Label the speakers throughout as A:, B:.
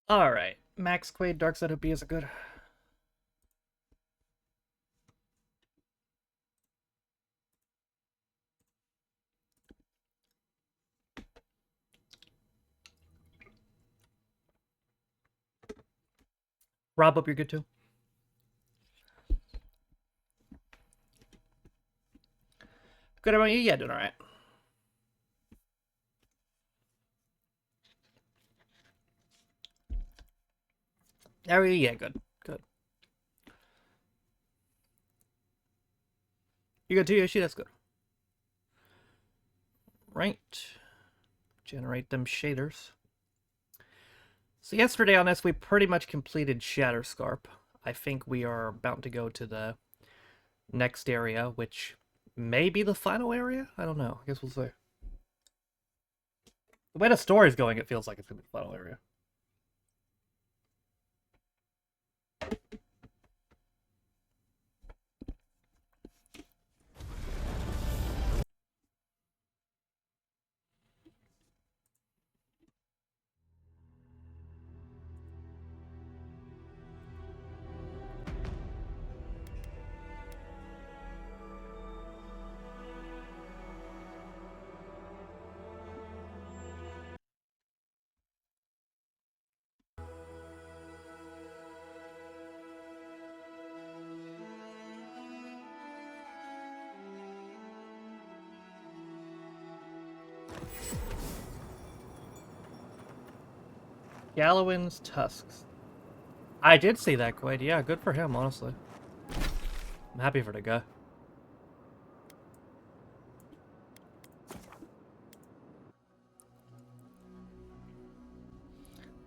A: Alright. Max Quaid, Dark Side of B is a good. Rob, up, you're good too. Good about you? Yeah, doing alright. How are you? Yeah, good. Good. You good too, Yoshi? That's good. Right. Generate them shaders. So yesterday on this, we pretty much completed Shatterscarp. I think we are about to go to the next area, which may be the final area? I don't know. I guess we'll see. The way the story's going, it feels like it's going to be the final area. Gallowin's Tusks. I did see that, Quaid. Yeah, good for him, honestly. I'm happy for the guy.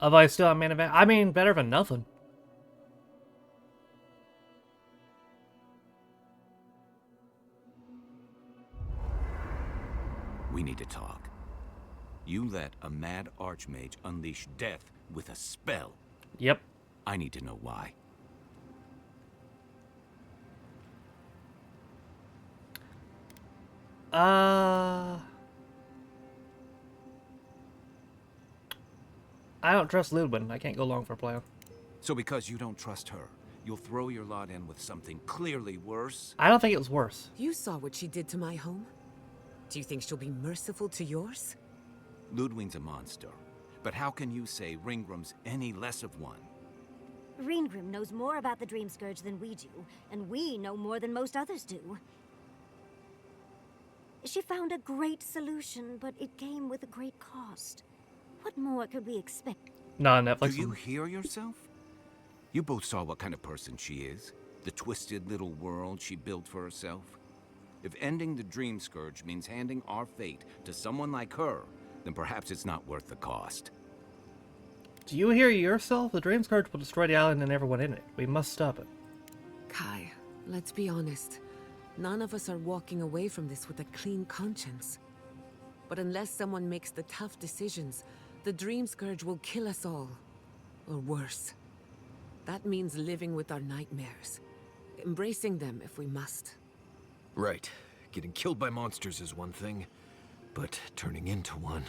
A: Have I still on main event? I mean, better than nothing.
B: We need to talk. You let a mad archmage unleash death with a spell.
A: Yep.
B: I need to know why.
A: I don't trust Ludwin. I can't go long for a plan.
B: So because you don't trust her, you'll throw your lot in with something clearly worse?
A: I don't think it was worse.
C: You saw what she did to my home. Do you think she'll be merciful to yours?
B: Ludwig's a monster. But how can you say Ringram's any less of one?
D: Ringrim knows more about the Dream Scourge than we do, and we know more than most others do. She found a great solution, but it came with a great cost. What more could we expect?
A: Nah, Netflix.
B: Do you hear yourself? You both saw what kind of person she is. The twisted little world she built for herself. If ending the Dream Scourge means handing our fate to someone like her, then perhaps it's not worth the cost.
A: Do you hear yourself? The Dream Scourge will destroy the island and everyone in it. We must stop it.
C: Kai, let's be honest. None of us are walking away from this with a clean conscience. But unless someone makes the tough decisions, the Dream Scourge will kill us all. Or worse. That means living with our nightmares. Embracing them if we must.
E: Right. Getting killed by monsters is one thing, but turning into one...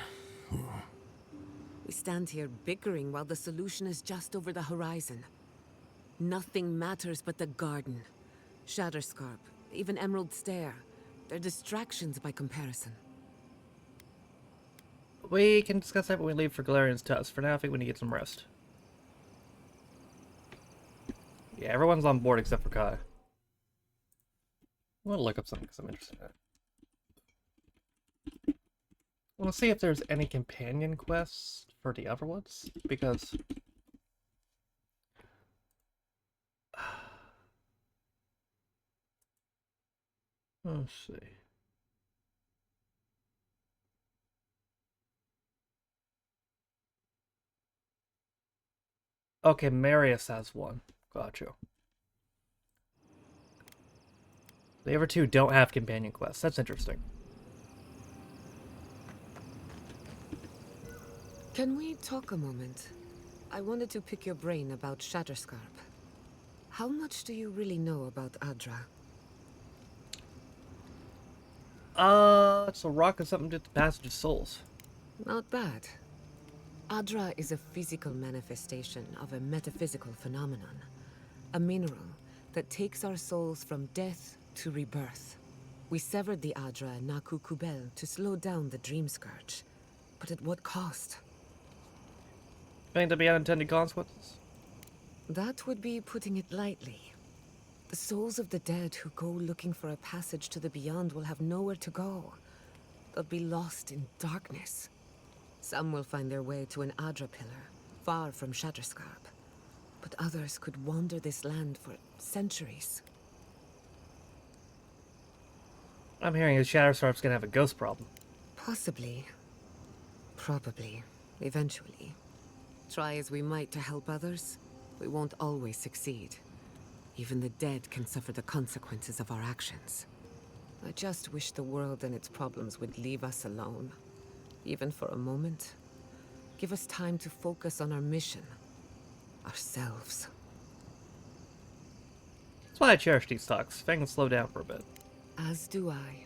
C: We stand here bickering while the solution is just over the horizon. Nothing matters but the garden. Shatterscarp, even Emerald Stair. They're distractions by comparison.
A: We can discuss that when we leave for Galarian's Tusk. For now, I think we need to get some rest. Yeah, everyone's on board except for Kai. I want to look up something because I'm interested in it. I want to see if there's any companion quests for the other ones, because... Let's see. Okay, Marius has one. Gotcha. The other two don't have companion quests. That's interesting.
C: Can we talk a moment? I wanted to pick your brain about Shatterscarp. How much do you really know about Adra?
A: It's a rock and something to the passage of souls.
C: Not bad. Adra is a physical manifestation of a metaphysical phenomenon. A mineral that takes our souls from death to rebirth. We severed the Adra and Naku Kubel to slow down the Dream Scourge. But at what cost?
A: Going to be unintended consequences?
C: That would be putting it lightly. The souls of the dead who go looking for a passage to the beyond will have nowhere to go. They'll be lost in darkness. Some will find their way to an Adra pillar, far from Shatterscarp. But others could wander this land for centuries.
A: I'm hearing that Shatterscarp's gonna have a ghost problem.
C: Possibly. Probably. Eventually. Try as we might to help others, we won't always succeed. Even the dead can suffer the consequences of our actions. I just wish the world and its problems would leave us alone. Even for a moment. Give us time to focus on our mission. Ourselves.
A: That's why I cherish these talks. If I can slow down for a bit.
C: As do I.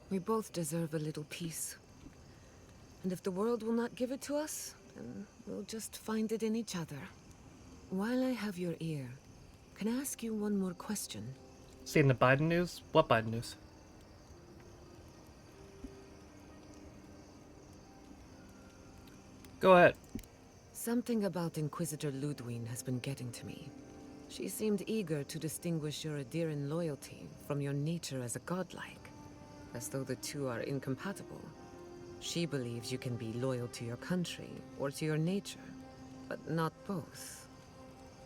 C: We both deserve a little peace. And if the world will not give it to us, then we'll just find it in each other. While I have your ear, can I ask you one more question?
A: Seeing the Biden news? What Biden news? Go ahead.
C: Something about Inquisitor Ludwig has been getting to me. She seemed eager to distinguish your Adiran loyalty from your nature as a godlike, as though the two are incompatible. She believes you can be loyal to your country or to your nature, but not both.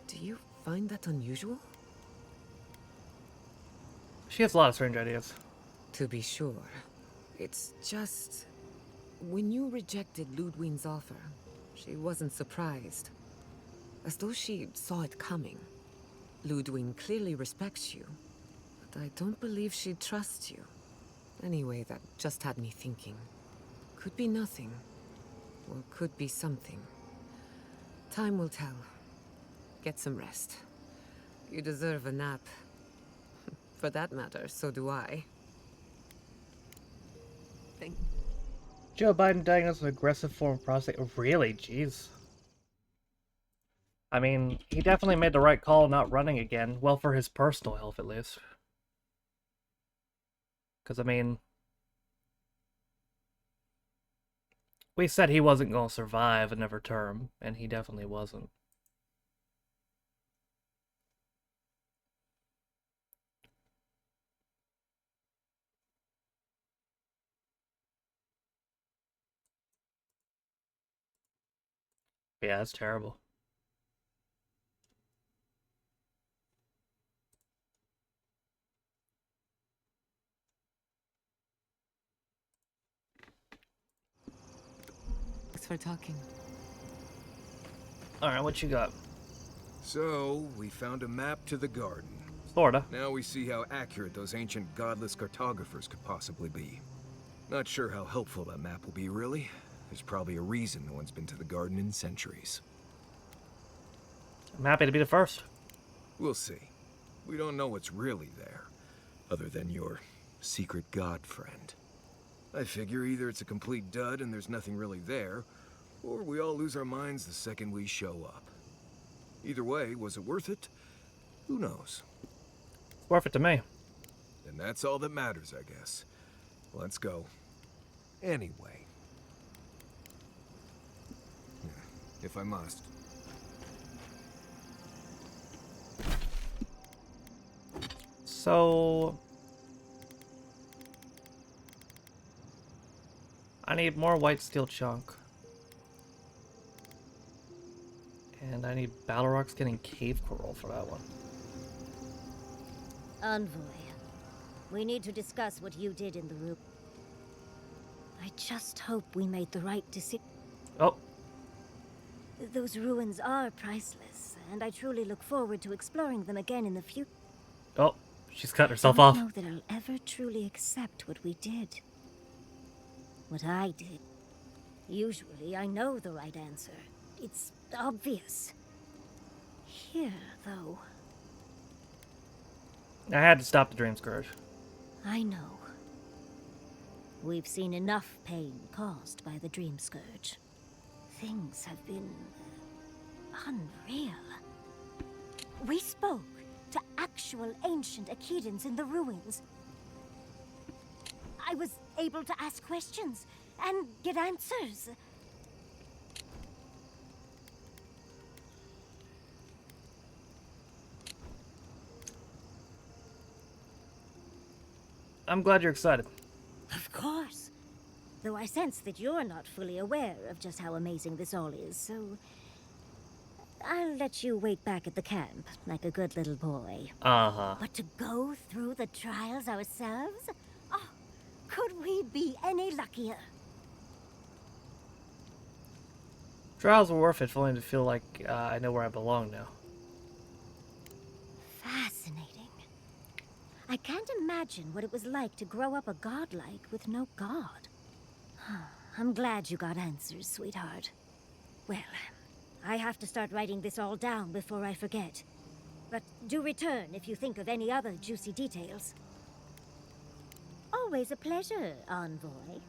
C: Do you find that unusual?
A: She has a lot of strange ideas.
C: To be sure. It's just... When you rejected Ludwig's offer, she wasn't surprised. As though she saw it coming. Ludwig clearly respects you, but I don't believe she trusts you. Anyway, that just had me thinking. Could be nothing, or could be something. Time will tell. Get some rest. You deserve a nap. For that matter, so do I. Thank
A: Joe Biden diagnosed with aggressive form of prostate. Really? Jeez. I mean, he definitely made the right call not running again. Well, for his personal health, at least. Because, I mean... We said he wasn't going to survive another term, and he definitely wasn't. Yeah, that's terrible.
C: Thanks for talking.
A: Alright, what you got?
E: So, we found a map to the garden.
A: Florida.
E: Now we see how accurate those ancient godless cartographers could possibly be. Not sure how helpful that map will be, really. There's probably a reason no one's been to the garden in centuries.
A: I'm happy to be the first.
E: We'll see. We don't know what's really there, other than your secret god friend. I figure either it's a complete dud and there's nothing really there, or we all lose our minds the second we show up. Either way, was it worth it? Who knows?
A: It's worth it to me.
E: And that's all that matters, I guess. Let's go. Anyway. If I must.
A: So... I need more white steel chunk. And I need battle rocks getting cave coral for that one.
D: Envoy, we need to discuss what you did in the room. I just hope we made the right decision.
A: Oh,
D: Those ruins are priceless, and I truly look forward to exploring them again in the future.
A: oh, she's cut herself
D: I
A: off.
D: don't know that I'll ever truly accept what we did. What I did. Usually, I know the right answer. It's obvious. Here, though,
A: I had to stop the Dream Scourge.
D: I know. We've seen enough pain caused by the Dream Scourge. Things have been unreal. We spoke to actual ancient Akedans in the ruins. I was able to ask questions and get answers.
A: I'm glad you're excited.
D: Of course. Though I sense that you're not fully aware of just how amazing this all is, so I'll let you wait back at the camp, like a good little boy.
A: Uh-huh.
D: But to go through the trials ourselves? Oh, could we be any luckier?
A: Trials were worth it for only to feel like I know where I belong now.
D: Fascinating. I can't imagine what it was like to grow up a godlike with no god. I'm glad you got answers, sweetheart. Well, I have to start writing this all down before I forget. But do return if you think of any other juicy details. Always a pleasure, Envoy.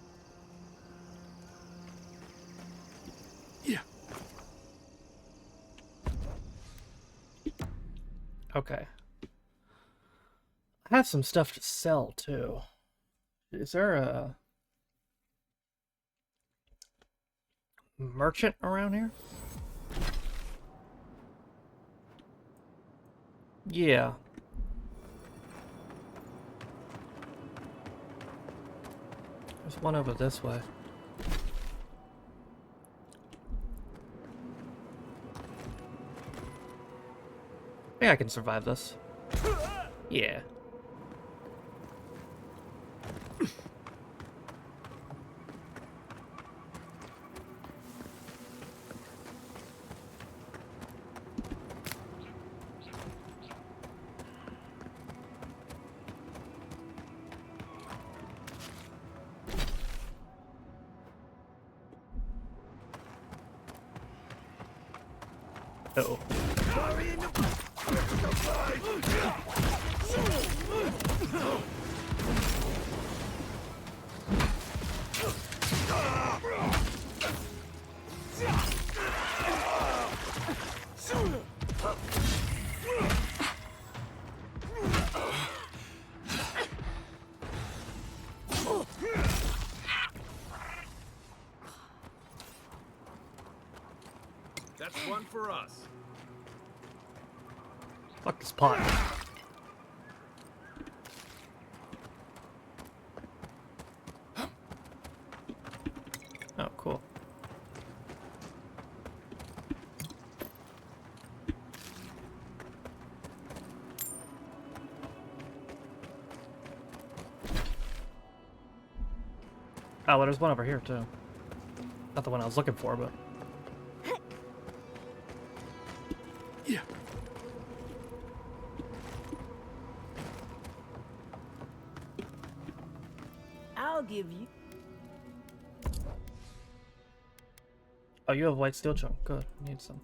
E: Yeah.
A: Okay. I have some stuff to sell, too. Is there a merchant around here? Yeah. There's one over this way. Yeah, I can survive this. Yeah. Uh-oh.
E: That's one for us.
A: Fuck this pot. Oh, cool. Oh, well, there's one over here, too. Not the one I was looking for, but...
E: Yeah.
C: I'll give you.
A: Oh, you have white steel chunk. Good. Need some.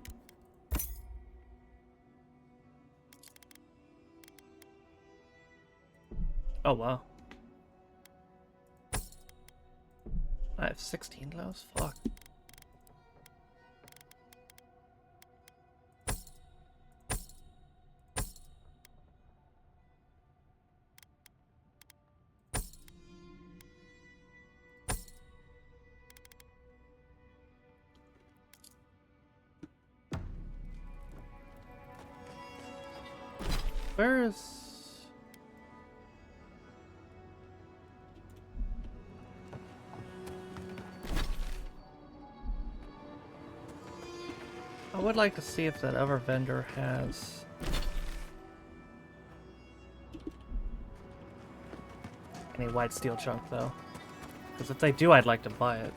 A: Oh, wow. I have 16 of those? Fuck. Where is... I would like to see if that other vendor has... any white steel chunk, though. Because if they do, I'd like to buy it.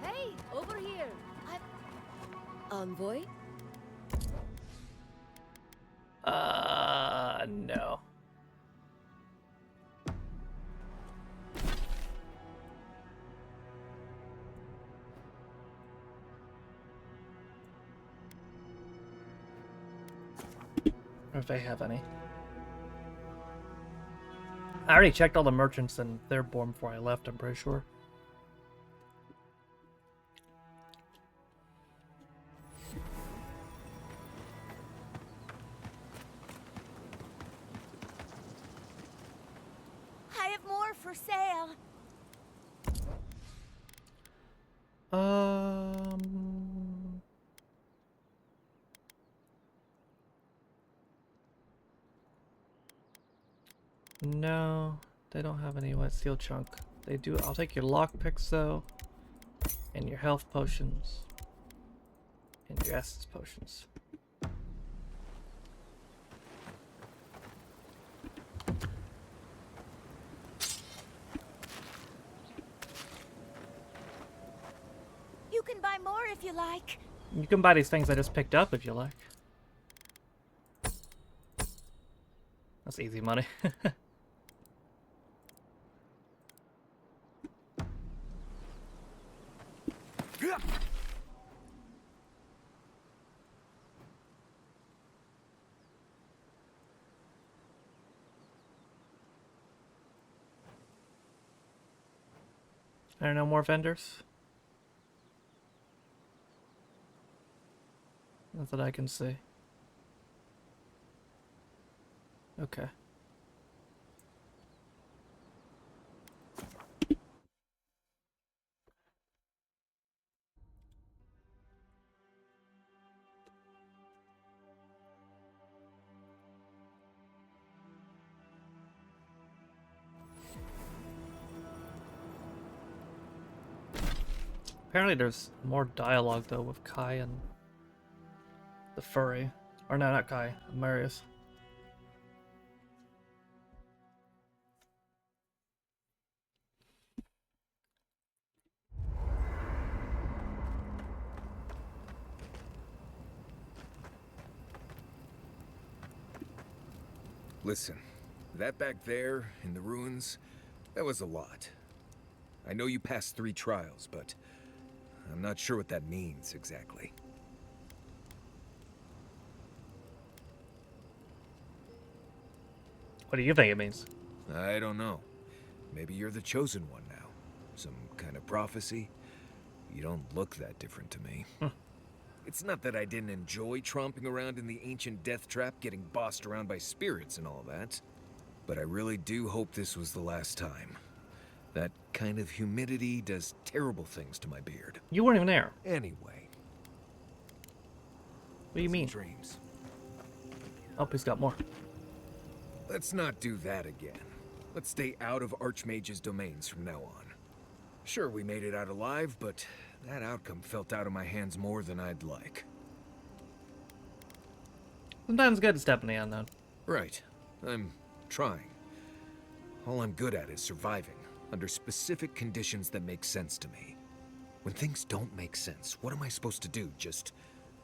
C: Hey, over here. Envoy?
A: No. Or if they have any. I already checked all the merchants and they're born before I left, I'm pretty sure.
F: I have more for sale.
A: No, they don't have any wet steel chunk. They do. I'll take your lockpicks though, and your health potions, and your essence potions.
F: You can buy more if you like.
A: You can buy these things I just picked up if you like. That's easy money. There are no more vendors? Not that I can see. Okay. Apparently there's more dialogue though with Kai and the furry. Or no, not Kai, Marius.
E: Listen, that back there in the ruins, that was a lot. I know you passed 3 trials, but I'm not sure what that means exactly.
A: What do you think it means?
E: I don't know. Maybe you're the chosen one now. Some kind of prophecy? You don't look that different to me. It's not that I didn't enjoy tromping around in the ancient death trap, getting bossed around by spirits and all that. But I really do hope this was the last time. That kind of humidity does terrible things to my beard.
A: You weren't even there.
E: Anyway.
A: What do you mean?
E: Dreams.
A: Oh, he's got more.
E: Let's not do that again. Let's stay out of Archmage's domains from now on. Sure, we made it out alive, but that outcome felt out of my hands more than I'd like.
A: Sometimes it's good to step in the unknown.
E: Right. I'm trying. All I'm good at is surviving, under specific conditions that make sense to me. When things don't make sense, what am I supposed to do? Just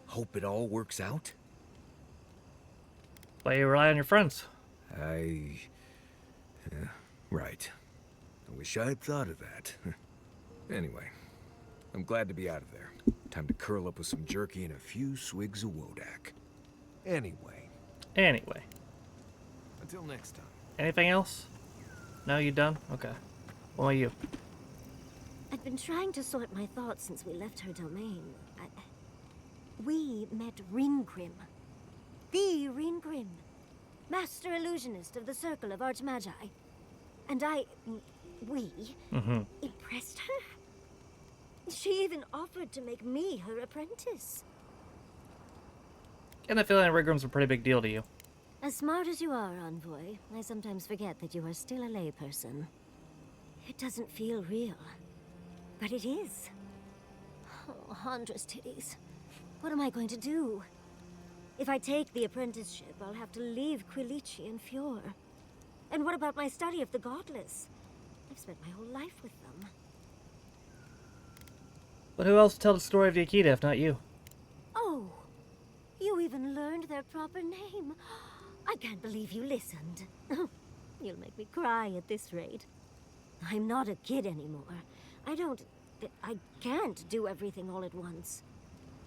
E: hope it all works out?
A: But you rely on your friends.
E: Right. I wish I had thought of that. Anyway, I'm glad to be out of there. Time to curl up with some jerky and a few swigs of Wodak. Anyway. Until next time.
A: Anything else? No, you done? Okay. What about you?
D: I've been trying to sort my thoughts since we left her domain. We met Ringrim. The Ringrim. Master illusionist of the Circle of Archmagi. And we impressed her? She even offered to make me her apprentice.
A: And I feel like Rigram's a pretty big deal to you.
D: As smart as you are, Envoy, I sometimes forget that you are still a layperson. It doesn't feel real, but it is. Oh, Handra's titties. What am I going to do? If I take the apprenticeship, I'll have to leave Quilici and Fjord. And what about my study of the Godless? I've spent my whole life with them.
A: But who else to tell the story of the Akita if not you?
D: Oh, you even learned their proper name. I can't believe you listened. You'll make me cry at this rate. I'm not a kid anymore. I can't do everything all at once.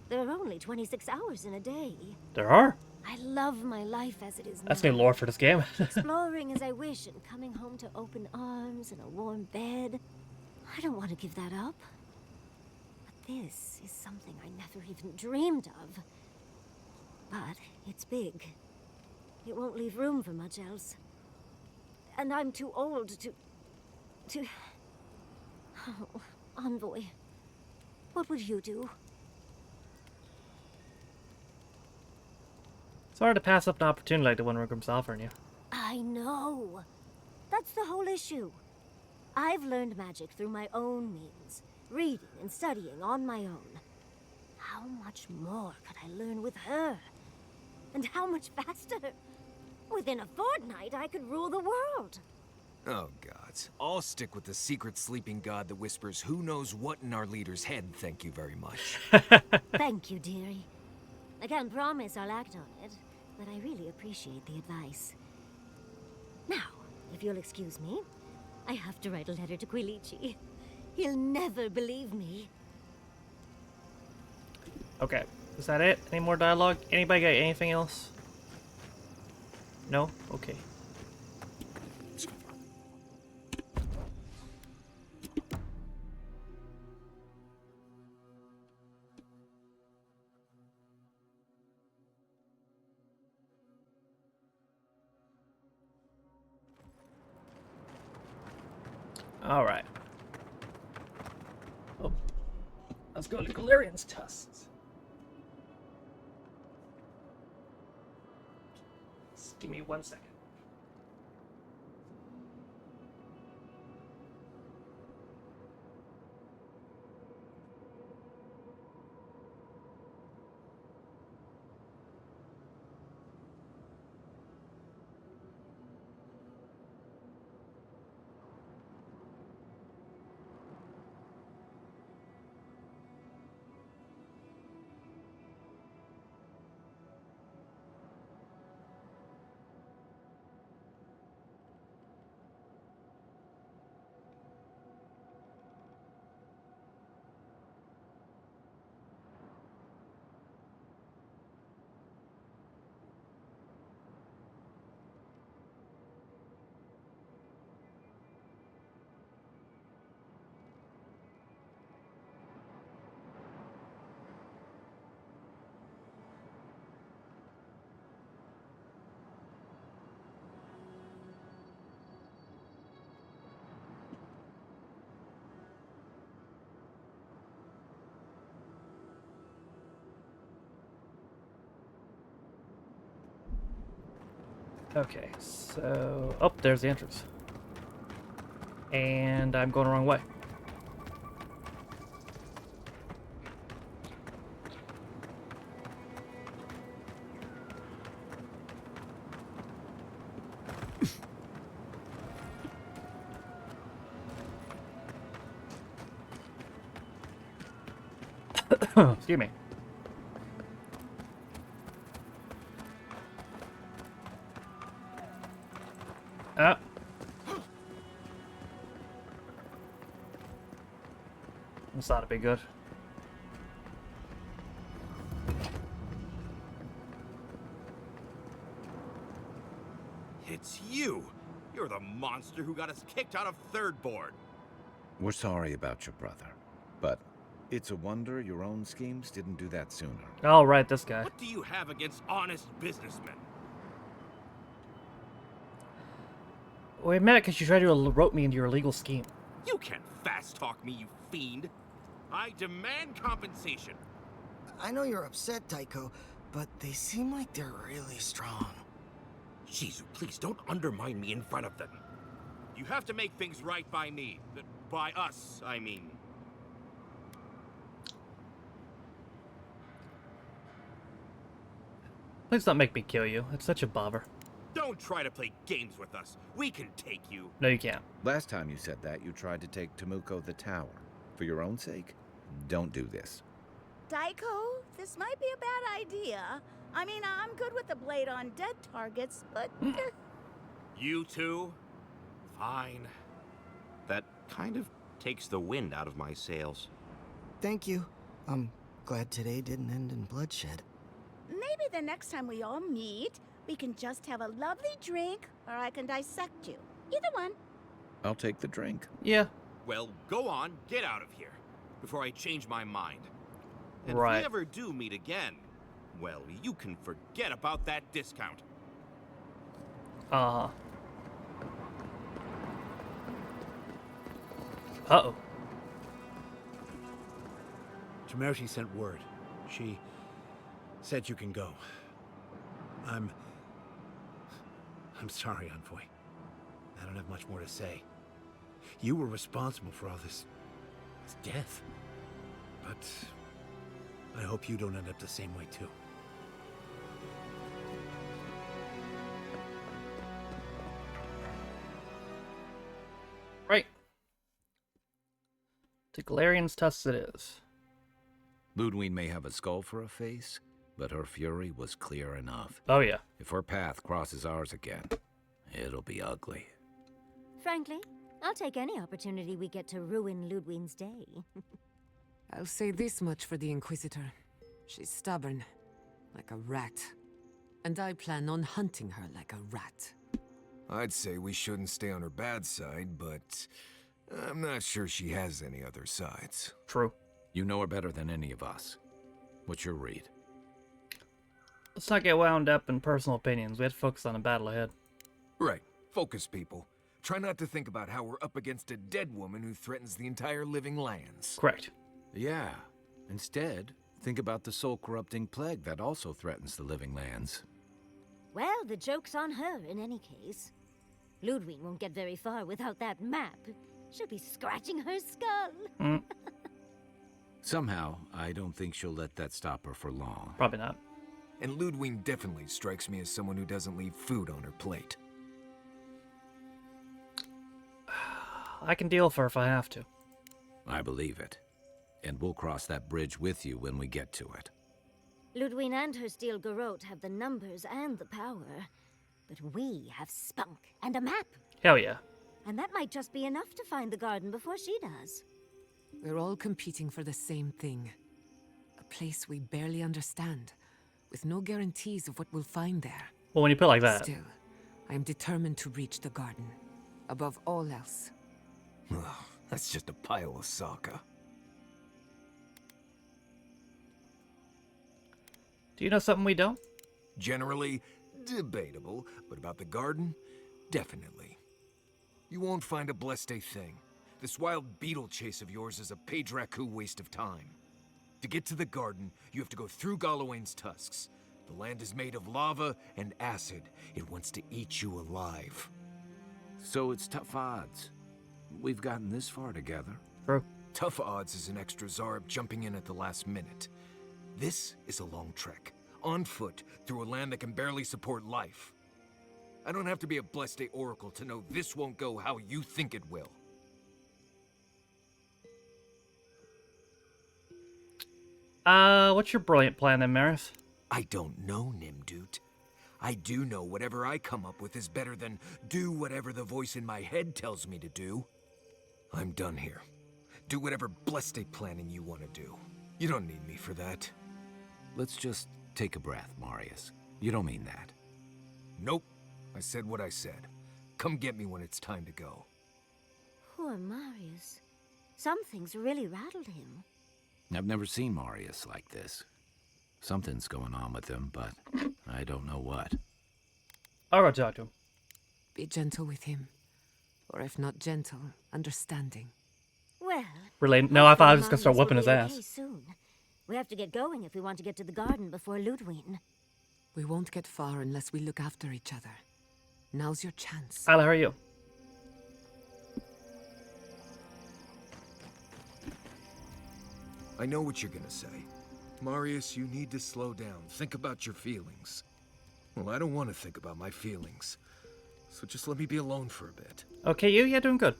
D: There are only 26 hours in a day.
A: There are?
D: I love my life as it is
A: That's
D: now.
A: new lore for this game.
D: Exploring as I wish and coming home to open arms and a warm bed. I don't want to give that up. But this is something I never even dreamed of. But it's big. It won't leave room for much else. And I'm too old to... Oh, Envoy. What would you do?
A: It's hard to pass up an opportunity like the one Rigram's offering you.
D: I know. That's the whole issue. I've learned magic through my own means, reading and studying on my own. How much more could I learn with her? And how much faster? Within a fortnight, I could rule the world.
E: Oh, gods. I'll stick with the secret sleeping god that whispers who knows what in our leader's head, thank you very much.
D: Thank you, dearie. I can't promise I'll act on it, but I really appreciate the advice. Now, if you'll excuse me, I have to write a letter to Quilici. He'll never believe me.
A: Okay, is that it? Any more dialogue? Anybody got anything else? No? Okay. Alright. Oh. Let's go to Galarian's tusks. Just give me 1 second. Okay, so... Oh, there's the entrance. And I'm going the wrong way. Excuse me. This ought to be good.
G: It's you! You're the monster who got us kicked out of third board.
B: We're sorry about your brother, but it's a wonder your own schemes didn't do that sooner.
A: All right, this guy.
G: What do you have against honest businessmen?
A: We met because you tried to rope me into your illegal scheme.
G: You can't fast-talk me, you fiend! I demand compensation!
H: I know you're upset, Taiko, but they seem like they're really strong.
G: Shizu, please don't undermine me in front of them. You have to make things right by me. By us, I mean.
A: Please don't make me kill you. It's such a bother.
G: Don't try to play games with us. We can take you.
A: No, you can't.
B: Last time you said that, you tried to take Temuko the tower. For your own sake, don't do this.
F: Daiko, this might be a bad idea. I mean, I'm good with the blade on dead targets, but...
G: You two? Fine. That kind of takes the wind out of my sails.
H: Thank you. I'm glad today didn't end in bloodshed.
F: Maybe maybe the next time we all meet, we can just have a lovely drink, or I can dissect you. Either one.
B: I'll take the drink.
A: Yeah,
G: Well, go on, get out of here, before I change my mind. And
A: right.
G: if we ever do meet again, well, you can forget about that discount.
A: Uh-huh. Uh-oh.
I: Temerity sent word. She said you can go. I'm sorry, Envoy. I don't have much more to say. You were responsible for all this death. But I hope you don't end up the same way, too.
A: Right. To Galarian's tusks it is.
B: Ludwig may have a skull for a face, but her fury was clear enough.
A: Oh, yeah.
B: If her path crosses ours again, it'll be ugly.
D: Frankly, I'll take any opportunity we get to ruin Ludwig's day.
C: I'll say this much for the Inquisitor. She's stubborn, like a rat. And I plan on hunting her like a rat.
E: I'd say we shouldn't stay on her bad side, but I'm not sure she has any other sides.
A: True.
B: You know her better than any of us. What's your read?
A: Let's not get wound up in personal opinions. We have to focus on the battle ahead.
E: Right. Focus, people. Try not to think about how we're up against a dead woman who threatens the entire living lands.
A: Correct.
B: Yeah. Instead, think about the soul-corrupting plague that also threatens the living lands.
D: Well, the joke's on her in any case. Ludwig won't get very far without that map. She'll be scratching her skull.
B: Somehow, I don't think she'll let that stop her for long.
A: Probably not.
E: And Ludwig definitely strikes me as someone who doesn't leave food on her plate.
A: I can deal with her if I have to.
B: I believe it. And we'll cross that bridge with you when we get to it.
D: Ludwig and her steel garrote have the numbers and the power. But we have spunk and a map.
A: Hell yeah.
D: And that might just be enough to find the garden before she does.
C: We're all competing for the same thing. A place we barely understand, with no guarantees of what we'll find there.
A: Well, when you put it like that.
C: Still, I am determined to reach the garden, above all else.
E: Ugh, that's just a pile of Sokka.
A: Do you know something we don't?
E: Generally, debatable, but about the garden, definitely. You won't find a Bleste thing. This wild beetle chase of yours is a Page-Raku waste of time. To get to the garden, you have to go through Galawain's tusks. The land is made of lava and acid. It wants to eat you alive.
B: So it's tough odds. We've gotten this far together.
A: True.
E: Tough odds is an extra Zarb jumping in at the last minute. This is a long trek, on foot, through a land that can barely support life. I don't have to be a Bleste oracle to know this won't go how you think it will.
A: What's your brilliant plan then, Maris?
E: I don't know, Nimdut. I do know whatever I come up with is better than do whatever the voice in my head tells me to do. I'm done here. Do whatever Bleste planning you want to do. You don't need me for that.
B: Let's just take a breath, Marius. You don't mean that.
E: Nope. I said what I said. Come get me when it's time to go.
D: Poor Marius. Some things really rattled him.
B: I've never seen Marius like this. Something's going on with him, but I don't know what.
A: I'll go talk to him.
C: Be gentle with him. Or if not gentle, understanding.
D: Well...
A: No, I thought I was
D: hopefully
A: just gonna start
D: Marius
A: whooping
D: will
A: his
D: be
A: ass.
D: okay soon. We have to get going if we want to get to the garden before Ludwig.
C: We won't get far unless we look after each other. Now's your chance.
A: Isla, how are you?
E: I know what you're gonna say. Marius, you need to slow down. Think about your feelings. Well, I don't want to think about my feelings. So just let me be alone for a bit.
A: Okay, you? Yeah, doing good.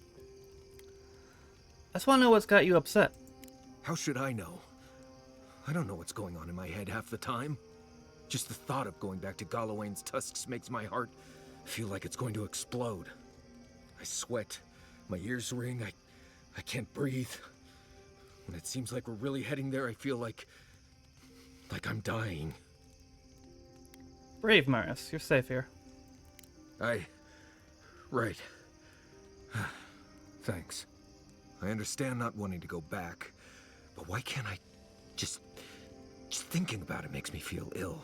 A: I just want to know what's got you upset.
E: How should I know? I don't know what's going on in my head half the time. Just the thought of going back to Galawain's tusks makes my heart feel like it's going to explode. I sweat. My ears ring. I can't breathe. When it seems like we're really heading there, I feel like I'm dying.
A: Brave, Marius. You're safe here.
E: Right. Thanks. I understand not wanting to go back, but why can't I just thinking about it makes me feel ill.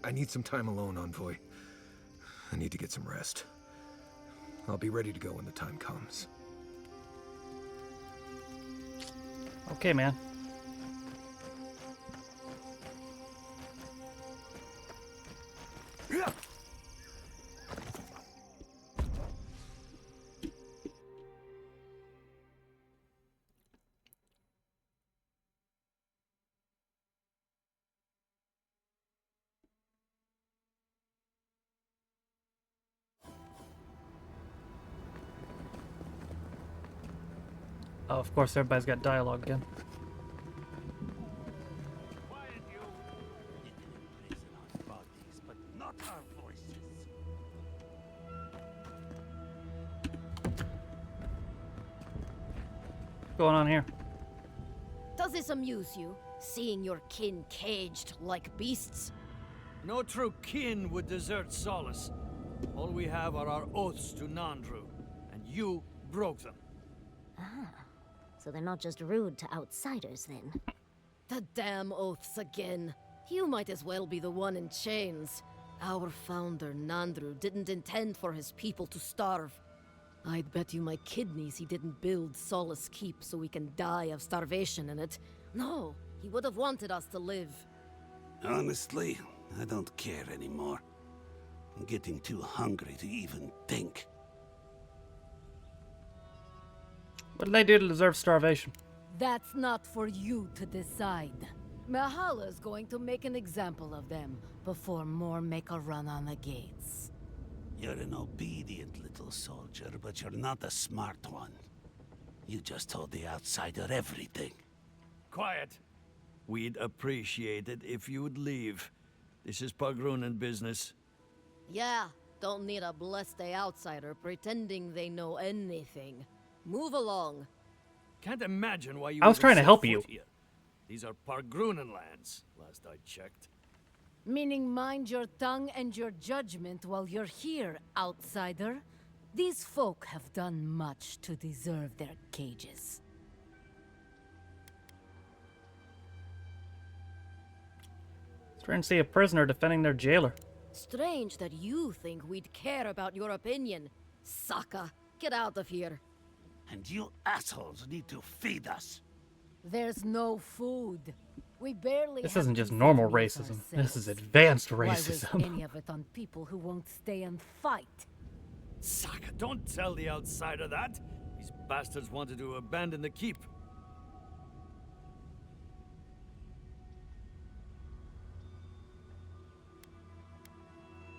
E: I need some time alone, Envoy. I need to get some rest. I'll be ready to go when the time comes.
A: Okay, man. Oh, of course, everybody's got dialogue again.
G: Quiet, you! You can embrace our bodies, but not our voices.
A: What's going on here?
J: Does this amuse you, seeing your kin caged like beasts?
K: No true kin would desert Solace. All we have are our oaths to Nandru, and you broke them.
D: Ah, so they're not just rude to outsiders then.
J: The damn oaths again. You might as well be the one in chains. Our founder, Nandru, didn't intend for his people to starve. I'd bet you my kidneys he didn't build Solace Keep so we can die of starvation in it. No, he would have wanted us to live.
L: Honestly, I don't care anymore. I'm getting too hungry to even think.
A: What did they do to deserve starvation?
J: That's not for you to decide. Mahala's going to make an example of them before more make a run on the gates.
L: You're an obedient little soldier, but you're not a smart one. You just told the outsider everything.
K: Quiet. We'd appreciate it if you would leave. This is Pagrunan business.
J: Yeah, don't need a blessed outsider pretending they know anything. Move along.
K: Can't imagine why you
A: I was
K: even
A: trying to
K: set
A: help
K: foot
A: you.
K: Here. These are Pargrunan lands, last I checked.
J: Meaning mind your tongue and your judgment while you're here, outsider. These folk have done much to deserve their cages.
A: Trying to see a prisoner defending their jailer.
J: Strange that you think we'd care about your opinion. Saka, get out of here.
L: And you assholes need to feed us.
J: There's no food. We barely
A: This
J: have
A: isn't just
J: decent
A: normal
J: meals
A: racism. This is
J: ourselves.
A: advanced
J: Why waste
A: racism.
J: any of it on people who won't stay and fight?
K: Saka, don't tell the outsider that. These bastards wanted to abandon the keep.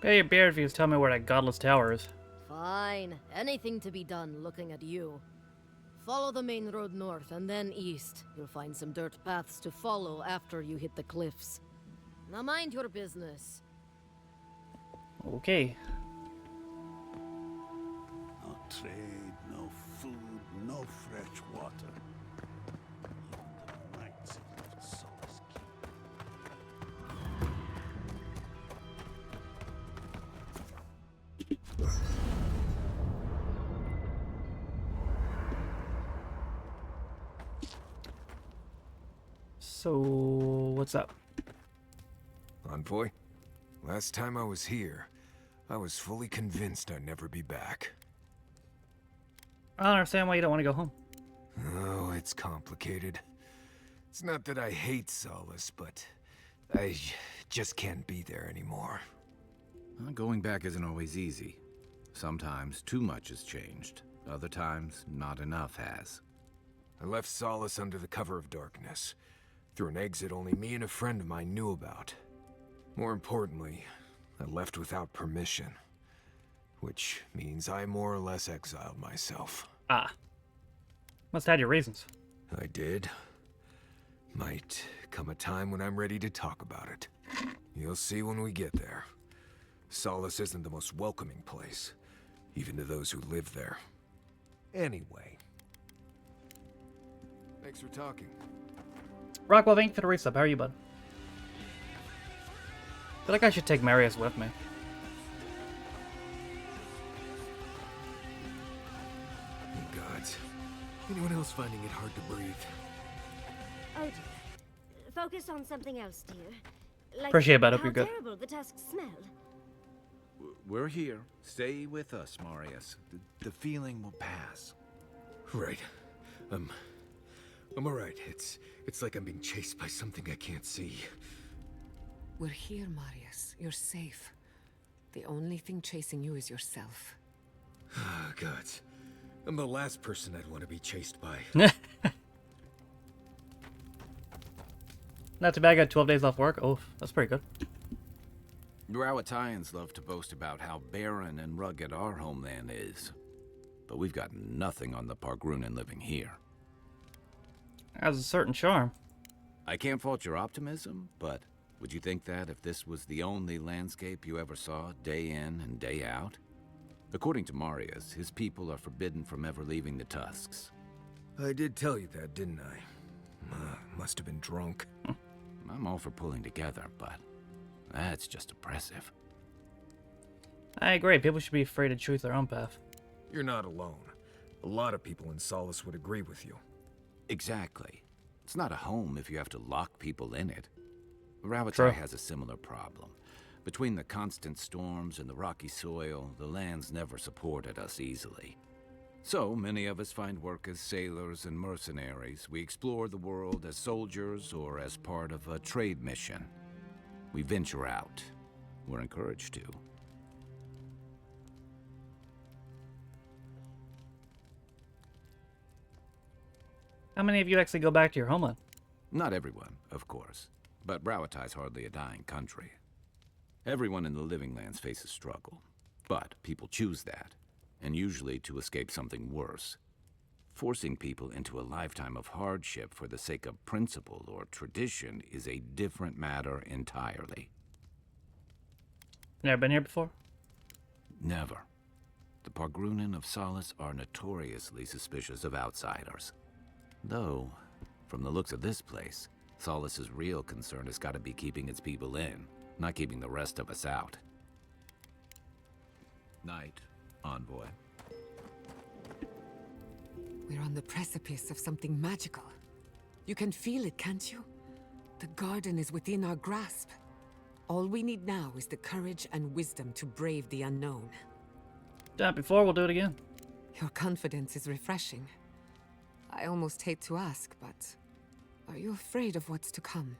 A: Pay your beard views, tell me where that godless tower is.
J: Fine. Anything to be done looking at you. Follow the main road north and then east. You'll find some dirt paths to follow after you hit the cliffs. Now mind your business.
A: Okay.
L: No trade, no food, no fresh water. Even the knights have left Solace Keep.
A: So, what's up?
E: Envoy, last time I was here, I was fully convinced I'd never be back.
A: I don't understand why you don't want to go home.
E: Oh, it's complicated. It's not that I hate Solace, but I just can't be there anymore.
B: Going back isn't always easy. Sometimes too much has changed. Other times, not enough has.
E: I left Solace under the cover of darkness, through an exit only me and a friend of mine knew about. More importantly, I left without permission. Which means I more or less exiled myself.
A: Ah. Must have had your reasons.
E: I did. Might come a time when I'm ready to talk about it. You'll see when we get there. Solace isn't the most welcoming place, even to those who live there. Anyway. Thanks for talking.
A: Rockwell, thank you for the resub. How are you, bud? feel like I should take Marius with me.
E: Oh, gods. Anyone else finding it hard to breathe?
D: Oh dear. Focus on something else, dear. Like
A: Appreciate it, hope
D: how
A: you're good.
D: terrible the tusks smell.
B: We're here. Stay with us, Marius. The feeling will pass.
E: Right. I'm alright. It's like I'm being chased by something I can't see.
C: We're here, Marius. You're safe. The only thing chasing you is yourself.
E: Ah, gods. I'm the last person I'd want to be chased by.
A: Not too bad, I got 12 days off work. Oh, that's pretty good.
B: Rowattians love to boast about how barren and rugged our homeland is. But we've got nothing on the Pargrunen living here.
A: Has a certain charm.
B: I can't fault your optimism, but would you think that if this was the only landscape you ever saw, day in and day out? According to Marius, his people are forbidden from ever leaving the Tusks.
E: I did tell you that, didn't I? Must have been drunk.
B: I'm all for pulling together, but that's just oppressive.
A: I agree, people should be free to choose their own path.
E: You're not alone. A lot of people in Solace would agree with you.
B: Exactly. It's not a home if you have to lock people in it. Rowattai
A: True.
B: has a similar problem. Between the constant storms and the rocky soil, the land's never supported us easily. So, many of us find work as sailors and mercenaries. We explore the world as soldiers or as part of a trade mission. We venture out. We're encouraged to.
A: How many of you actually go back to your homeland?
B: Not everyone, of course. But Rowattai's hardly a dying country. Everyone in the Living Lands faces struggle. But people choose that, and usually to escape something worse. Forcing people into a lifetime of hardship for the sake of principle or tradition is a different matter entirely.
A: Never been here before?
B: Never. The Pargrunen of Solace are notoriously suspicious of outsiders. Though, from the looks of this place, Solace's real concern has got to be keeping its people in, not keeping the rest of us out. Night, Envoy.
C: We're on the precipice of something magical. You can feel it, can't you? The garden is within our grasp. All we need now is the courage and wisdom to brave the unknown.
A: Done it before, we'll do it again.
C: Your confidence is refreshing. I almost hate to ask, but are you afraid of what's to come?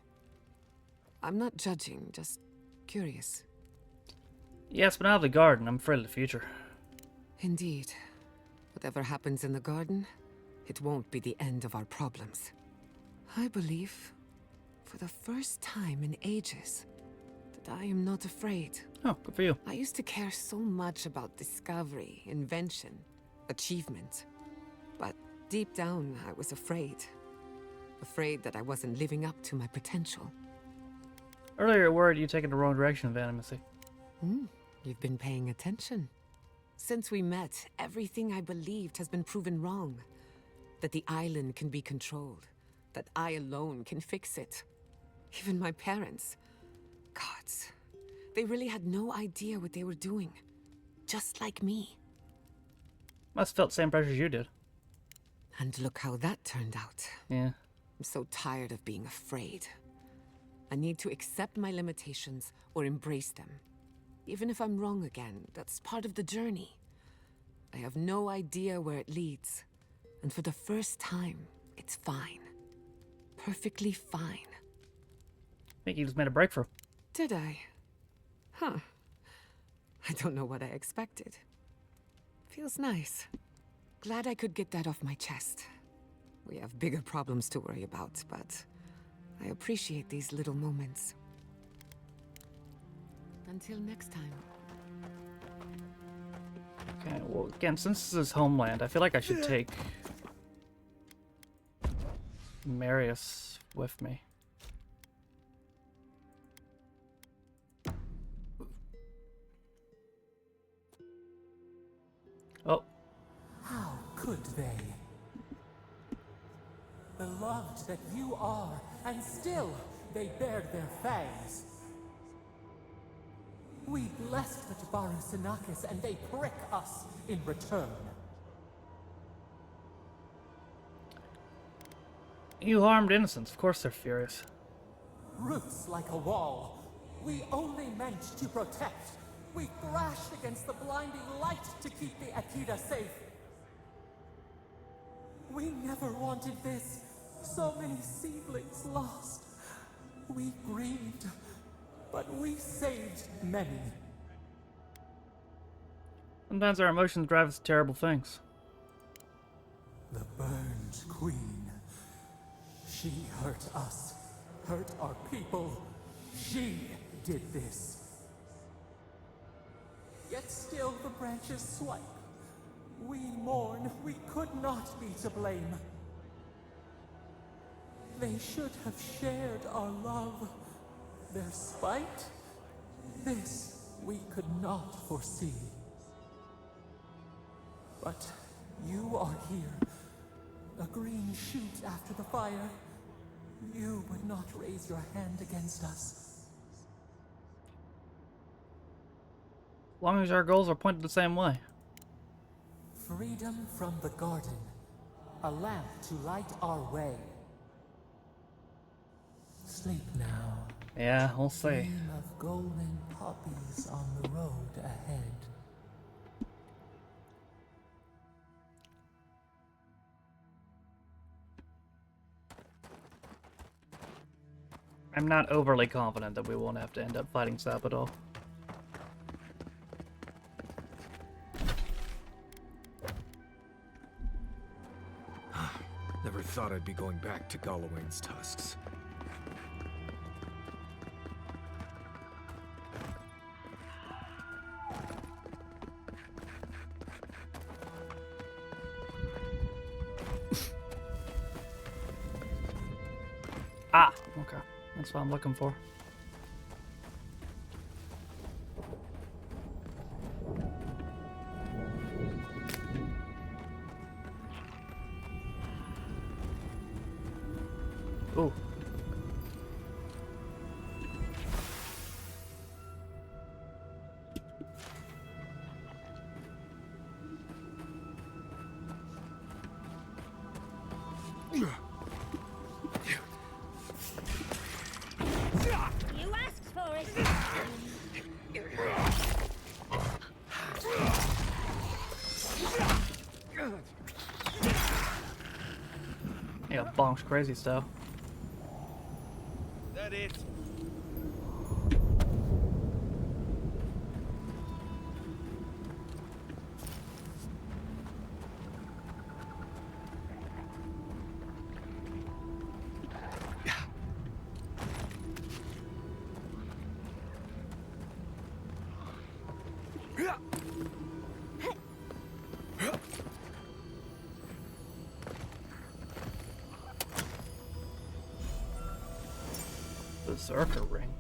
C: I'm not judging, just curious.
A: Yes, but out of the garden, I'm afraid of the future.
C: Indeed. Whatever happens in the garden, it won't be the end of our problems. I believe, for the first time in ages, that I am not afraid.
A: Oh, good for you.
C: I used to care so much about discovery, invention, achievement. But deep down, I was afraid. Afraid that I wasn't living up to my potential.
A: Earlier you were taking the wrong direction, Vanimacy.
C: You've been paying attention. Since we met, everything I believed has been proven wrong. That the island can be controlled. That I alone can fix it. Even my parents. Gods. They really had no idea what they were doing. Just like me.
A: Must have felt the same pressure as you did.
C: And look how that turned out.
A: Yeah.
C: I'm so tired of being afraid. I need to accept my limitations or embrace them. Even if I'm wrong again, that's part of the journey. I have no idea where it leads. And for the first time, it's fine. Perfectly fine.
A: I think you just made a breakthrough.
C: Did I? Huh. I don't know what I expected. Feels nice. Glad I could get that off my chest. We have bigger problems to worry about, but I appreciate these little moments. Until next time.
A: Okay, well, again, since this is homeland, I feel like I should take Marius with me. Oh.
M: How could they? Beloved that you are, and still they bared their fangs. We blessed the Taffe316 and they prick us in return.
A: You harmed innocents. Of course they're furious.
M: Roots like a wall. We only meant to protect. We thrashed against the blinding light to keep the Akita safe. We never wanted this. So many seedlings lost. We grieved, but we saved many.
A: Sometimes our emotions drive us to terrible things.
M: The burned queen. She hurt us, hurt our people. She did this. Yet still the branches swipe. We mourn, we could not be to blame. They should have shared our love. Their spite? This we could not foresee. But you are here. A green shoot after the fire. You would not raise your hand against us.
A: As long as our goals are pointed the same way.
M: Freedom from the garden. A lamp to light our way. Sleep now.
A: Yeah, we'll see.
M: Dream of golden poppies on the road ahead.
A: I'm not overly confident that we won't have to end up fighting Sapadol.
E: Never thought I'd be going back to Galawain's tusks.
A: Ah, okay. That's what I'm looking for. Ooh.
D: You asked for it.
A: Yeah, bonk's crazy stuff.
G: That it?
A: Berserker ring.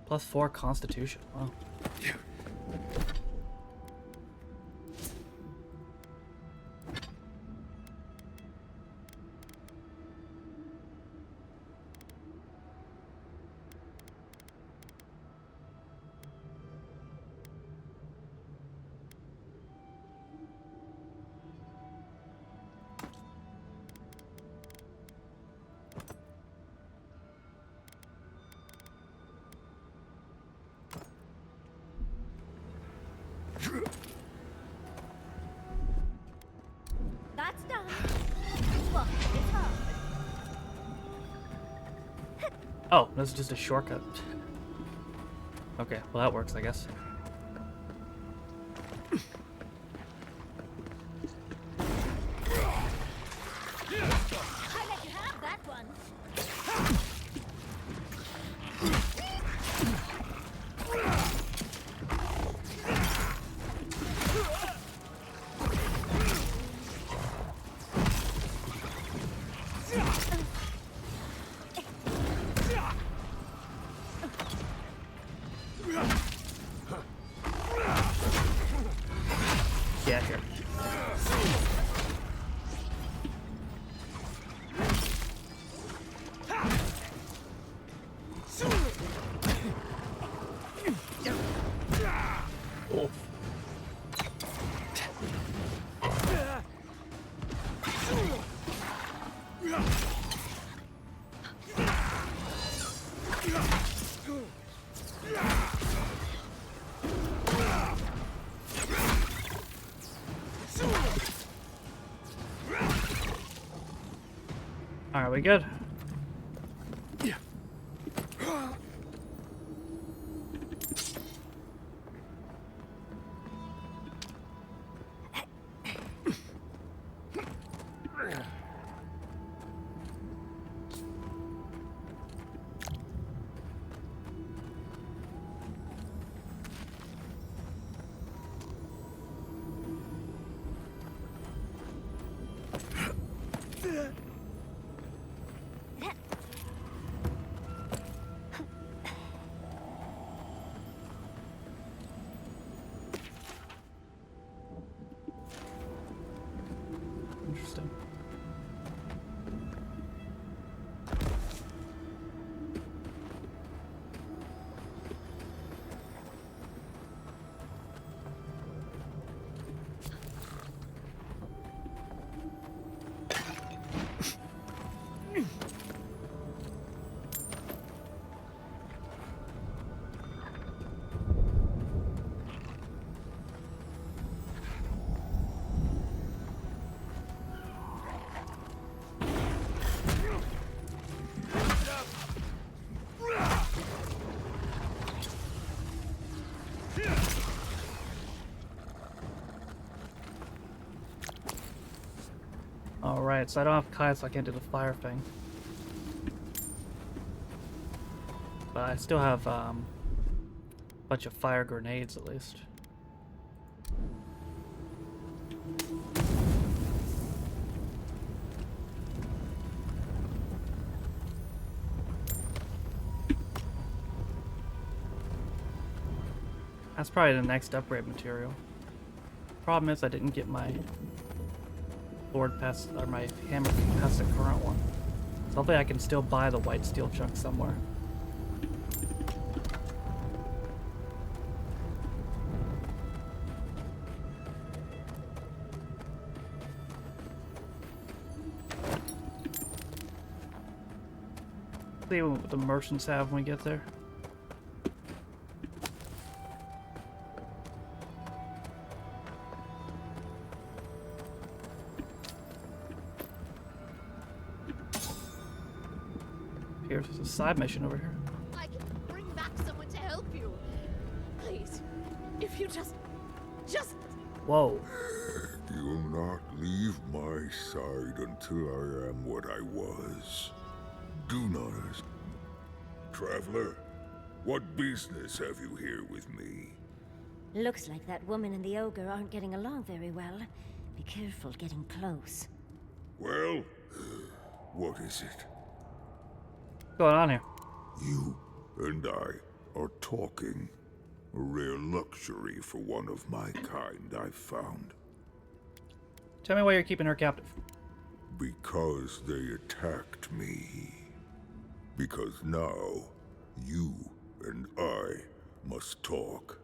A: +4 constitution. Wow.
D: That's done. What? It's hard.
A: Oh, this is just a shortcut. Okay, well that works, I guess.
D: I let you have that one.
A: Yeah, here. Alright, we good? Interesting. Alright, so I don't have kites, so I can't do the fire thing. But I still have a bunch of fire grenades at least. That's probably the next upgrade material. Problem is I didn't get my sword past, or my hammer past the current one. So hopefully I can still buy the white steel chunk somewhere. See what the merchants have when we get there. Here's a side mission over here.
J: I can bring back someone to help you. Please, if you just...
A: Whoa.
N: You'll not leave my side until I am what I was. Do not ask. Traveler, what business have you here with me?
D: Looks like that woman and the ogre aren't getting along very well. Be careful getting close.
N: Well, what is it?
A: What's going on here?
N: You and I are talking. A rare luxury for one of my kind, I've found.
A: Tell me why you're keeping her captive.
N: Because they attacked me. Because now, you and I must talk.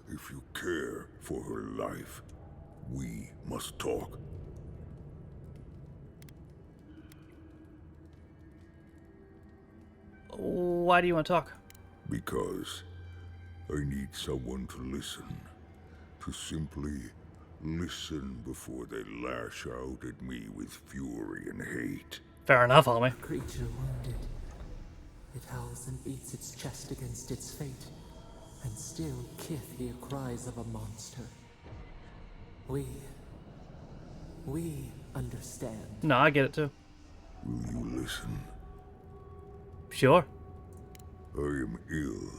N: If you care for her life, we must talk.
A: Why do you want to talk?
N: Because I need someone to listen. To simply listen before they lash out at me with fury and hate.
A: Fair enough, homie.
M: Creature wounded. It howls and beats its chest against its fate, and still Kith hear cries of a monster. We understand.
A: No, I get it too.
N: Will you listen?
A: Sure.
N: I am ill.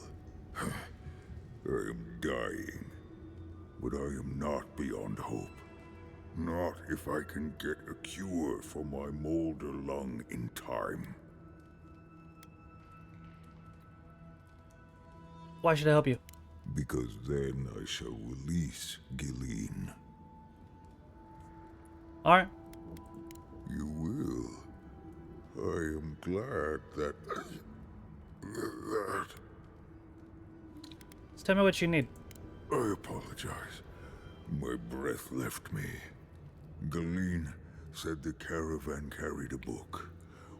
N: I am dying. But I am not beyond hope. Not if I can get a cure for my molder lung in time.
A: Why should I help you?
N: Because then I shall release Gilleen.
A: Alright.
N: You will. I am glad that...
A: Just tell me what you need.
N: I apologize. My breath left me. Gilleen said the caravan carried a book.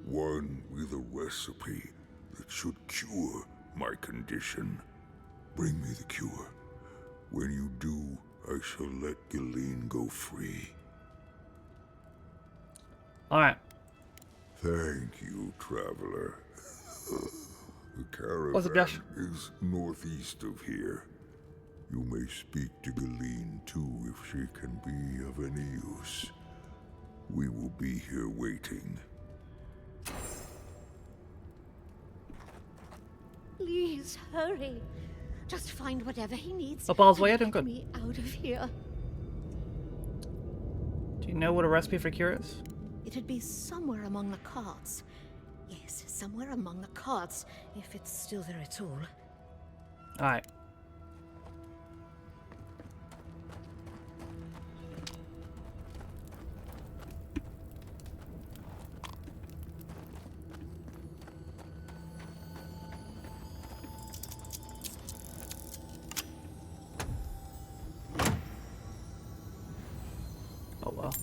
N: One with a recipe that should cure my condition. Bring me the cure. When you do, I shall let Gilleen go free.
A: Alright.
N: Thank you, traveler. The
A: What's up, Josh?
N: caravan is northeast of here. You may speak to Galeen too if she can be of any use. We will be here waiting.
D: Please hurry. Just find whatever he needs.
A: Hope all's well,
D: and
A: doing
D: get
A: good.
D: me out of here.
A: Do you know what a recipe for cure is?
D: It'd be somewhere among the carts. Yes, somewhere among the carts, if it's still there at all.
A: Alright. Oh well.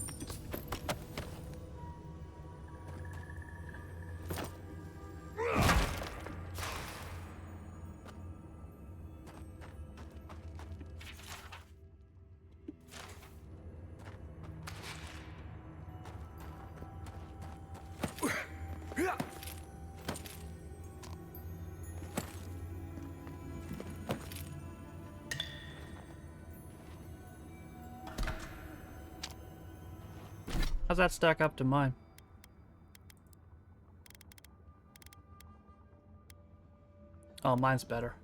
A: How's that stack up to mine? Oh, mine's better.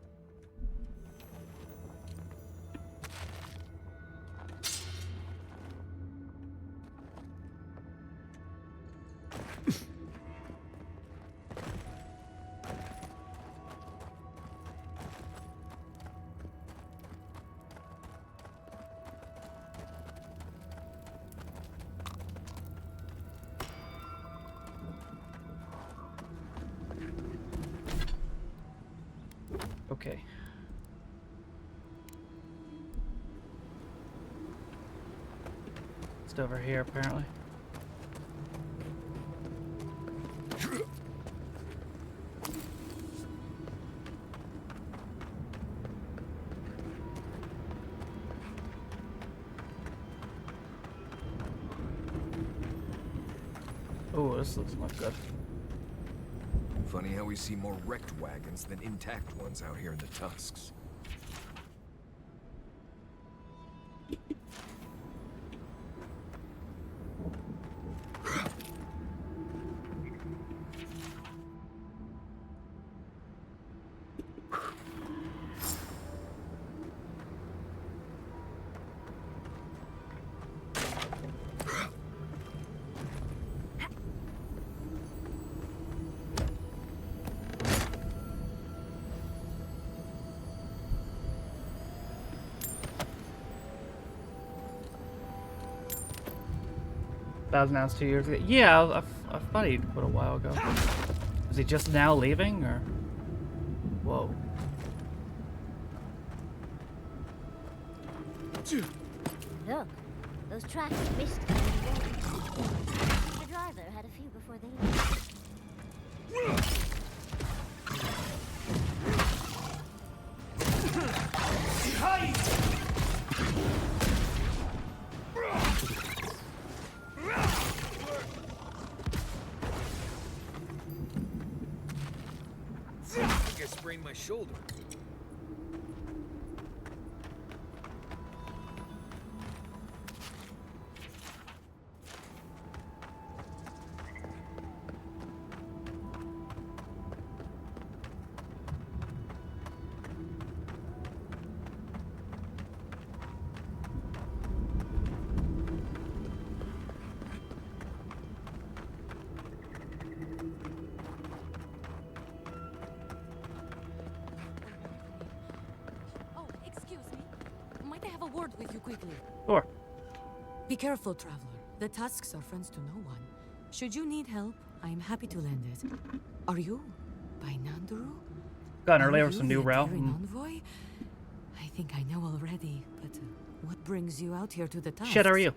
A: Okay. It's over here, apparently. Oh, this doesn't look good.
E: Funny how we see more wrecked wagons than intact ones out here in the Tusks.
A: That was announced 2 years ago. Yeah, I thought he quit a while ago. Is he just now leaving, or? Whoa.
D: Look, those tracks missed the The driver had a few before they left.
E: I think I sprained my shoulder.
C: Word with you quickly.
A: Sure.
C: Be careful, traveler. The Tusks are friends to no one. Should you need help, I am happy to lend it. Are you by Nanduru?
A: Got an earlier
C: Are
A: with some
C: you
A: new
C: the
A: route.
C: Terran envoy? I think I know already, but what brings you out here to the Tusks?
A: Shit, how are you?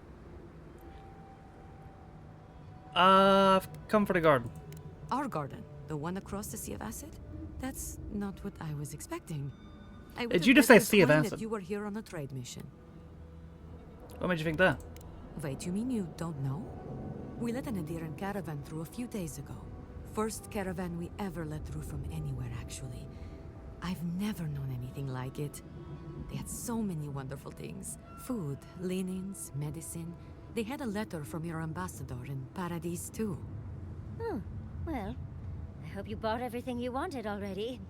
A: I've come for the garden.
C: Our garden, the one across the Sea of Acid? That's not what I was expecting. I
A: Did you just say Sea of
C: that
A: Acid?
C: you were here on a trade mission.
A: What made you think that?
C: Wait, you mean you don't know? We let an Adiran caravan through a few days ago. First caravan we ever let through from anywhere, actually. I've never known anything like it. They had so many wonderful things. Food, linens, medicine. They had a letter from your ambassador in Paradise, too.
D: Hmm, well, I hope you bought everything you wanted already.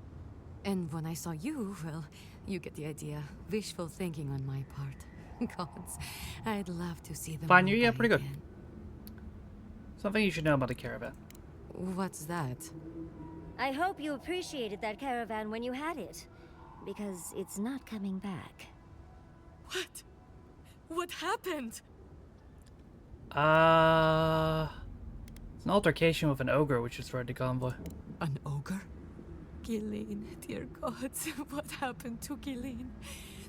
C: And when I saw you, well, you get the idea. Wishful thinking on my part. Gods, I'd love to see them.
A: Fine,
C: all
A: yeah,
C: by
A: pretty good.
C: again.
A: Something you should know about the caravan.
C: What's that?
D: I hope you appreciated that caravan when you had it, because it's not coming back.
C: What? What happened?
A: It's an altercation with an ogre which destroyed the convoy.
C: An ogre? Gilleen, dear gods, what happened to Gilleen?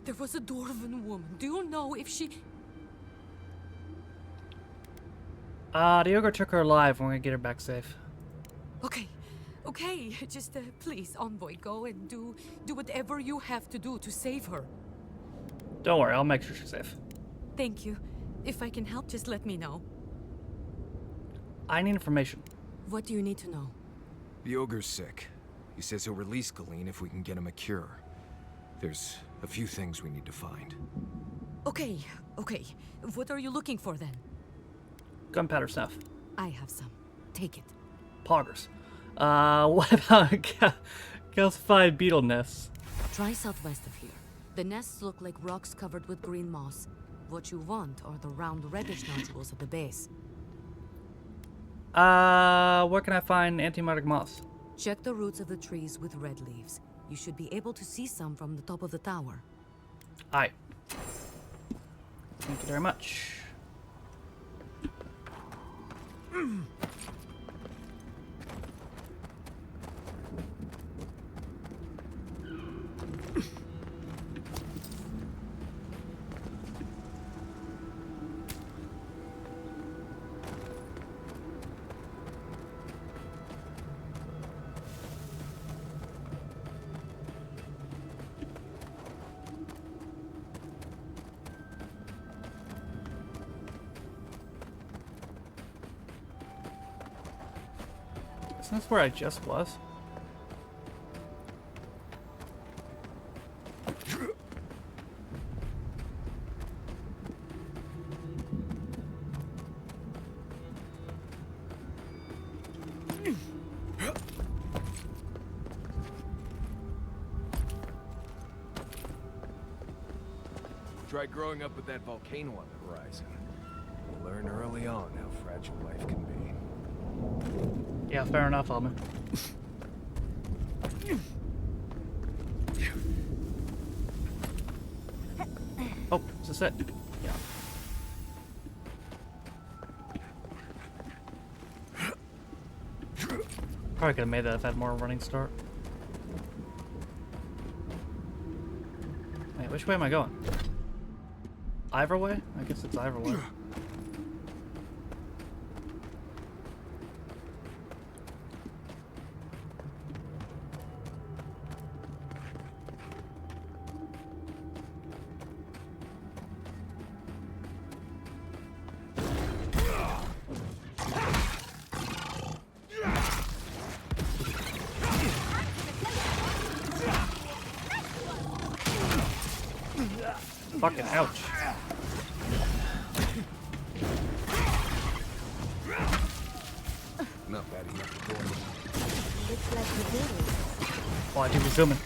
C: There was a dwarven woman. Do you know if she...
A: The ogre took her alive. We're gonna get her back safe.
C: Okay, just please, envoy, go and do whatever you have to do to save her.
A: Don't worry, I'll make sure she's safe.
C: Thank you. If I can help, just let me know.
A: I need information.
C: What do you need to know?
E: The ogre's sick. He says he'll release Gilleen if we can get him a cure. There's a few things we need to find.
C: Okay. What are you looking for then?
A: Gunpowder stuff.
C: I have some. Take it.
A: Poggers. What about calcified beetle nests?
C: Try southwest of here. The nests look like rocks covered with green moss. What you want are the round reddish nodules at the base.
A: Where can I find antibiotic moss?
C: Check the roots of the trees with red leaves. You should be able to see some from the top of the tower.
A: Aye. Thank you very much. Isn't this where I just was?
E: Try growing up with that volcano on the horizon. You'll learn early on how fragile life can be.
A: Yeah, fair enough, Alman. Oh, is this it? Yeah. Probably could have made that if I had more running start. Wait, which way am I going? Ivor way? I guess it's Ivor way. Fucking ouch.
E: Not bad enough to go.
D: Looks like the building.
A: Oh, I do be zooming.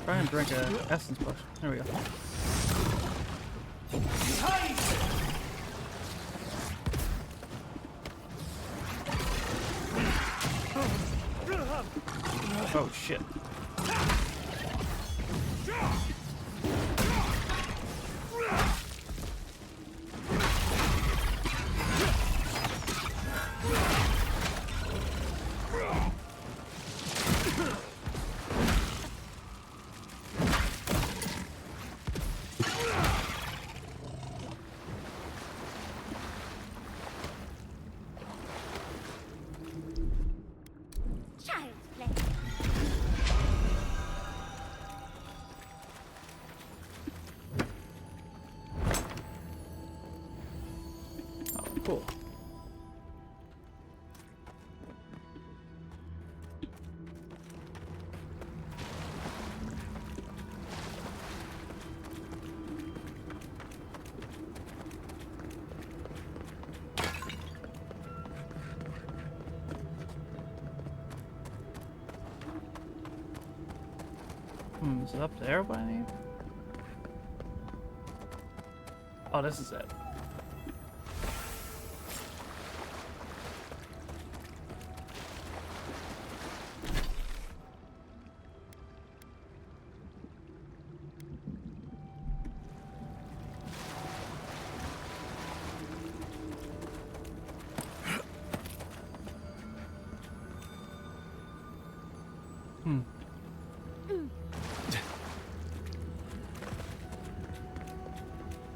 A: Try and drink a essence potion. There we go. Oh shit.
D: Child's play.
A: Oh, cool. Is it up there what I need? Oh, this is it.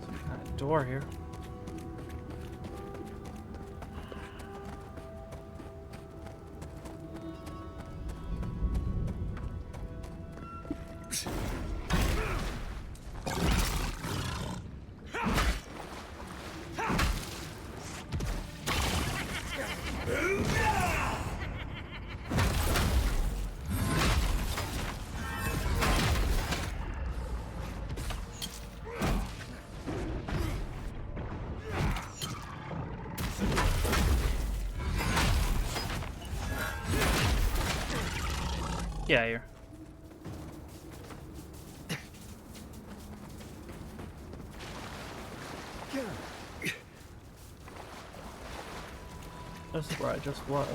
A: Some kind of door here. Yeah, here. This is where I just was.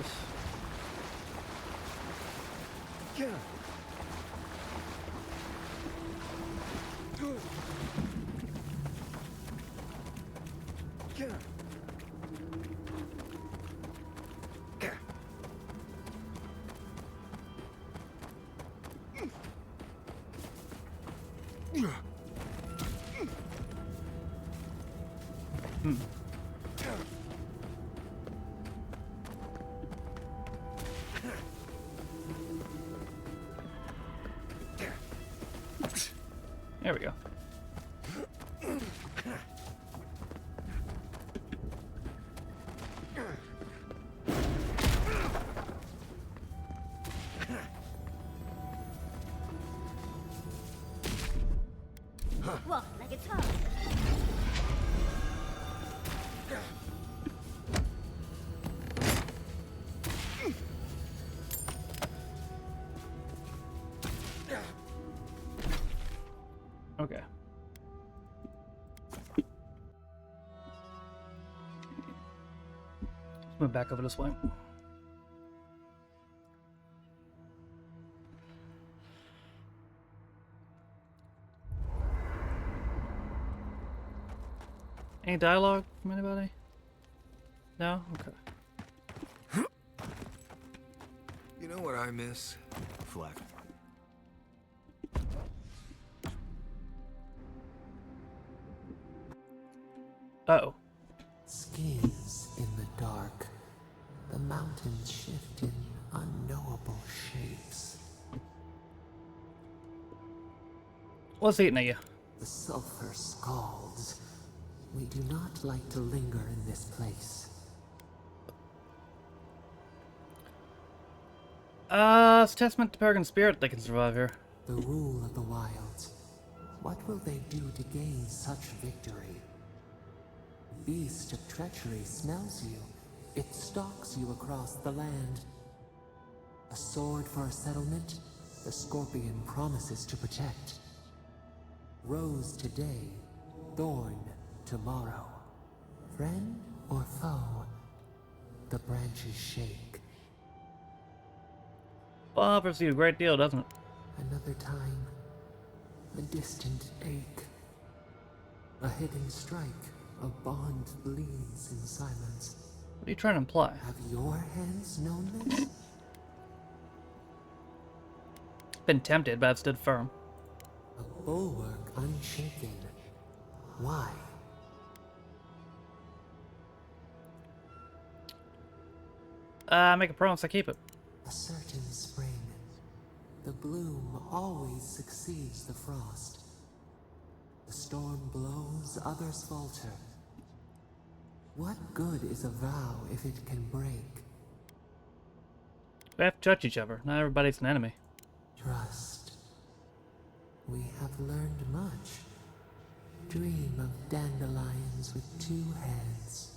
A: There we go.
D: Walk like a top.
A: Okay. Let's move back over this way. Any dialogue from anybody? No? Okay.
E: You know what I miss? Fleck.
A: Uh-oh.
M: Skins in the dark. The mountains shift in unknowable shapes.
A: What's eating at you?
M: The sulfur scalds. We do not like to linger in this place.
A: It's testament to Peregrine spirit they can survive here.
M: The rule of the wilds. What will they do to gain such victory? Beast of treachery smells you. It stalks you across the land. A sword for a settlement, the scorpion promises to protect. Rose today, thorn tomorrow. Friend or foe, the branches shake.
A: Well, offers you a great deal, doesn't it?
M: Another time, a distant ache. A hidden strike, a bond bleeds in silence.
A: What are you trying to imply?
M: Have your hands known this?
A: Been tempted, but I've stood firm.
M: A bulwark unshaken. Why?
A: Make a promise, I keep it.
M: A certain spring. The bloom always succeeds the frost. The storm blows, others falter. What good is a vow if it can break?
A: We have to judge each other. Not everybody's an enemy.
M: Trust. We have learned much. Dream of dandelions with two heads.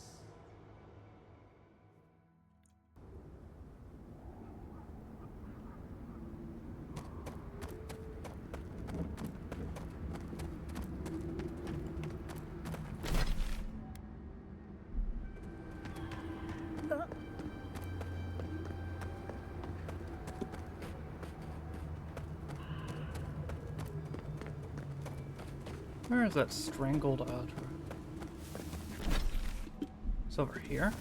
A: Where is that strangled otter? It's over here.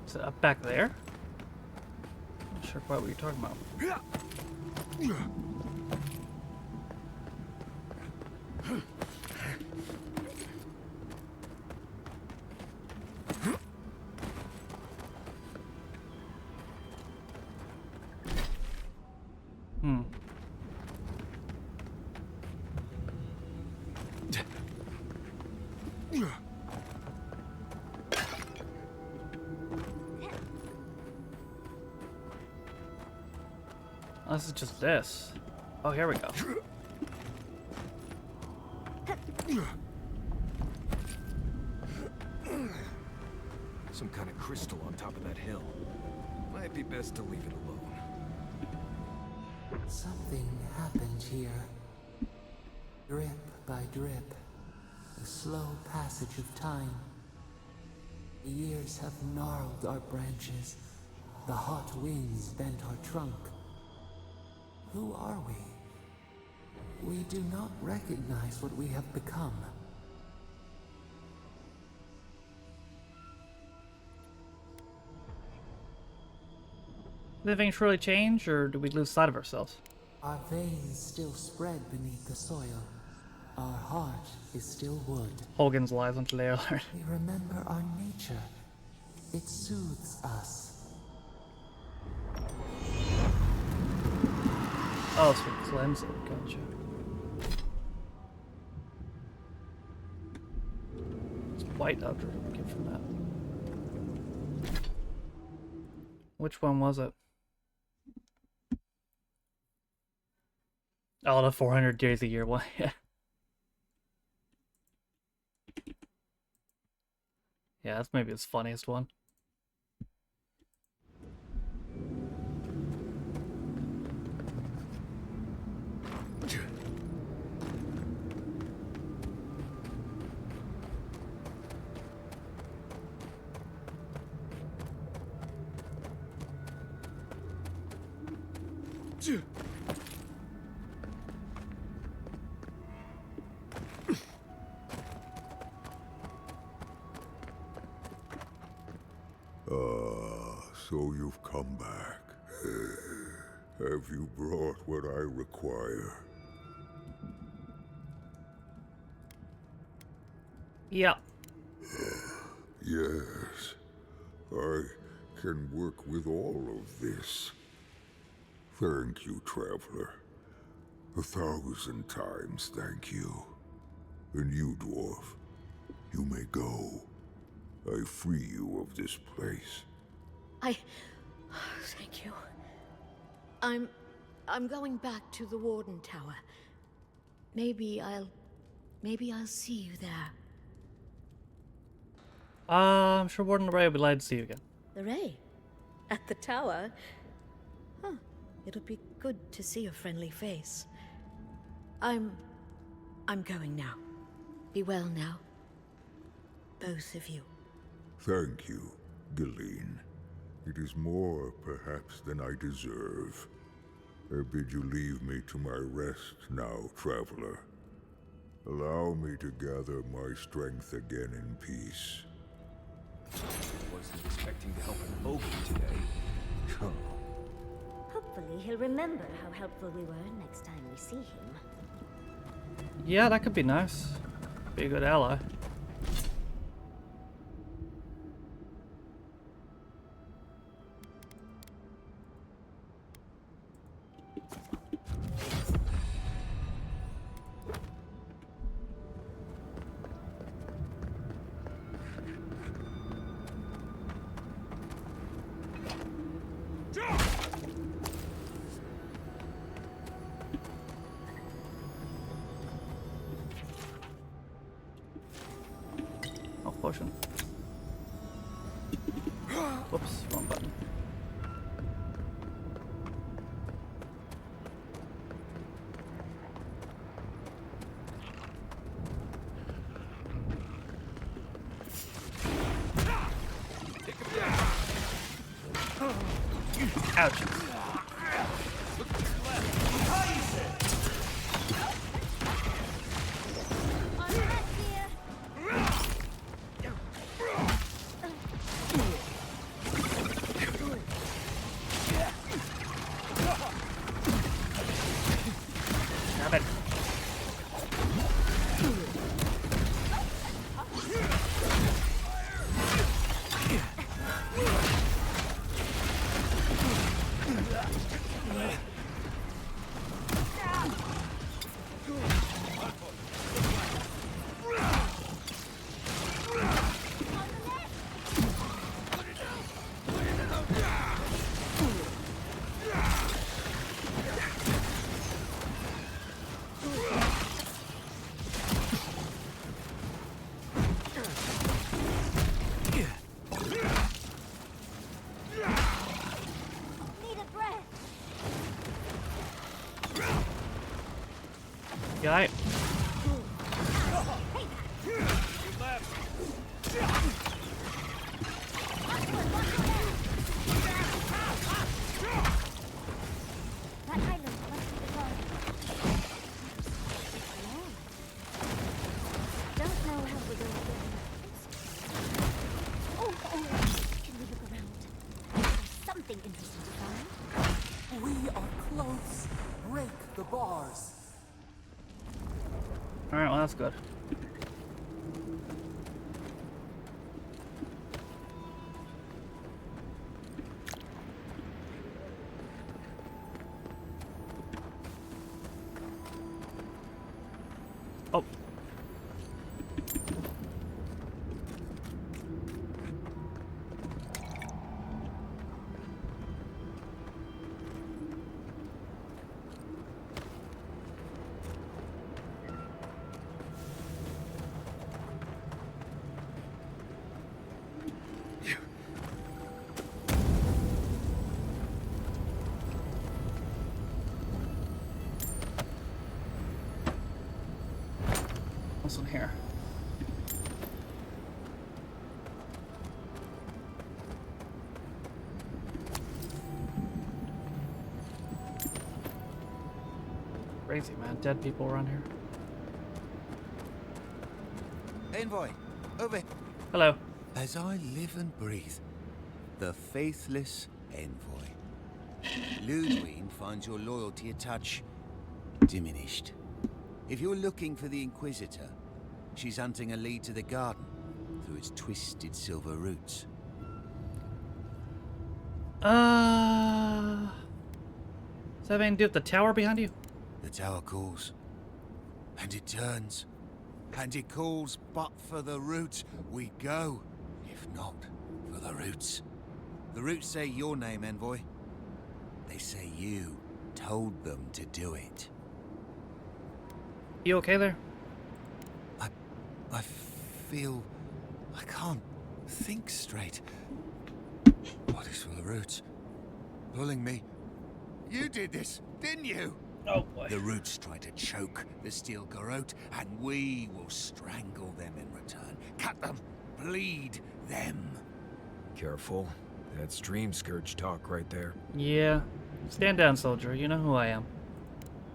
A: Is it up back there? Not sure quite what you're talking about. Oh, this is just this. Oh, here we go.
E: Some kind of crystal on top of that hill. Might be best to leave it alone.
M: Something happened here. Drip by drip. The slow passage of time. The years have gnarled our branches. The hot winds bent our trunk. Who are we? We do not recognize what we have become.
A: Did anything truly change, or did we lose sight of ourselves?
M: Our veins still spread beneath the soil. Our heart is still wood.
A: Hogan's lies until they are learned.
M: We remember our nature. It soothes us.
A: Oh, it's for cleansing. Gotcha. It's white after get from that. Which one was it? Oh, the 400 days a year one. Yeah. Yeah, that's maybe his funniest one.
N: So you've come back. Have you brought what I require?
A: Yeah.
N: Yes. I can work with all of this. Thank you, Traveler. 1,000 times thank you. And you, Dwarf, you may go. I free you of this place.
O: Thank you. I'm going back to the Warden Tower. Maybe I'll see you there.
A: I'm sure Warden Ray would be glad to see you again.
O: The Ray? At the tower? Huh. It'll be good to see a friendly face. I'm going now. Be well now. Both of you.
N: Thank you, Galeen. It is more, perhaps, than I deserve. I bid you leave me to my rest now, Traveler. Allow me to gather my strength again in peace.
E: Wasn't expecting to help an ogre today.
D: Hopefully he'll remember how helpful we were next time we see him.
A: Yeah, that could be nice. Be a good ally. Potion. Whoops, wrong button. Ouch. Guy. Alright, well that's good. Oh. What's in here? Crazy, man. Dead people around here.
B: Envoy, over.
A: Hello.
B: As I live and breathe, the faithless Envoy. Ludwig finds your loyalty a touch diminished. If you're looking for the Inquisitor, she's hunting a lead to the garden through its twisted silver roots.
A: Alright, well that's good.
B: Envoy, over. Hello. As I live and breathe, the faithless Envoy. Ludwig finds your loyalty a touch diminished. If you're looking for the Inquisitor, she's hunting a lead to the garden through its twisted silver roots.
A: Does that have anything to do with the tower behind you?
L: The tower calls. And it turns. And it calls, but for the roots we go. If not, for the roots. The roots say your name, Envoy. They say you told them to do it.
A: You okay there?
L: I feel... I can't think straight. What is from the roots? Pulling me. You did this, didn't you?
A: Oh boy.
L: The roots try to choke the steel garrote, and we will strangle them in return. Cut them, bleed them.
E: Careful. That's Dream Scourge talk right there.
A: Yeah. Stand down, soldier. You know who I am.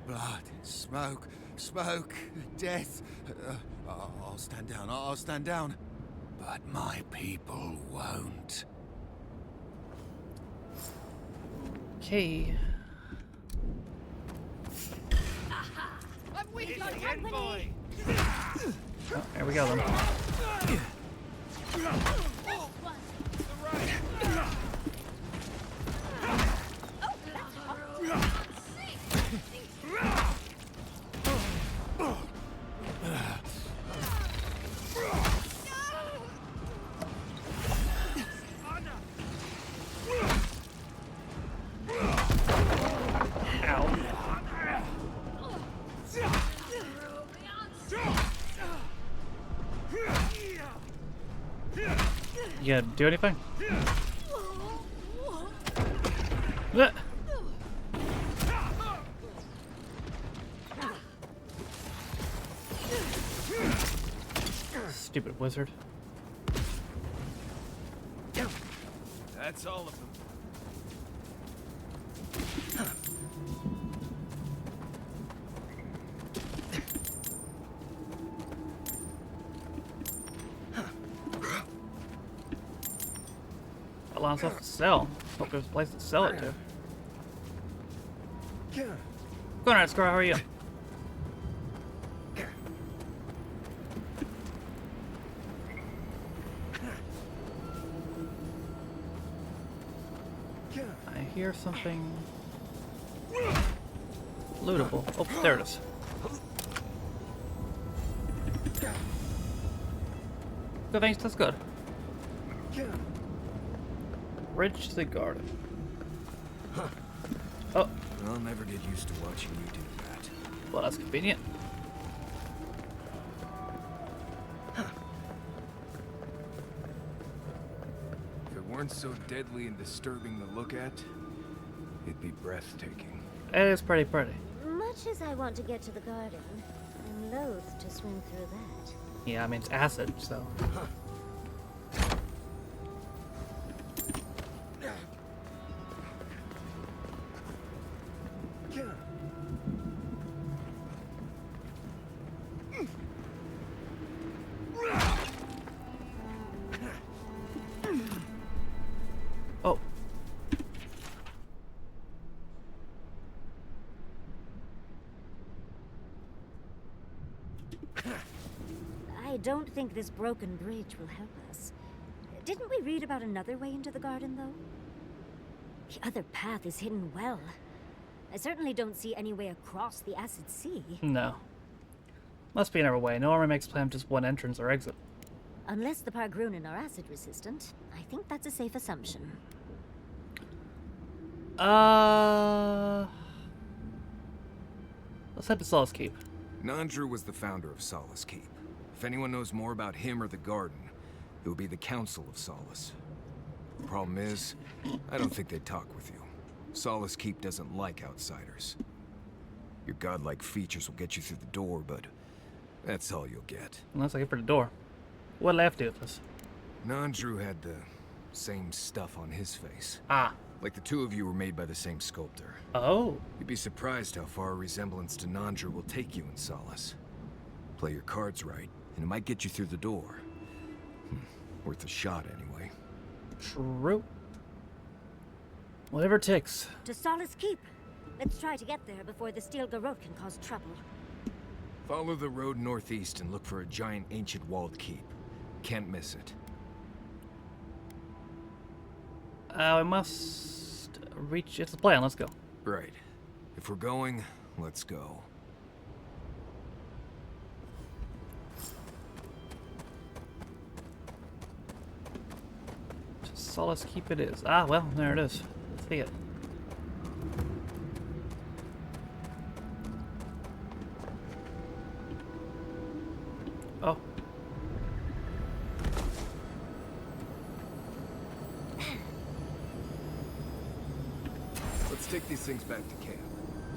L: Blood, smoke, smoke, death. I'll stand down, I'll stand down. But my people won't.
A: Okay. Oh, there we go then. You gonna do anything? Blech. Stupid wizard.
E: That's all of them.
A: A lot of stuff to sell. Hope there's a place to sell it to. Going alright, Scar, how are you? I hear something lootable. Oh, there it is. Good, thanks, that's good. Bridge to the garden. Oh.
E: I'll never get used to watching you do that.
A: Well, that's convenient.
E: If it weren't so deadly and disturbing to look at, it'd be breathtaking.
A: It is pretty pretty.
D: Much as I want to get to the garden, I'm loath to swim through that.
A: Yeah, I mean, it's acid, so. Oh.
D: I don't think this broken bridge will help us. Didn't we read about another way into the garden, though? The other path is hidden well. I certainly don't see any way across the acid sea.
A: No. Must be another way. No one makes plan just one entrance or exit.
D: Unless the Pargrunen are acid resistant, I think that's a safe assumption.
A: Let's head to Solace Keep.
E: Nandru was the founder of Solace Keep. If anyone knows more about him or the garden, it would be the Council of Solace. The problem is, I don't think they'd talk with you. Solace Keep doesn't like outsiders. Your godlike features will get you through the door, but that's all you'll get.
A: Unless I get for the door. What'll I have to do with this?
E: Nandru had the same stuff on his face.
A: Ah.
E: Like the two of you were made by the same sculptor.
A: Oh.
E: You'd be surprised how far a resemblance to Nandru will take you in Solace. Play your cards right, and it might get you through the door. Worth a shot, anyway.
A: True. Whatever it takes.
D: To Solace Keep. Let's try to get there before the steel garrote can cause trouble.
E: Follow the road northeast and look for a giant ancient walled keep. Can't miss it.
A: We must reach... It's a plan, let's go.
E: Right. If we're going, let's go.
A: Solace Keep it is. Ah, well, there it is. Let's see it. Oh.
E: Let's take these things back to camp.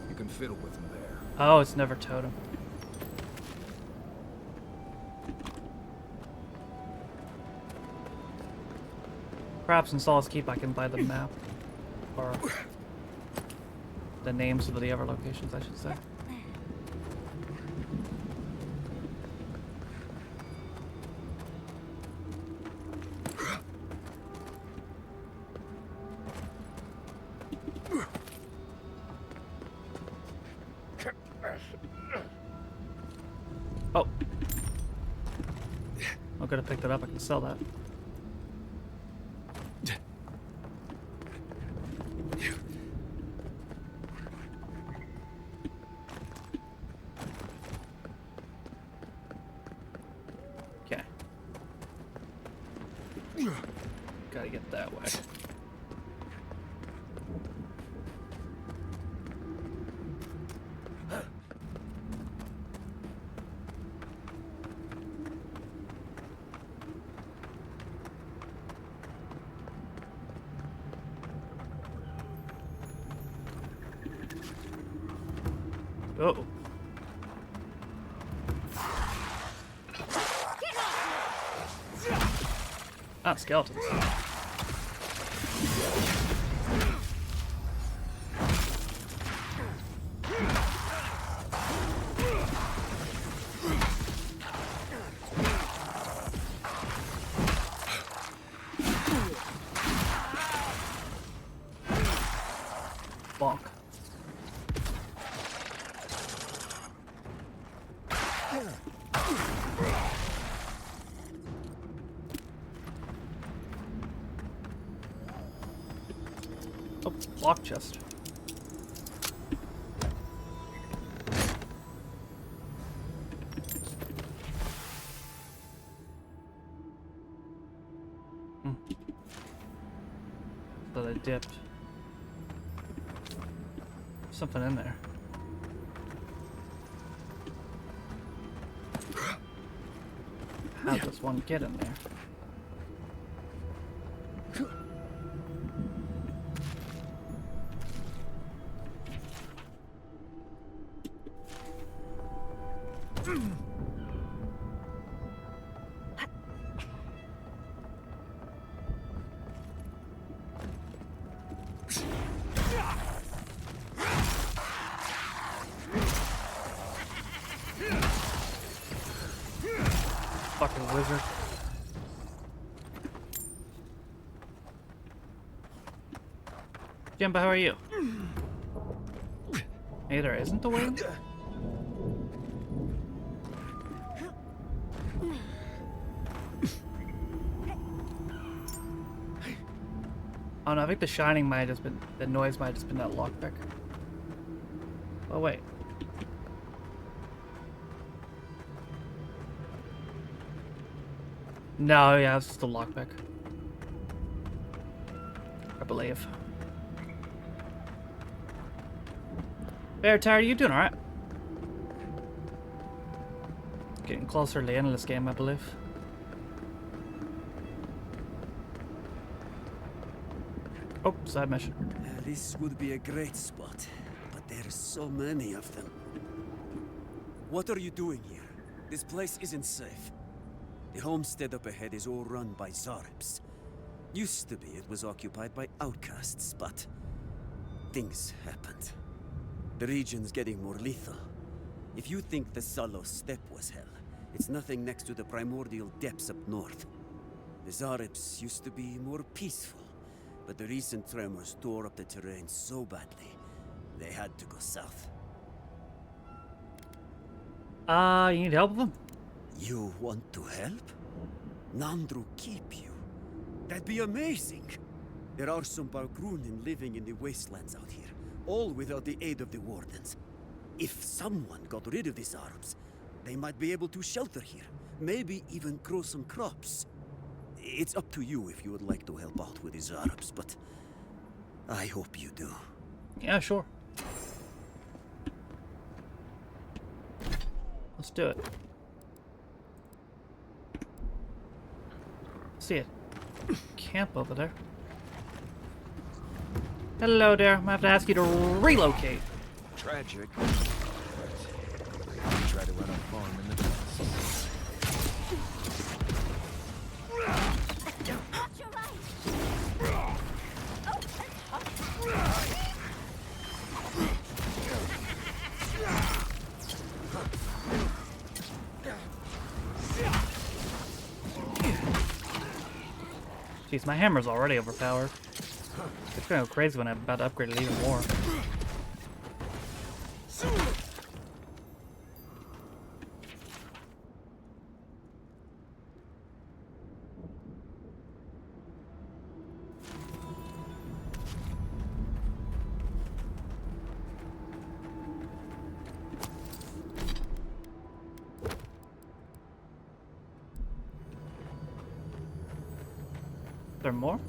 E: You can fiddle with them there.
A: Oh, it's never totem. Perhaps in Solace Keep I can buy the map. Or the names of the other locations, I should say. Oh. I could have picked it up, I can sell that. Okay. Gotta get that way. Uh-oh. Ah, skeletons. Bonk. Oh, lock chest. So they dipped. Something in there. How does one get in there? Fucking wizard. Jimbo, how are you? Hey, there isn't a way? Oh no, I think the shining might have just been, the noise might have just been that lockpick. Oh wait. No, yeah, it's just a lockpick. I believe. Bear, Tara, you doing alright? Getting closer to the end of this game, I believe. Oh, side mission.
P: This would be a great spot, but there's so many of them. What are you doing here? This place isn't safe. The homestead up ahead is all run by Zaribs. Used to be it was occupied by outcasts, but things happened. The region's getting more lethal. If you think the Salo Steppe was hell, it's nothing next to the primordial depths up north. The Zaribs used to be more peaceful, but the recent tremors tore up the terrain so badly, they had to go south.
A: You need help with them?
P: You want to help? Nandru keep you? That'd be amazing! There are some Bargrunen living in the wastelands out here, all without the aid of the Wardens. If someone got rid of these Arabs, they might be able to shelter here, maybe even grow some crops. It's up to you if you would like to help out with these Arabs, but I hope you do.
A: Yeah, sure. Let's do it. See it. Camp over there. Hello there. I'm gonna have to ask you to relocate.
E: Tragic. But I try to run a farm in the past.
A: Jeez, my hammer's already overpowered. It's gonna go crazy when I'm about to upgrade it even more. There more?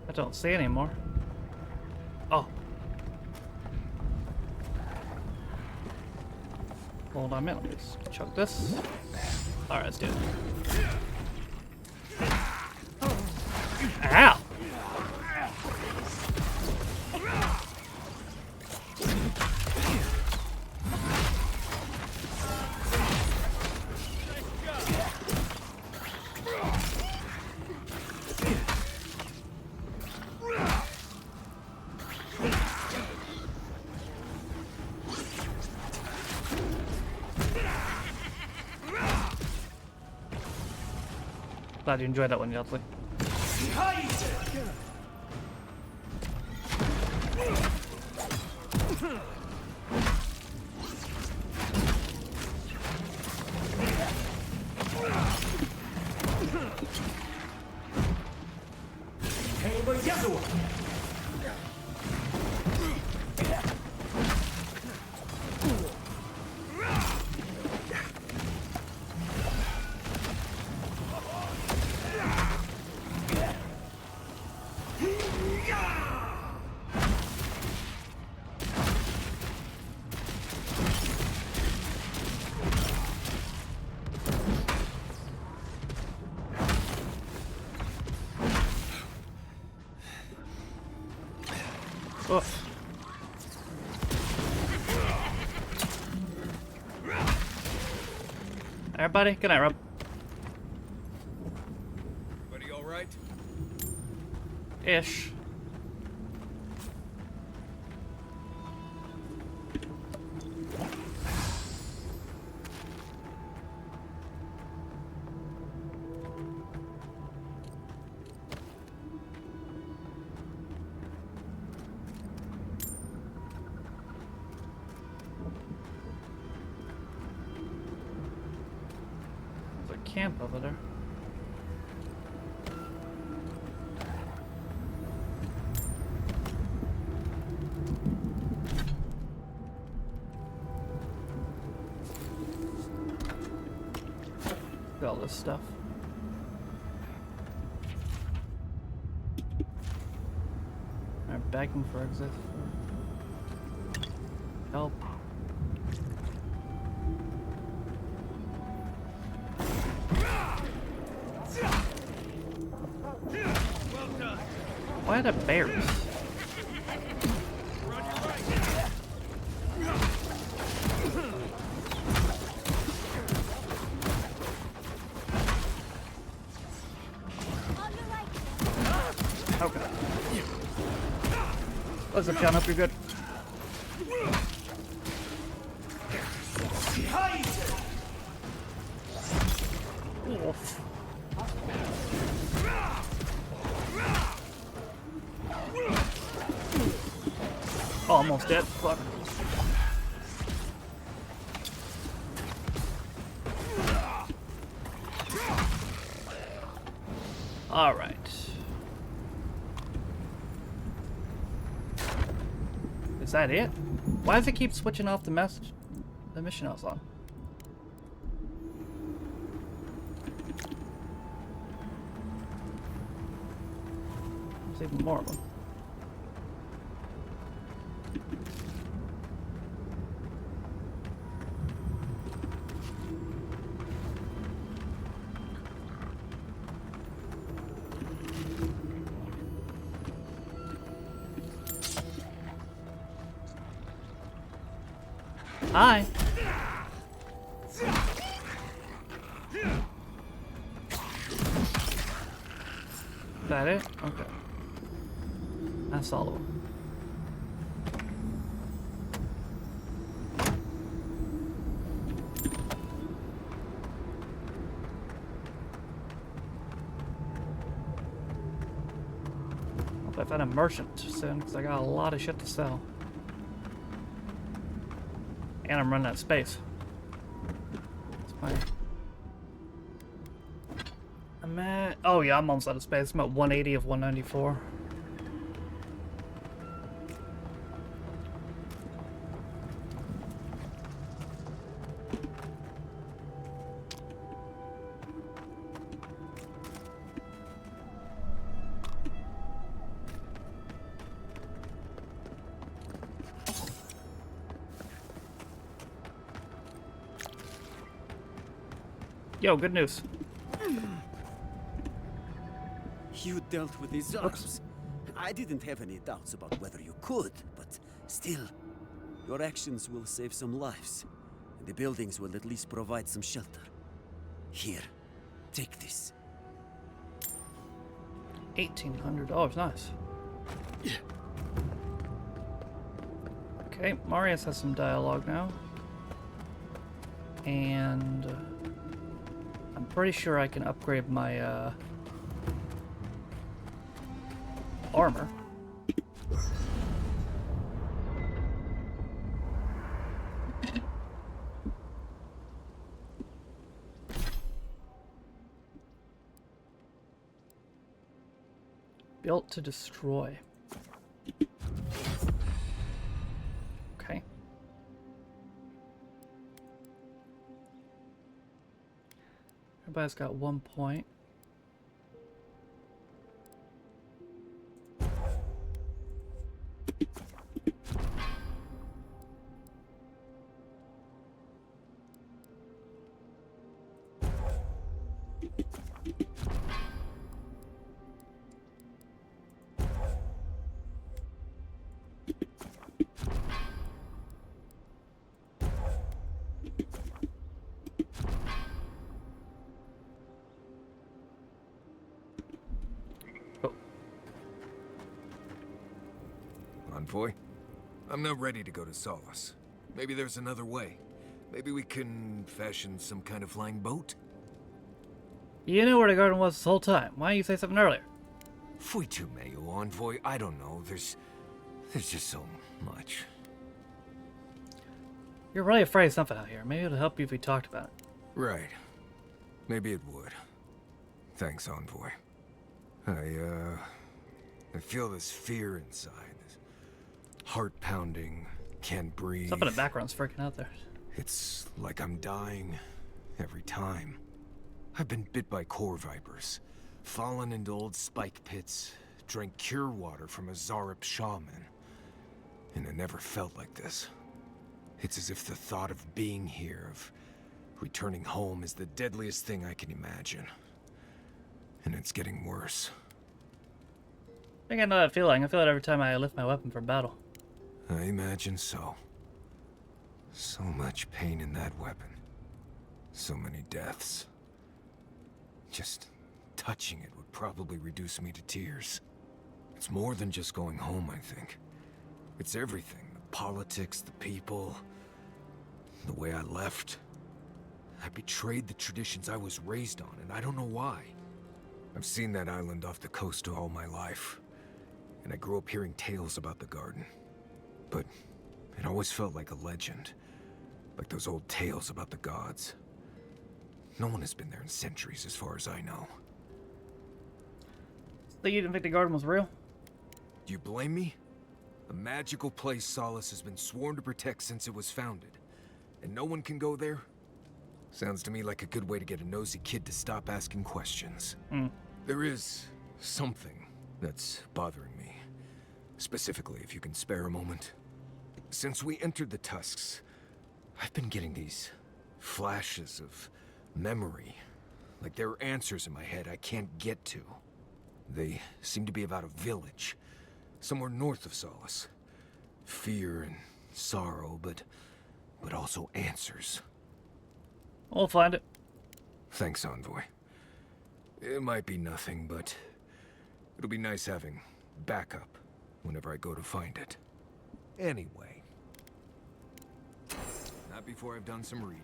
A: I don't see any more. Oh. Hold on a minute. Let's chuck this. Alright, let's do it. Ow! Glad you enjoyed that one, Yeltley. Oof. Everybody, good night, Rob.
E: Everybody all right?
A: Ish. Camp over there. Got all this stuff. I'm begging for exit. Help. Why the bears? Okay. What's up, John? Hope you're good. Oof. Oh, almost dead. Fuck. All right. Is that it? Why does it keep switching off the message, the mission I was on? There's even more of them. Hi. Is that it? Okay. That's all of them. Hope I find a merchant soon, because I got a lot of shit to sell. And I'm running out of space. That's fine. I'm at... Oh yeah, I'm almost out of space. I'm at 180 of 194. Yo, good news.
P: You dealt with these arms. I didn't have any doubts about whether you could, but still, your actions will save some lives, and the buildings will at least provide some shelter. Here, take this.
A: $1,800, nice. Okay, Marius has some dialogue now. And I'm pretty sure I can upgrade my armor. Built to destroy. Okay. Everybody's got 1 point.
E: Envoy, I'm not ready to go to Solace. Maybe there's another way. Maybe we can fashion some kind of flying boat?
A: You knew where the garden was this whole time. Why didn't you say something earlier?
E: Fui tu meio, Envoy. I don't know. There's just so much.
A: You're really afraid of something out here. Maybe it'll help you if we talked about it.
E: Right. Maybe it would. Thanks, Envoy. I feel this fear inside. This heart pounding, can't breathe.
A: Something in the background's freaking out there.
E: It's like I'm dying every time. I've been bit by core vipers, fallen into old spike pits, drank cure water from a Zarep shaman. And it never felt like this. It's as if the thought of being here, of returning home, is the deadliest thing I can imagine. And it's getting worse.
A: I think I know that feeling. I feel it every time I lift my weapon for battle.
E: I imagine so. So much pain in that weapon. So many deaths. Just touching it would probably reduce me to tears. It's more than just going home, I think. It's everything. The politics, the people, the way I left. I betrayed the traditions I was raised on, and I don't know why. I've seen that island off the coast all my life, and I grew up hearing tales about the garden. But it always felt like a legend, like those old tales about the gods. No one has been there in centuries, as far as I know.
A: So you didn't think the garden was real?
E: Do you blame me? A magical place Solace has been sworn to protect since it was founded. And no one can go there? Sounds to me like a good way to get a nosy kid to stop asking questions. There is something that's bothering me. Specifically, if you can spare a moment. Since we entered the Tusks, I've been getting these flashes of memory. Like there are answers in my head I can't get to. They seem to be about a village, somewhere north of Solace. Fear and sorrow, but also answers.
A: We'll find it.
E: Thanks, Envoy. It might be nothing, but it'll be nice having backup whenever I go to find it. Anyway. Not before I've done some reading.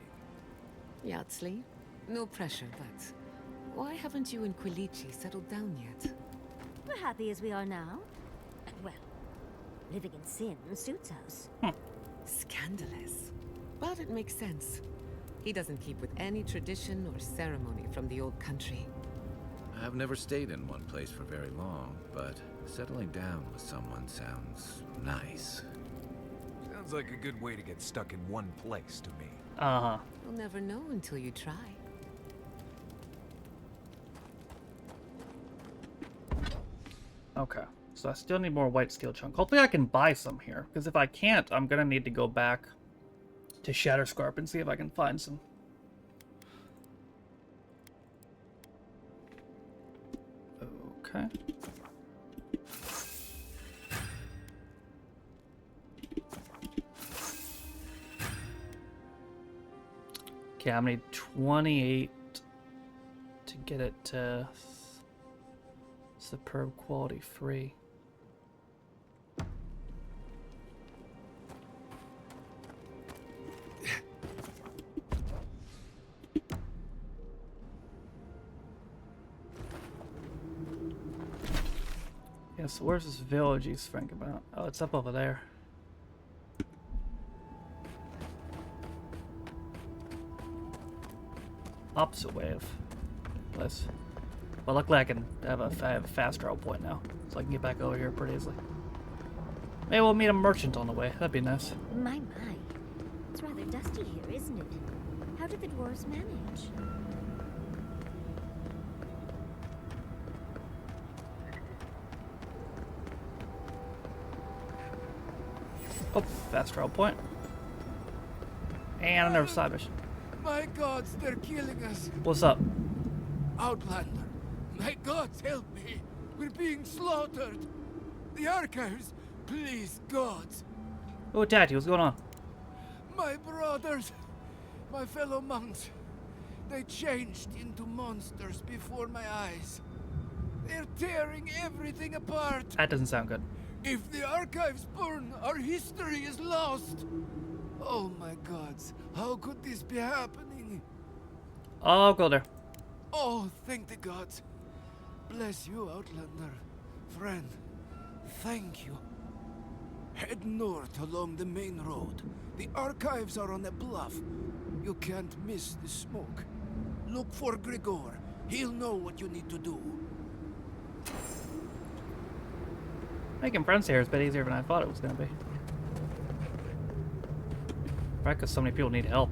C: Yatsley, no pressure, but why haven't you and Quilici settled down yet?
D: We're happy as we are now. Well, living in sin suits us.
C: Scandalous. But it makes sense. He doesn't keep with any tradition or ceremony from the old country.
B: I've never stayed in one place for very long, but settling down with someone sounds nice.
E: Sounds like a good way to get stuck in one place to me.
A: Uh-huh.
C: You'll never know until you try.
A: Okay. So I still need more white steel chunk. Hopefully I can buy some here, because if I can't, I'm gonna need to go back to Shatterscarp and see if I can find some. Okay. Okay, I'm gonna need 28 to get it to superb quality 3. Yeah, so where's this village he's thinking about? Oh, it's up over there. Opposite way of place. Well, luckily I can have a fast travel point now, so I can get back over here pretty easily. Maybe we'll meet a merchant on the way. That'd be nice.
D: My. It's rather dusty here, isn't it? How did the dwarves manage?
A: Oh, fast travel point. And another side mission.
Q: My gods, they're killing us.
A: What's up?
Q: Outlander, my gods, help me. We're being slaughtered. The archives, please, gods.
A: Oh, Daddy, what's going on?
Q: My brothers, my fellow monks, they changed into monsters before my eyes. They're tearing everything apart.
A: That doesn't sound good.
Q: If the archives burn, our history is lost. Oh my gods, how could this be happening?
A: I'll go there.
Q: Oh, thank the gods. Bless you, Outlander. Friend, thank you. Head north along the main road. The archives are on a bluff. You can't miss the smoke. Look for Grigor. He'll know what you need to do.
A: Making friends here is a bit easier than I thought it was going to be. Right, because so many people need help.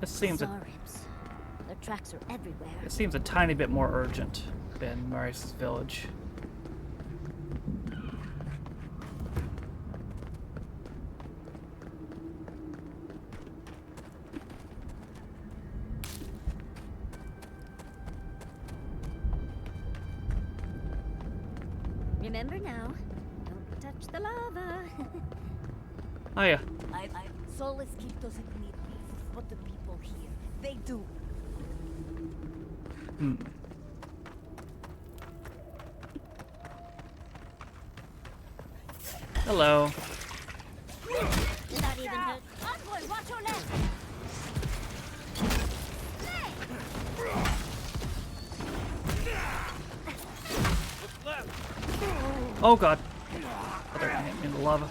A: This seems
D: Their tracks are everywhere.
A: it seems a tiny bit more urgent than Marius' village.
D: Remember now, don't touch the lava.
A: Oh yeah.
D: Solus Keep doesn't need beef, but the people here, they do.
A: Hello.
D: Not even hurt. Envoy, watch your left.
A: Oh god. Oh, they're gonna hit me in the lava.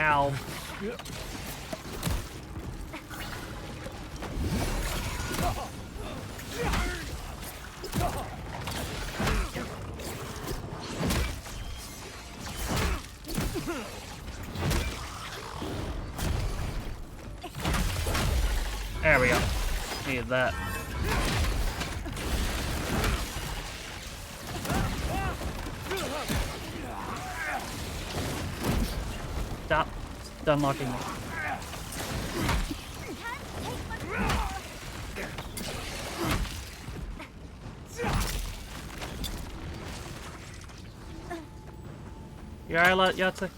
A: Ow. There we go. Needed that. Stop. It's unlocking me. You alright, Yahtzee?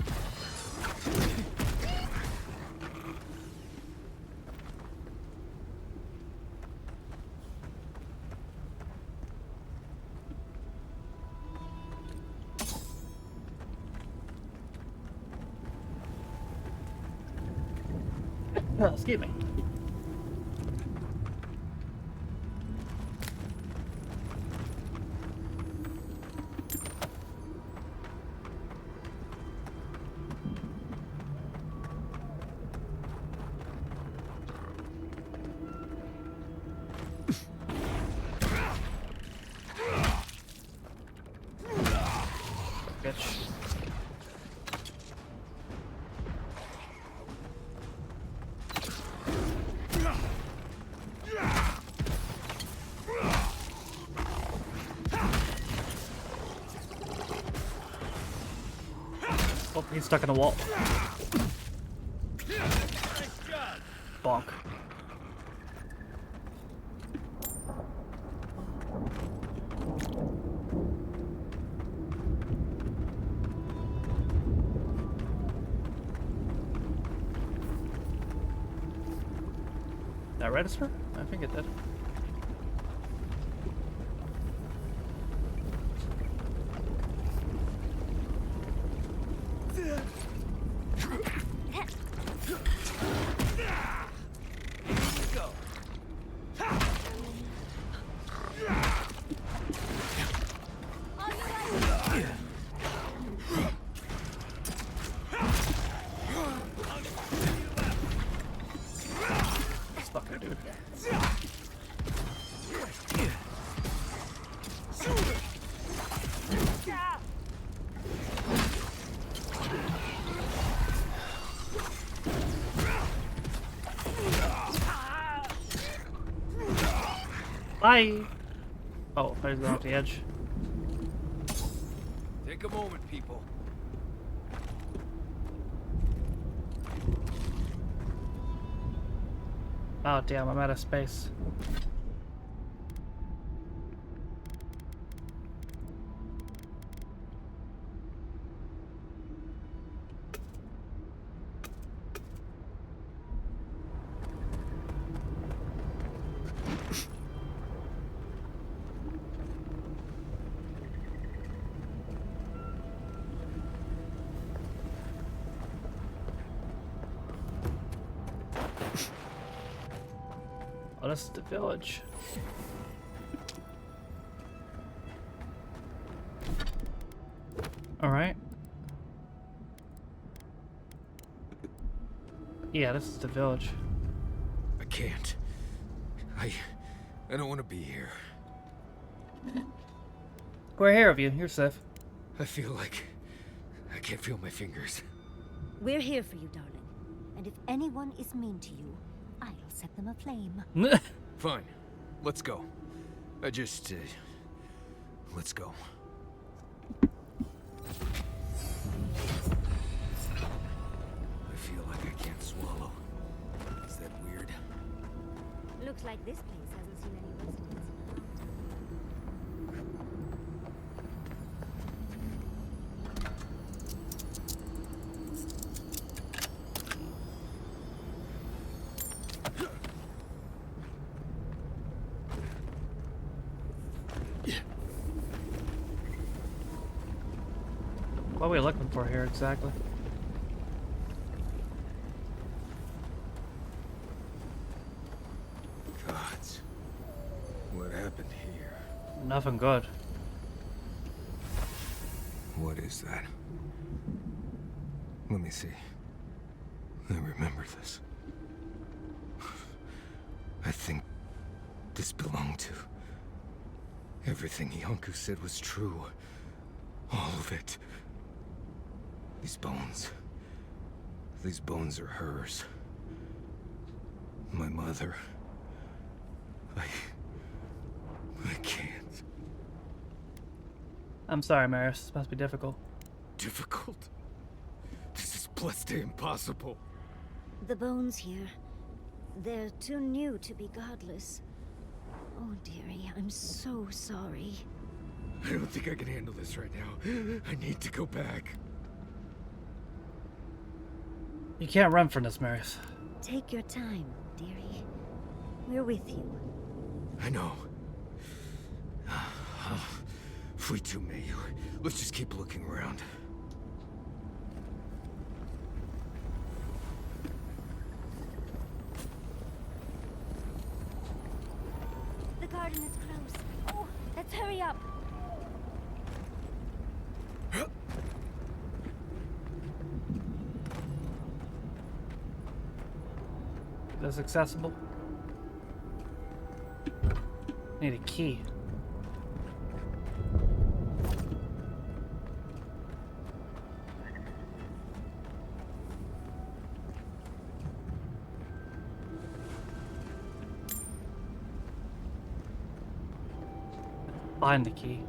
A: Excuse me. Bitch. Oh, he's stuck in a wall. Bonk. That register? I think it did. Fucker, dude. Bye. Oh, I was going off the edge.
E: Take a moment, people.
A: Oh damn, I'm out of space. Oh, this is the village. Alright. Yeah, this is the village.
E: I can't. I don't want to be here.
A: We're here of you. You're safe.
E: I feel like I can't feel my fingers.
D: We're here for you, darling. And if anyone is mean to you, I'll set them aflame.
E: Fine. Let's go. Let's go. I feel like I can't swallow. Is that weird?
D: Looks like this place hasn't seen any residents.
A: What are we looking for here exactly?
E: Gods. What happened here?
A: Nothing good.
E: What is that? Let me see. I remember this. I think this belonged to... Everything Yonku said was true. All of it. These bones. These bones are hers. My mother. I can't.
A: I'm sorry, Marius. This must be difficult.
E: Difficult? This is blessed impossible.
D: The bones here, they're too new to be godless. Oh, dearie, I'm so sorry.
E: I don't think I can handle this right now. I need to go back.
A: You can't run from this, Marius.
D: Take your time, dearie. We're with you.
E: I know. If we too may, let's just keep looking around.
D: The garden is close. Oh, let's hurry up.
A: This accessible? Need a key. Find the key.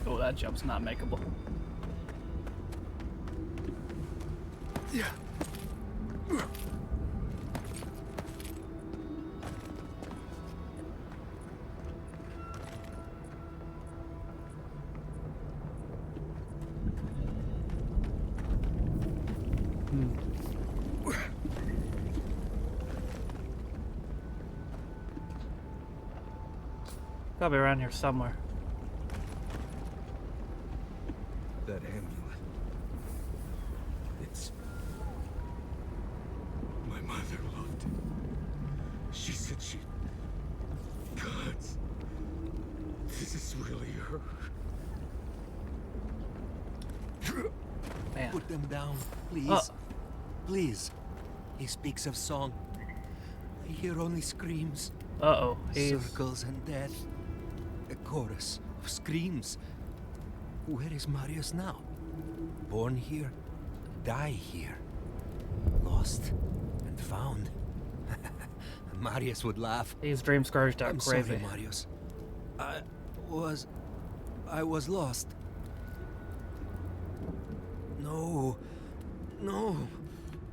A: Oh, that jump's not makeable.
E: Yeah.
A: Probably around here somewhere.
E: That amulet. It's... My mother loved it. She said she... Gods... This is really her.
A: Man.
P: Put them down, please. Please. He speaks of song. I hear only screams.
A: Uh-oh.
P: Circles and death. A chorus of screams. Where is Marius now? Born here, die here. Lost and found. Marius would laugh.
A: He's dream scourged out
P: I'm
A: crazy.
P: sorry, Marius. I was lost. No. No.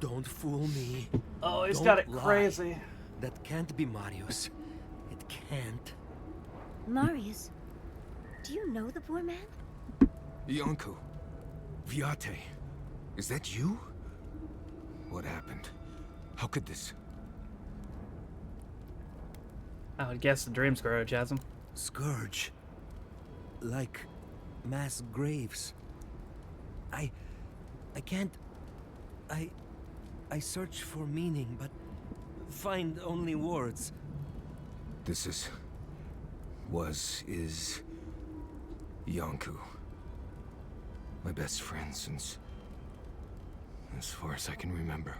P: Don't fool me.
A: Oh, he's
P: Don't
A: got it
P: lie.
A: crazy.
P: That can't be Marius. It can't.
D: Marius, do you know the poor man?
E: Yonku. Viate. Is that you? What happened? How could this...
A: I would guess the dream scourge has him.
P: Scourge. Like mass graves. I can't... I search for meaning, but find only words.
E: This is... is... Yonku. My best friend since... as far as I can remember.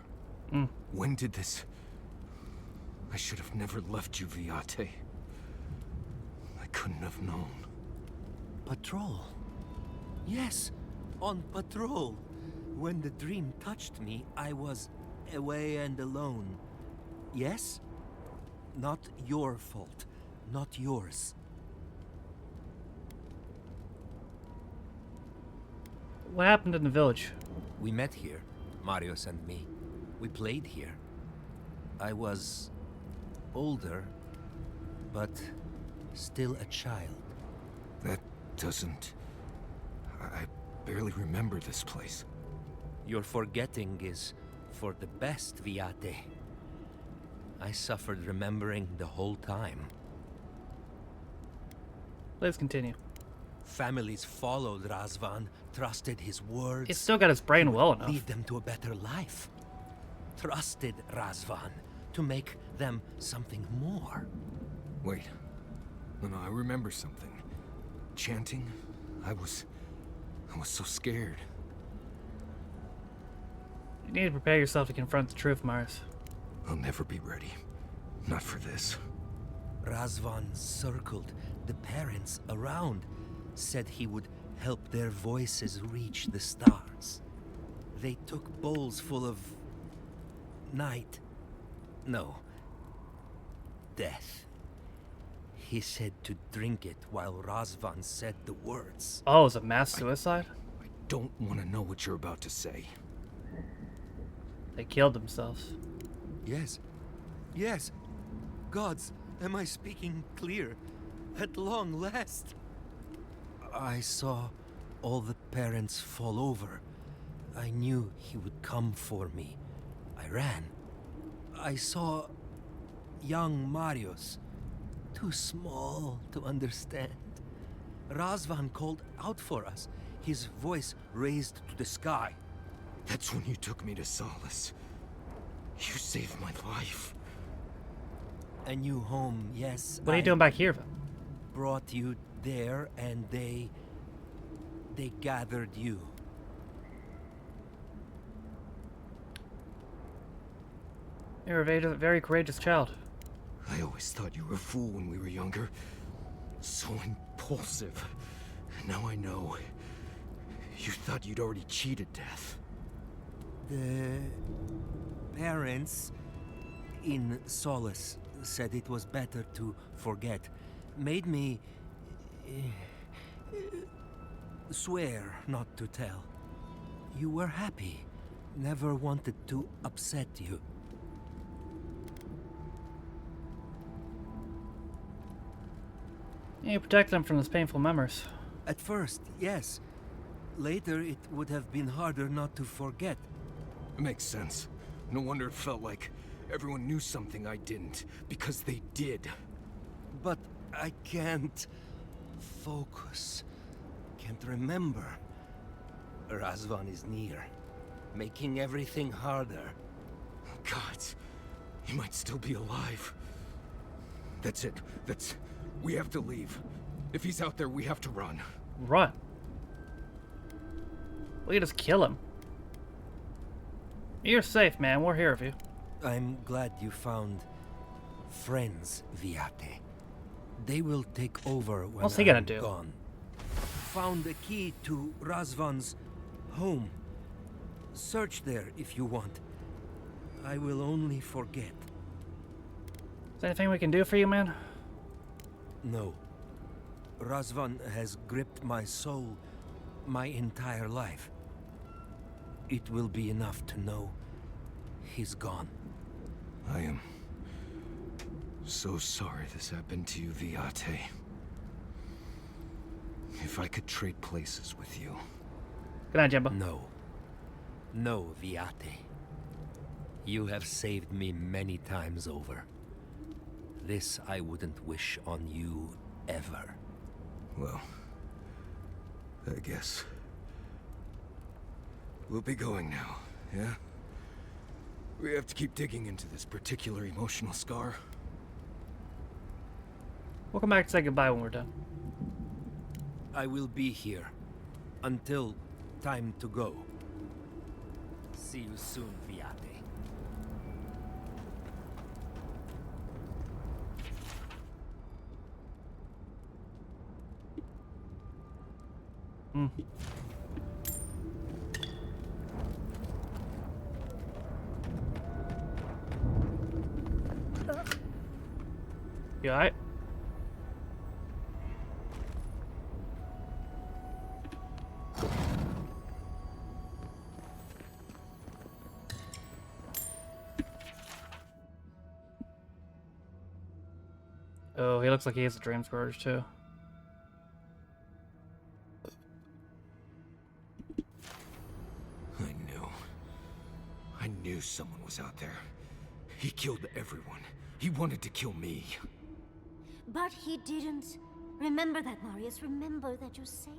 E: When did this... I should have never left you, Viate. I couldn't have known.
P: Patrol. Yes, on patrol. When the dream touched me, I was away and alone. Yes? Not your fault. Not yours.
A: What happened in the village?
P: We met here, Marius and me. We played here. I was older, but still a child.
E: That doesn't... I barely remember this place.
P: Your forgetting is for the best, Viate. I suffered remembering the whole time.
A: Let's continue.
P: Families followed Razvan, trusted his words.
A: He's still got his brain well enough.
P: Lead them to a better life. Trusted Razvan,
I: to make them something more.
E: Wait. No, I remember something. Chanting? I was so scared.
A: You need to prepare yourself to confront the truth, Marius.
E: I'll never be ready. Not for this.
I: Razvan circled the parents around, said he would help their voices reach the stars. They took bowls full of night. No. Death. He said to drink it while Razvan said the words.
A: Oh, it was a mass suicide?
E: I don't want to know what you're about to say.
A: They killed themselves.
I: Yes. Yes. Gods, am I speaking clear? At long last. I saw all the parents fall over. I knew he would come for me. I ran. I saw young Marius, too small to understand. Razvan called out for us, his voice raised to the sky.
E: That's when you took me to Solace. You saved my life.
I: A new home, yes.
A: What are you doing back here?
I: Brought you there, and they gathered you.
A: You're a very courageous child.
E: I always thought you were a fool when we were younger. So impulsive. Now I know. You thought you'd already cheated death.
I: The parents in Solace said it was better to forget. Made me swear not to tell. You were happy. Never wanted to upset you.
A: You protect them from those painful memories.
I: At first, yes. Later, it would have been harder not to forget.
E: It makes sense. No wonder it felt like everyone knew something I didn't, because they did.
I: But I can't focus. Can't remember. Razvan is near, making everything harder.
E: God, he might still be alive. That's it. We have to leave. If he's out there, we have to run.
A: Run? We can just kill him. You're safe, man. We're here for you.
I: I'm glad you found friends, Viate. They will take over when
A: What's he gonna
I: I'm
A: do?
I: gone. Found the key to Razvan's home. Search there if you want. I will only forget.
A: Is there anything we can do for you, man?
I: No. Razvan has gripped my soul my entire life. It will be enough to know he's gone.
E: I am so sorry this happened to you, Viate. If I could trade places with you.
A: Good night, Jimbo.
I: No. No, Viate. You have saved me many times over. This I wouldn't wish on you ever.
E: Well, I guess. We'll be going now, yeah? We have to keep digging into this particular emotional scar.
A: We'll come back and say goodbye when we're done.
I: I will be here until time to go. See you soon, Viate.
A: Hmm. You alright? Oh, he looks like he has a dream scourge too.
E: I knew someone was out there. He killed everyone. He wanted to kill me.
D: But he didn't. Remember that, Marius. Remember that you're safe.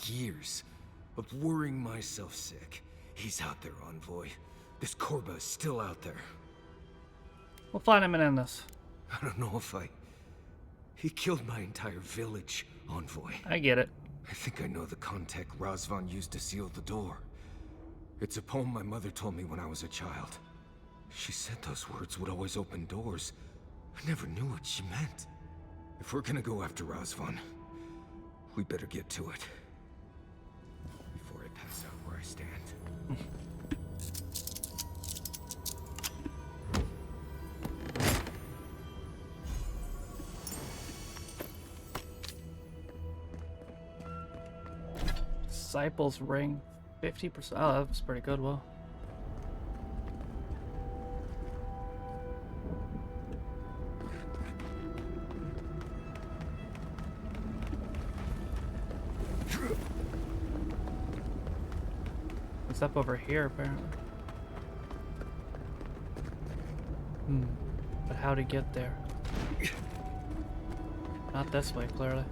E: Years of worrying myself sick. He's out there, Envoy. This Korba is still out there.
A: We'll find him and end this.
E: I don't know if He killed my entire village, Envoy.
A: I get it.
E: I think I know the contact Razvan used to seal the door. It's a poem my mother told me when I was a child. She said those words would always open doors. I never knew what she meant. If we're gonna go after Razvan, we better get to it. Before I pass out where I stand.
A: Disciples ring. 50%. Oh, that's pretty good. Well. It's up over here, apparently. But how to get there? Not this way, clearly.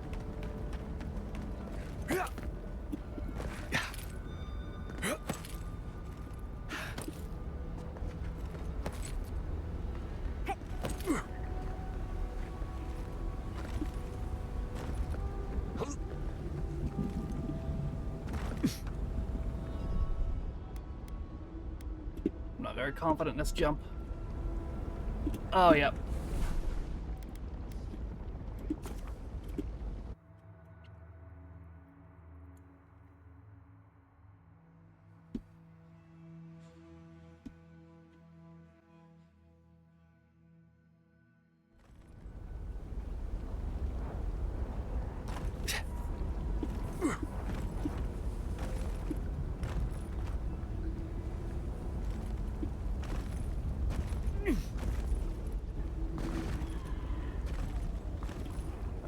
A: Very confident in this jump. Oh, yep.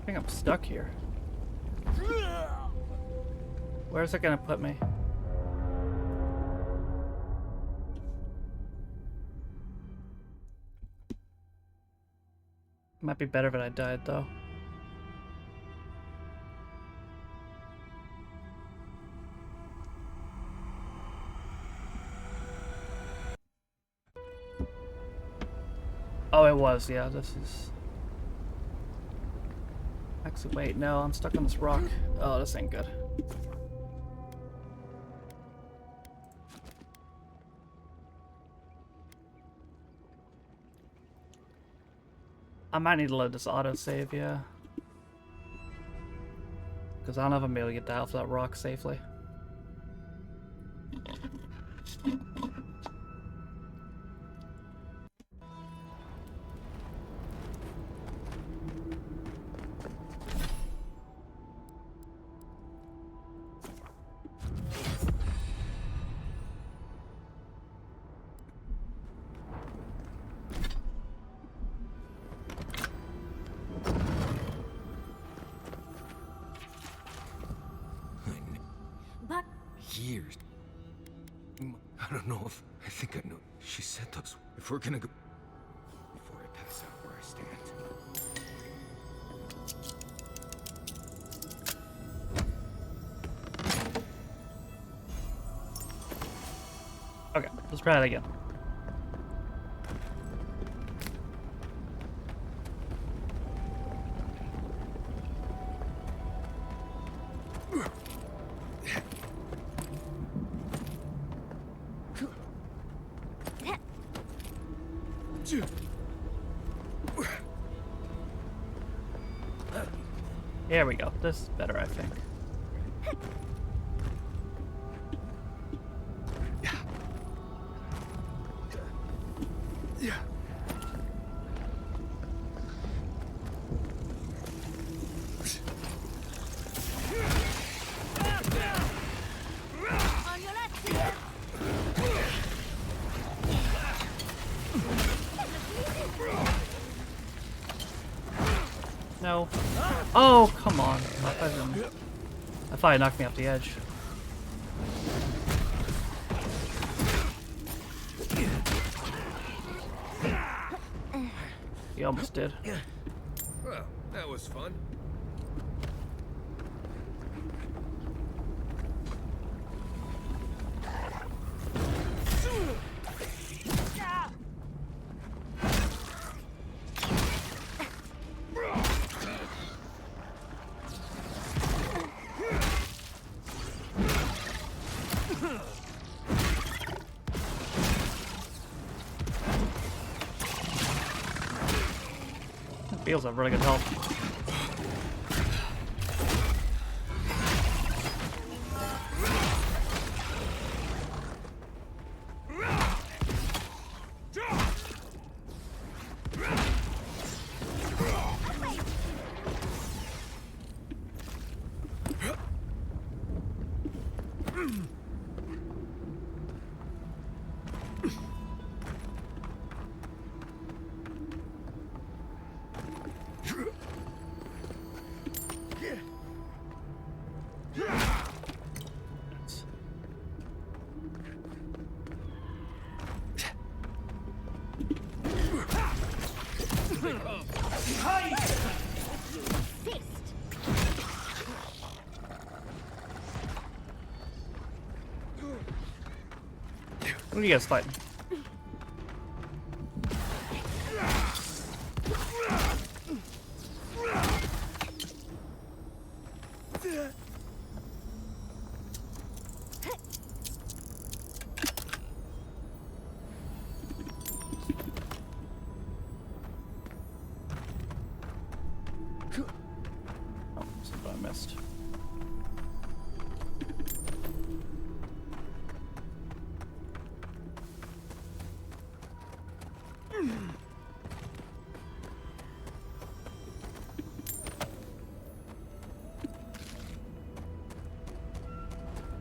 A: I think I'm stuck here. Where's it gonna put me? Might be better if I died, though. Oh, it was. Yeah, this is... Actually, wait, no, I'm stuck on this rock. Oh, this ain't good. I might need to let this autosave, yeah. Because I don't know if I'm able to get off that rock safely.
E: Years. I don't know if... I think I know. She said those... If we're gonna go... Before I pass out where I stand.
A: Okay, let's try that again. There we go. This is better, I think. No. Oh, come on. I thought it knocked me off the edge. He almost did.
E: Well, that was fun.
A: Beals have really good health. What are you guys fighting? Oh, something I missed.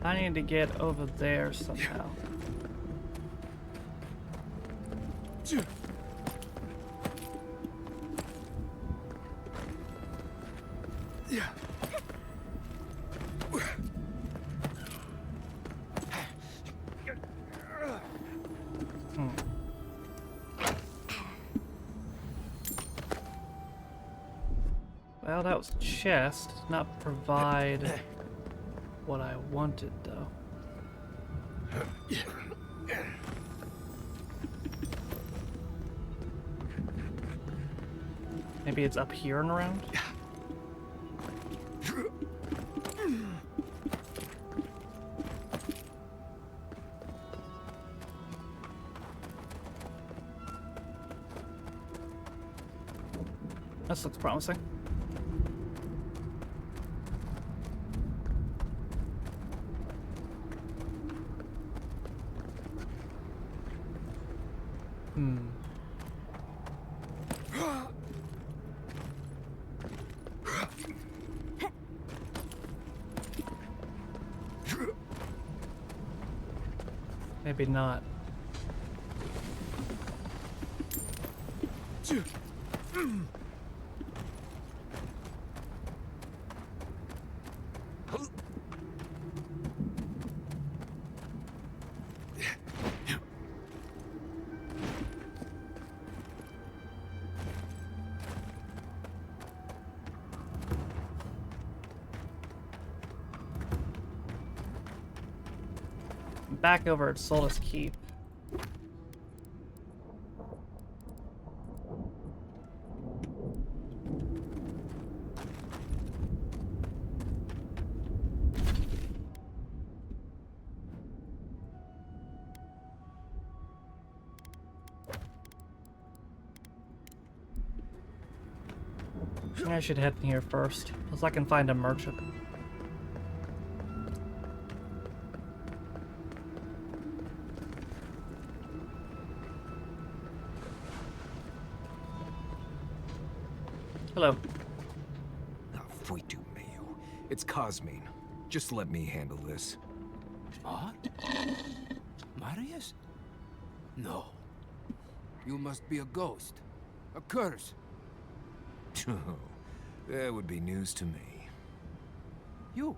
A: I need to get over there somehow. Well, that was a chest. Did not provide what I wanted, though. Maybe it's up here and around? This looks promising. Maybe not. Back over at Solus Keep. I should head in here first, unless I can find a merchant. Hello.
E: Foitu Mayo. It's Cosmine. Just let me handle this.
Q: What? Marius? No. You must be a ghost. A curse.
E: That would be news to me.
Q: You're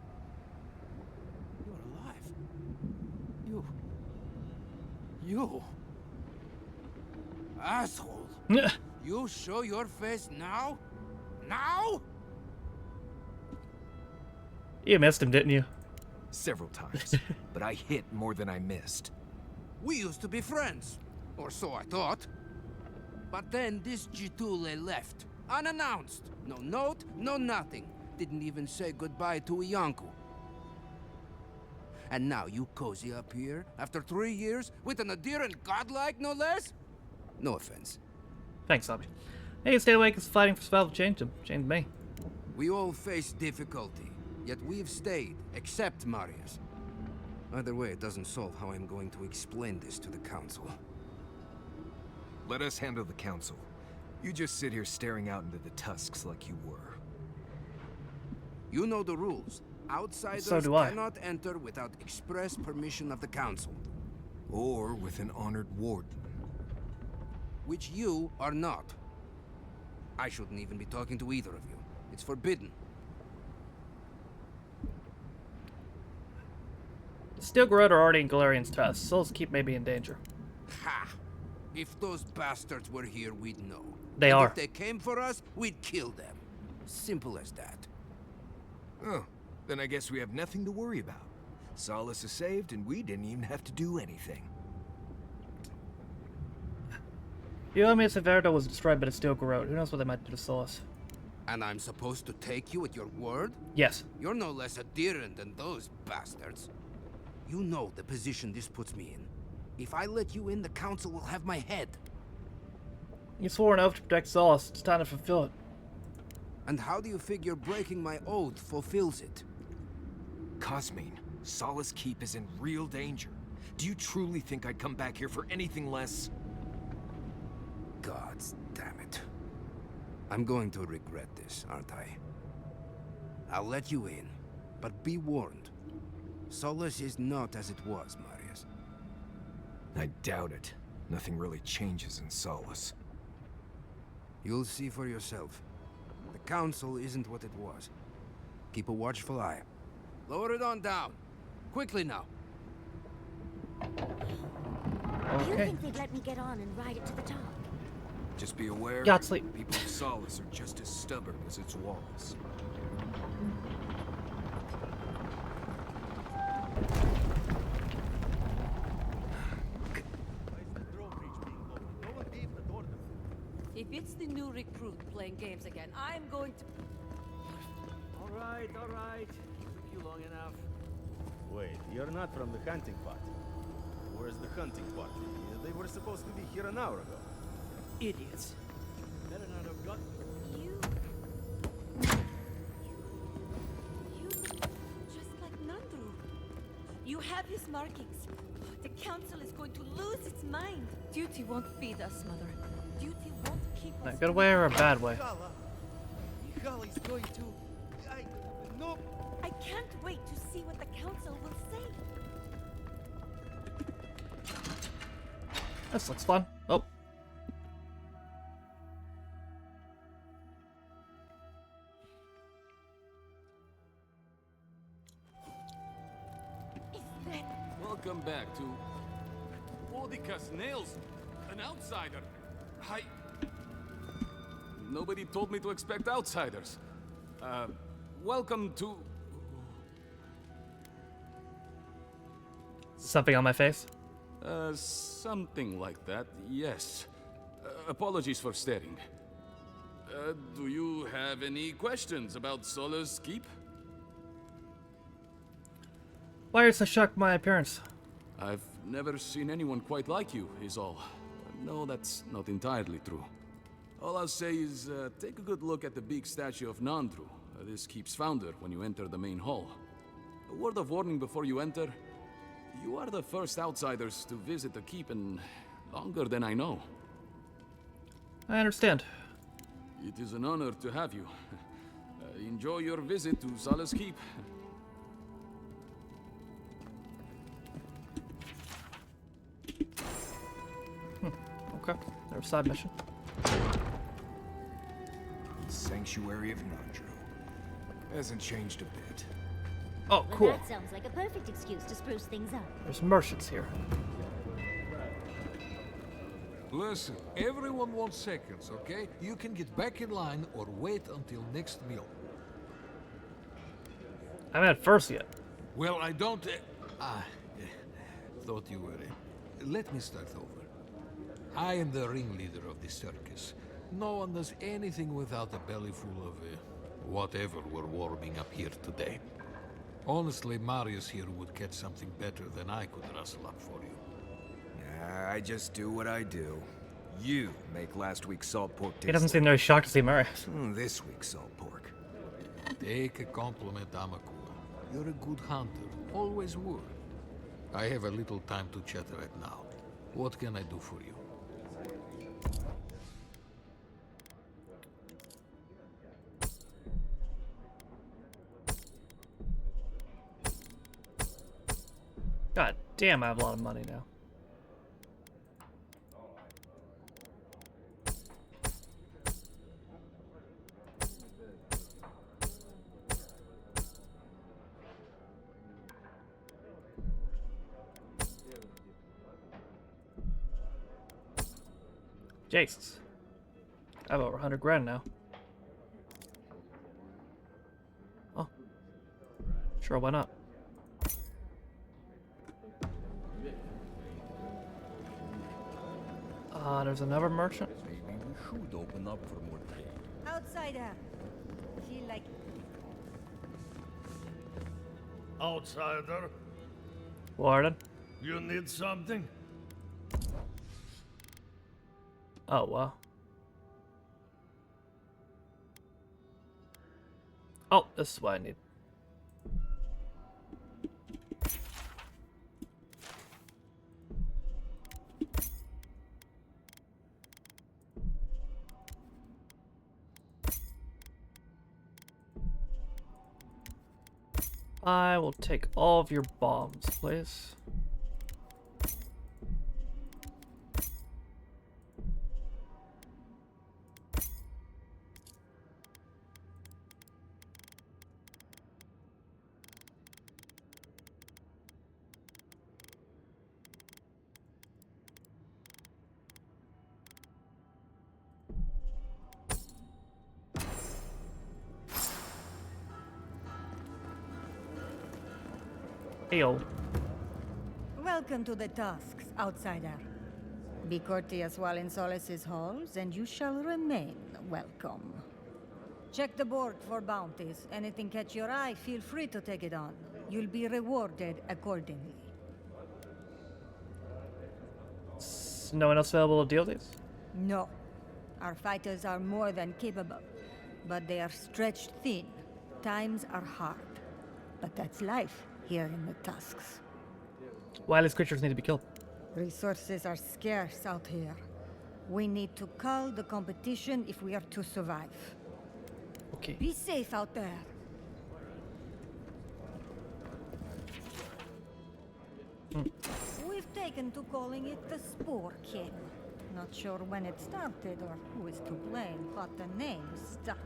Q: alive. You. Asshole. You show your face now? Now?
A: You missed him, didn't you?
E: Several times, but I hit more than I missed.
Q: We used to be friends. Or so I thought. But then this Gitule left. Unannounced. No note, no nothing. Didn't even say goodbye to Iancu. And now you cozy up here, after 3 years, with an adherent godlike, no less? No offense.
A: Thanks, Abby. Hey, stay awake is fighting for survival. Changed him. Changed me.
R: We all face difficulty, yet we've stayed, except Marius. Either way, it doesn't solve how I'm going to explain this to the Council.
E: Let us handle the Council. You just sit here staring out into the tusks like you were.
R: You know the rules. Outsiders
A: So do I.
R: cannot enter without express permission of the Council.
E: Or with an honored warden.
R: Which you are not. I shouldn't even be talking to either of you. It's forbidden.
A: Steel Garrote are already in Galarian's tusks. Souls Keep may be in danger.
R: Ha! If those bastards were here, we'd know.
A: They
R: And
A: are.
R: If they came for us, we'd kill them. Simple as that.
E: Oh, then I guess we have nothing to worry about. Solace is saved, and we didn't even have to do anything.
A: Euamius Everdo was destroyed by the Steel Garrote. Who knows what they might do to Solus?
R: And I'm supposed to take you at your word?
A: Yes.
R: You're no less adherent than those bastards. You know the position this puts me in. If I let you in, the Council will have my head.
A: You swore an oath to protect Solus. It's time to fulfill it.
R: And how do you figure breaking my oath fulfills it?
E: Cosmine, Solace Keep is in real danger. Do you truly think I'd come back here for anything less?
R: Gods damn it. I'm going to regret this, aren't I? I'll let you in, but be warned. Solace is not as it was, Marius.
E: I doubt it. Nothing really changes in Solace.
R: You'll see for yourself. The Council isn't what it was. Keep a watchful eye. Lower it on down. Quickly now.
D: You think they'd let me get on and ride it to the top?
E: Just be aware,
A: Godsleep.
E: people of Solace are just as stubborn as its walls.
J: If it's the new recruit playing games again, I'm going to...
K: All right. Took you long enough. Wait, you're not from the hunting party. Where's the hunting party? They were supposed to be here an hour ago. Idiots. Better not have got...
C: You just like Nandru. You have his markings. The Council is going to lose its mind. Duty won't feed us, Mother. Duty won't keep
A: A
C: us...
A: good way or a bad way?
Q: Mihali's going to... No!
C: I can't wait to see what the Council will say.
A: This looks fun. Oh.
S: Welcome back to Odicus Nails, an outsider. Nobody told me to expect outsiders. Welcome to...
A: Something on my face?
S: Something like that, yes. Apologies for staring. Do you have any questions about Solace Keep?
A: Why are you so shocked by my appearance?
S: I've never seen anyone quite like you, is all. No, that's not entirely true. All I'll say is, take a good look at the big statue of Nandru, this keep's founder, when you enter the main hall. A word of warning before you enter. You are the first outsiders to visit the keep in longer than I know.
A: I understand.
S: It is an honor to have you. Enjoy your visit to Solace Keep.
A: Okay, there's a side mission.
E: Sanctuary of Nandru. Hasn't changed a bit.
A: Oh, cool.
D: Well, that sounds like a perfect excuse to spruce things up.
A: There's merchants here.
N: Listen, everyone wants seconds, okay? You can get back in line or wait until next meal.
A: I'm at first yet.
N: Well, I don't... thought you were... Let me start over. I am the ringleader of this circus. No one does anything without a belly full of whatever we're warming up here today. Honestly, Marius here would catch something better than I could rustle up for you.
E: I just do what I do. You make last week's salt pork taste
A: He doesn't seem very shocked to see Murray.
E: This week's salt pork.
T: Take a compliment, Amakula. You're a good hunter. Always were. I have a little time to chat right now. What can I do for you?
A: God damn, I have a lot of money now. Jesus. I have over 100 grand now. Oh. Sure, why not? There's another merchant.
U: Maybe we should open up for more trade.
V: Outsider. She like
W: Outsider,
A: Warden.
W: you need something?
A: Oh, wow. Oh, this is what I need. I will take all of your bombs, please. Heyo.
V: welcome to the Tusks, outsider. Be courteous while in Solace's halls, and you shall remain welcome. Check the board for bounties. Anything catch your eye, feel free to take it on. You'll be rewarded accordingly.
A: No one else available to deal with these?
V: No. Our fighters are more than capable, but they are stretched thin. Times are hard. But that's life here in the Tusks.
A: Wildest creatures need to be killed.
V: Resources are scarce out here. We need to cull the competition if we are to survive.
A: Okay.
V: Be safe out there. We've taken to calling it the Spore King. Not sure when it started or who is to blame, but the name stuck.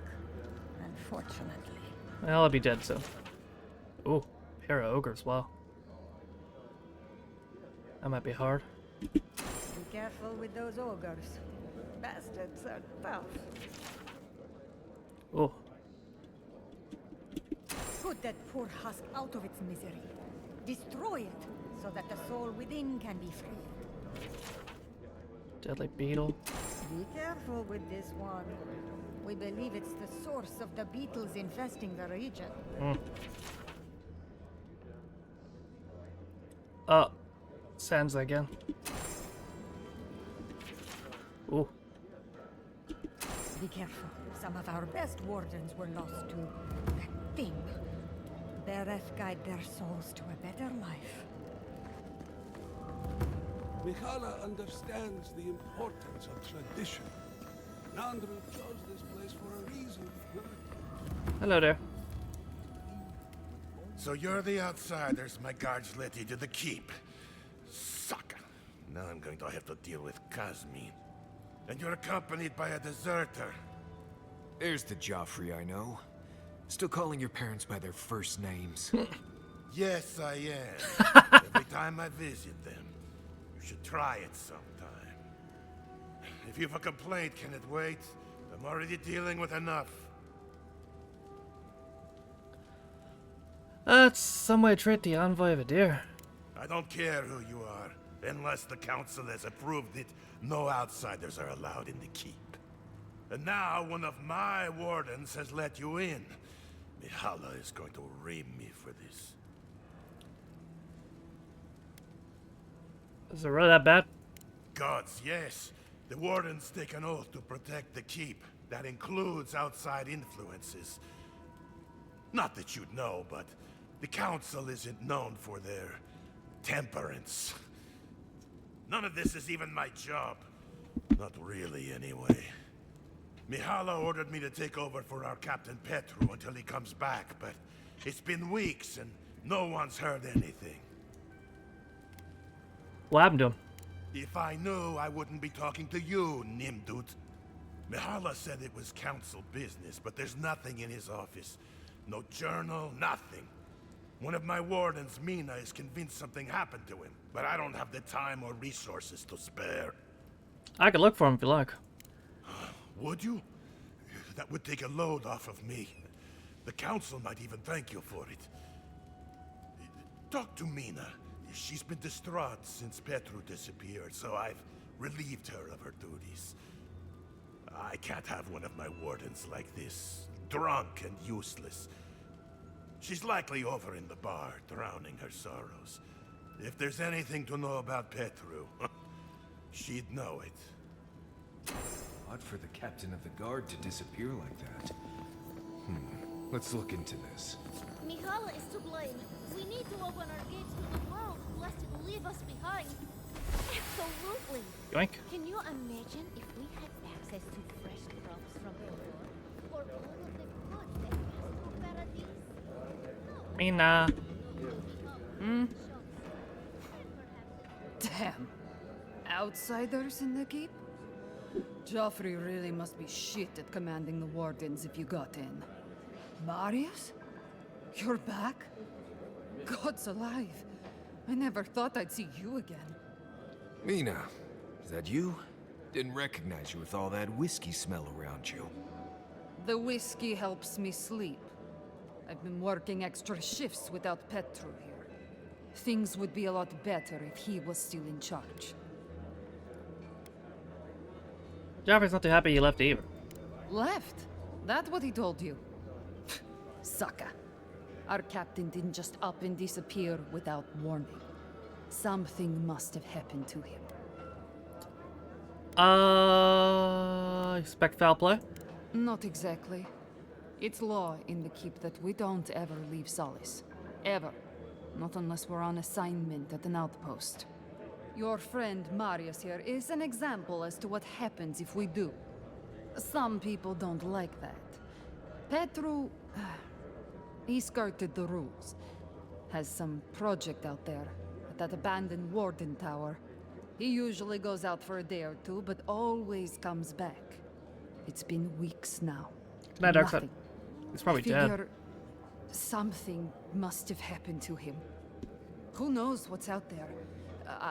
V: Unfortunately.
A: Well, I'll be dead soon. Ooh, pair of ogres, wow. That might be hard.
V: Be careful with those ogres. Bastards are tough.
A: Ooh.
V: Put that poor husk out of its misery. Destroy it, so that the soul within can be freed.
A: Deadly beetle.
V: Be careful with this one. We believe it's the source of the beetles infesting the region.
A: Sands again. Ooh.
V: Be careful. Some of our best wardens were lost to that thing. Bereth guide their souls to a better life.
Q: Mihala understands the importance of tradition. Nandru chose this place for a reason.
A: Hello there.
G: So you're the outsiders my guards let you to the keep. Sucker. Now I'm going to have to deal with Kazmi. And you're accompanied by a deserter.
E: There's the Joffrey I know. Still calling your parents by their first names.
G: Yes, I am. Every time I visit them. You should try it sometime. If you've a complaint, can it wait? I'm already dealing with enough.
A: That's some way to treat the envoy of a deer.
G: I don't care who you are. Unless the council has approved it, no outsiders are allowed in the keep. And now one of my wardens has let you in. Mihala is going to ream me for this.
A: Is it really that bad?
G: Gods, yes. The Wardens take an oath to protect the keep. That includes outside influences. Not that you'd know, but the Council isn't known for their temperance. None of this is even my job. Not really, anyway. Mihala ordered me to take over for our Captain Petru until he comes back, but it's been weeks and no one's heard anything.
A: What happened to him?
G: If I knew, I wouldn't be talking to you, Nimdut. Mihala said it was council business, but there's nothing in his office. No journal, nothing. One of my wardens, Mina, is convinced something happened to him, but I don't have the time or resources to spare.
A: I could look for him if you like.
G: Would you? That would take a load off of me. The council might even thank you for it. Talk to Mina. She's been distraught since Petru disappeared, so I've relieved her of her duties. I can't have one of my wardens like this, drunk and useless. She's likely over in the bar, drowning her sorrows. If there's anything to know about Petru, she'd know it.
E: Odd for the captain of the guard to disappear like that. Let's look into this.
F: Mihala is to blame. We need to open our gates to the world, lest it leave us behind. Absolutely.
A: Yoink.
F: Can you imagine if we had access to fresh crops from the world? Or all of the food that passed through Paradise?
A: Mina.
H: Damn. Outsiders in the keep? Joffrey really must be shit at commanding the wardens if you got in. Marius? You're back? God's alive. I never thought I'd see you again.
E: Mina, is that you? Didn't recognize you with all that whiskey smell around you.
H: The whiskey helps me sleep. I've been working extra shifts without Petru here. Things would be a lot better if he was still in charge.
A: Joffrey's not too happy you left either.
H: Left? That what he told you? Sucker. Our captain didn't just up and disappear without warning. Something must have happened to him.
A: Expect foul play?
H: Not exactly. It's law in the keep that we don't ever leave Solace. Ever. Not unless we're on assignment at an outpost. Your friend Marius here is an example as to what happens if we do. Some people don't like that. Petru... he skirted the rules. Has some project out there, at that abandoned warden tower. He usually goes out for a day or two, but always comes back. It's been weeks now.
A: No, Darkseid.
H: Nothing.
A: He's probably
H: I figure
A: dead.
H: something must have happened to him. Who knows what's out there?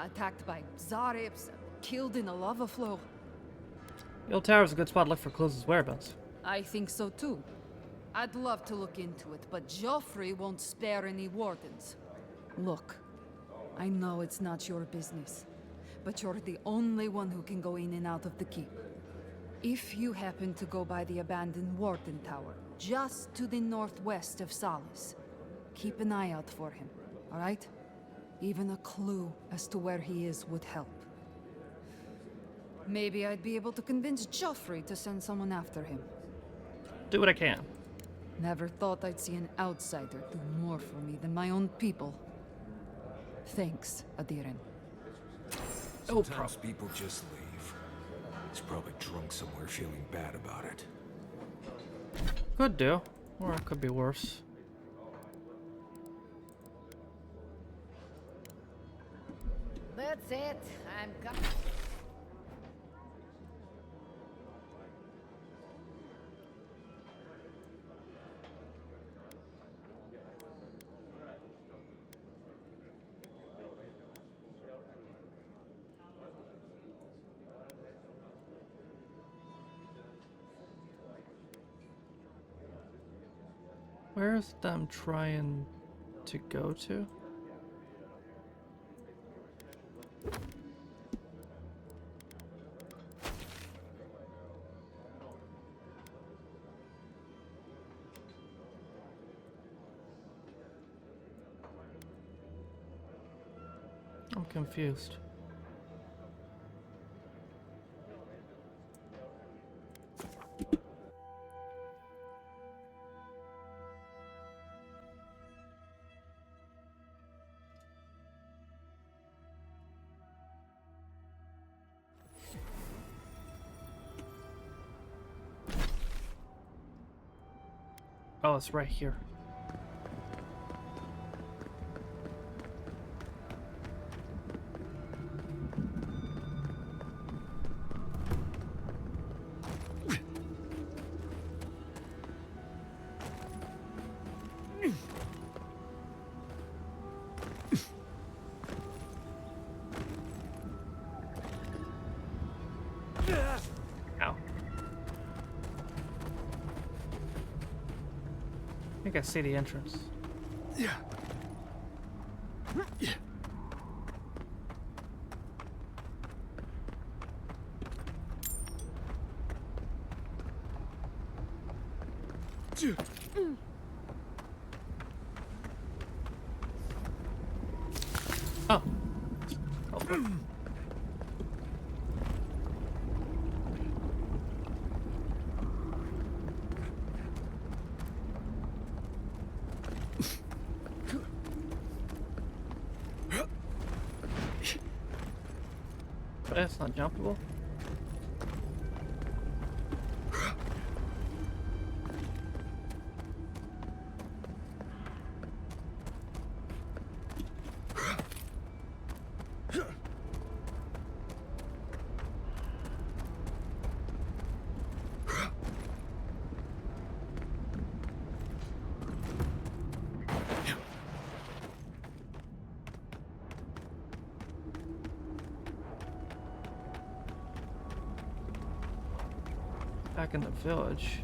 H: Attacked by Zarips, killed in a lava flow.
A: The old tower's a good spot to look for closest whereabouts.
H: I think so too. I'd love to look into it, but Joffrey won't spare any wardens. Look, I know it's not your business, but you're the only one who can go in and out of the keep. If you happen to go by the abandoned warden tower, just to the northwest of Solace, keep an eye out for him, all right? Even a clue as to where he is would help. Maybe I'd be able to convince Joffrey to send someone after him.
A: Do what I can.
H: Never thought I'd see an outsider do more for me than my own people. Thanks, Adiren.
E: Sometimes people just leave. He's probably drunk somewhere feeling bad about it.
A: Could do. Or it could be worse.
J: That's it. I'm coming.
A: Where's them trying to go to? I'm confused. Oh, it's right here. Ow. I think I see the entrance.
Q: Yeah.
A: Oh. Okay. But that's not jumpable. Back in the village.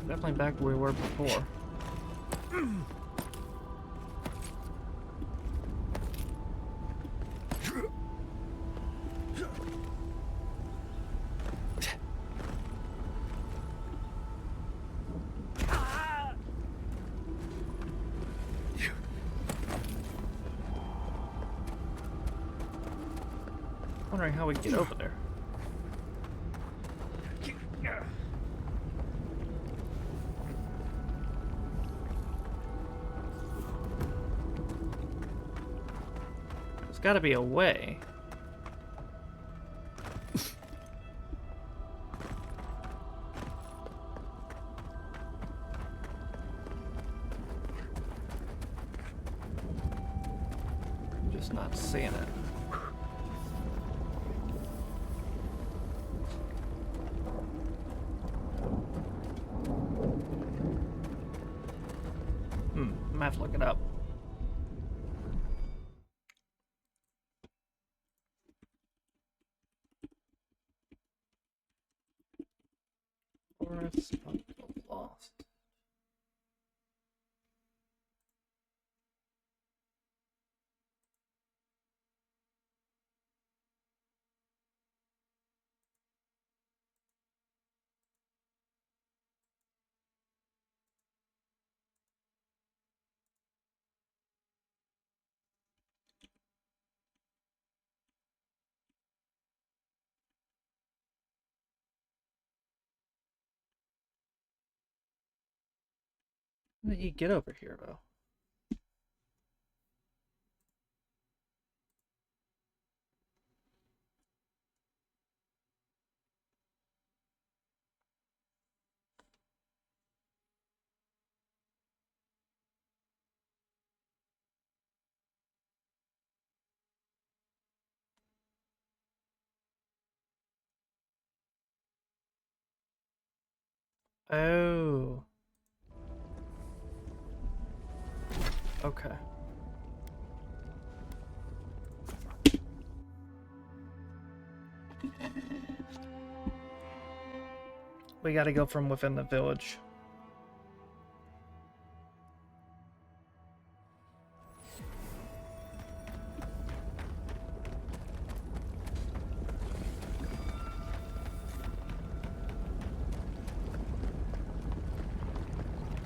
A: Definitely back where we were before. Wondering how we get over there. There's got to be a way. I'm just not seeing it. I might have to look it up. Forest of the Lost. How did you get over here, though? Oh. Okay. We gotta go from within the village.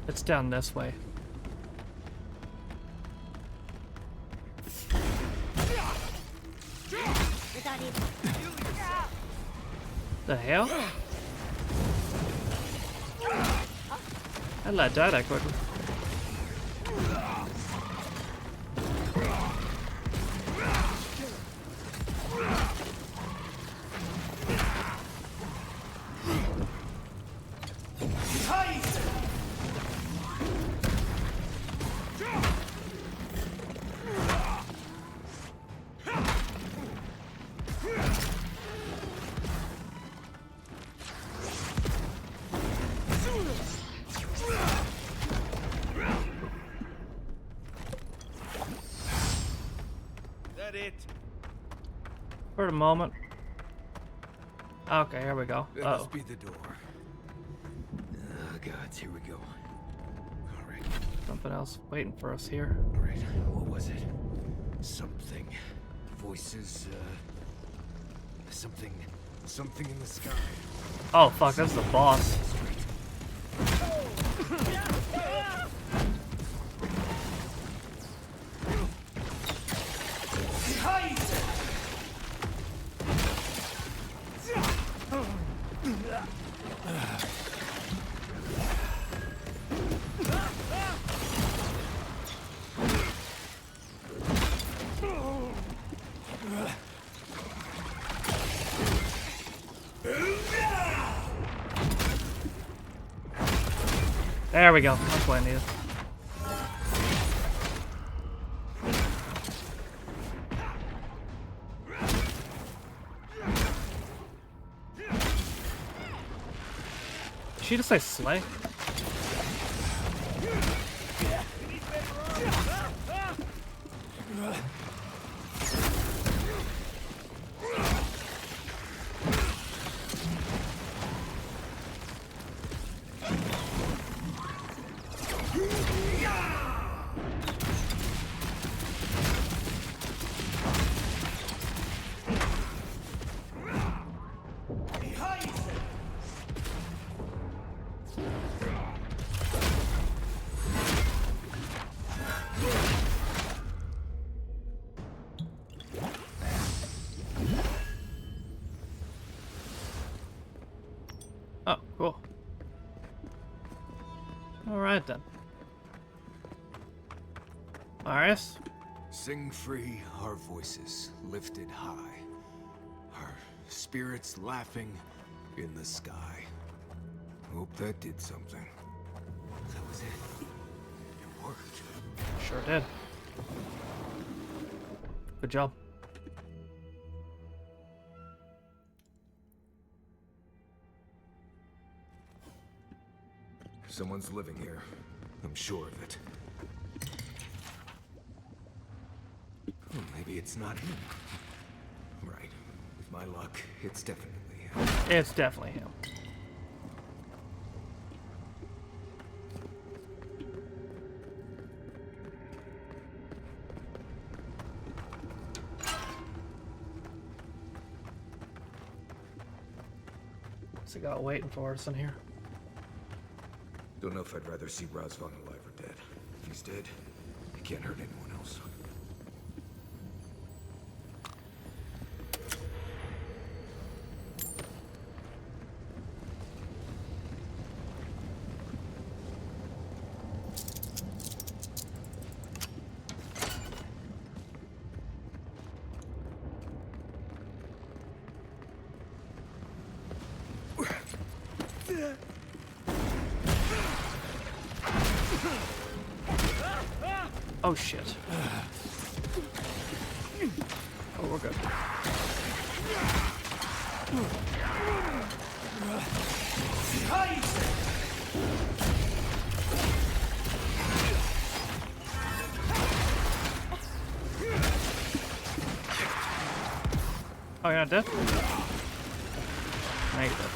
A: It's down this way. The hell? I let die that quickly.
E: That it?
A: For the moment. Okay, here we go.
E: That must be the door. Oh god, here we go. Alright.
A: Something else waiting for us here.
E: Alright, what was it? Something. Voices, something in the sky.
A: Oh fuck, that's the boss. There we go. That's what I needed. Did she just say slay? Oh, cool. Alright then. Marius?
E: Sing free our voices lifted high. Our spirits laughing in the sky. Hope that did something. That was it. It worked.
A: Sure did. Good job.
E: Someone's living here. I'm sure of it. Well, maybe it's not him. Right. With my luck, it's definitely him.
A: It's definitely him. What's he got waiting for us in here?
E: Don't know if I'd rather see Razvan alive or dead. If he's dead, he can't hurt anyone else.
A: Oh shit. Oh, we're good. Oh, you're not dead? Now you're dead.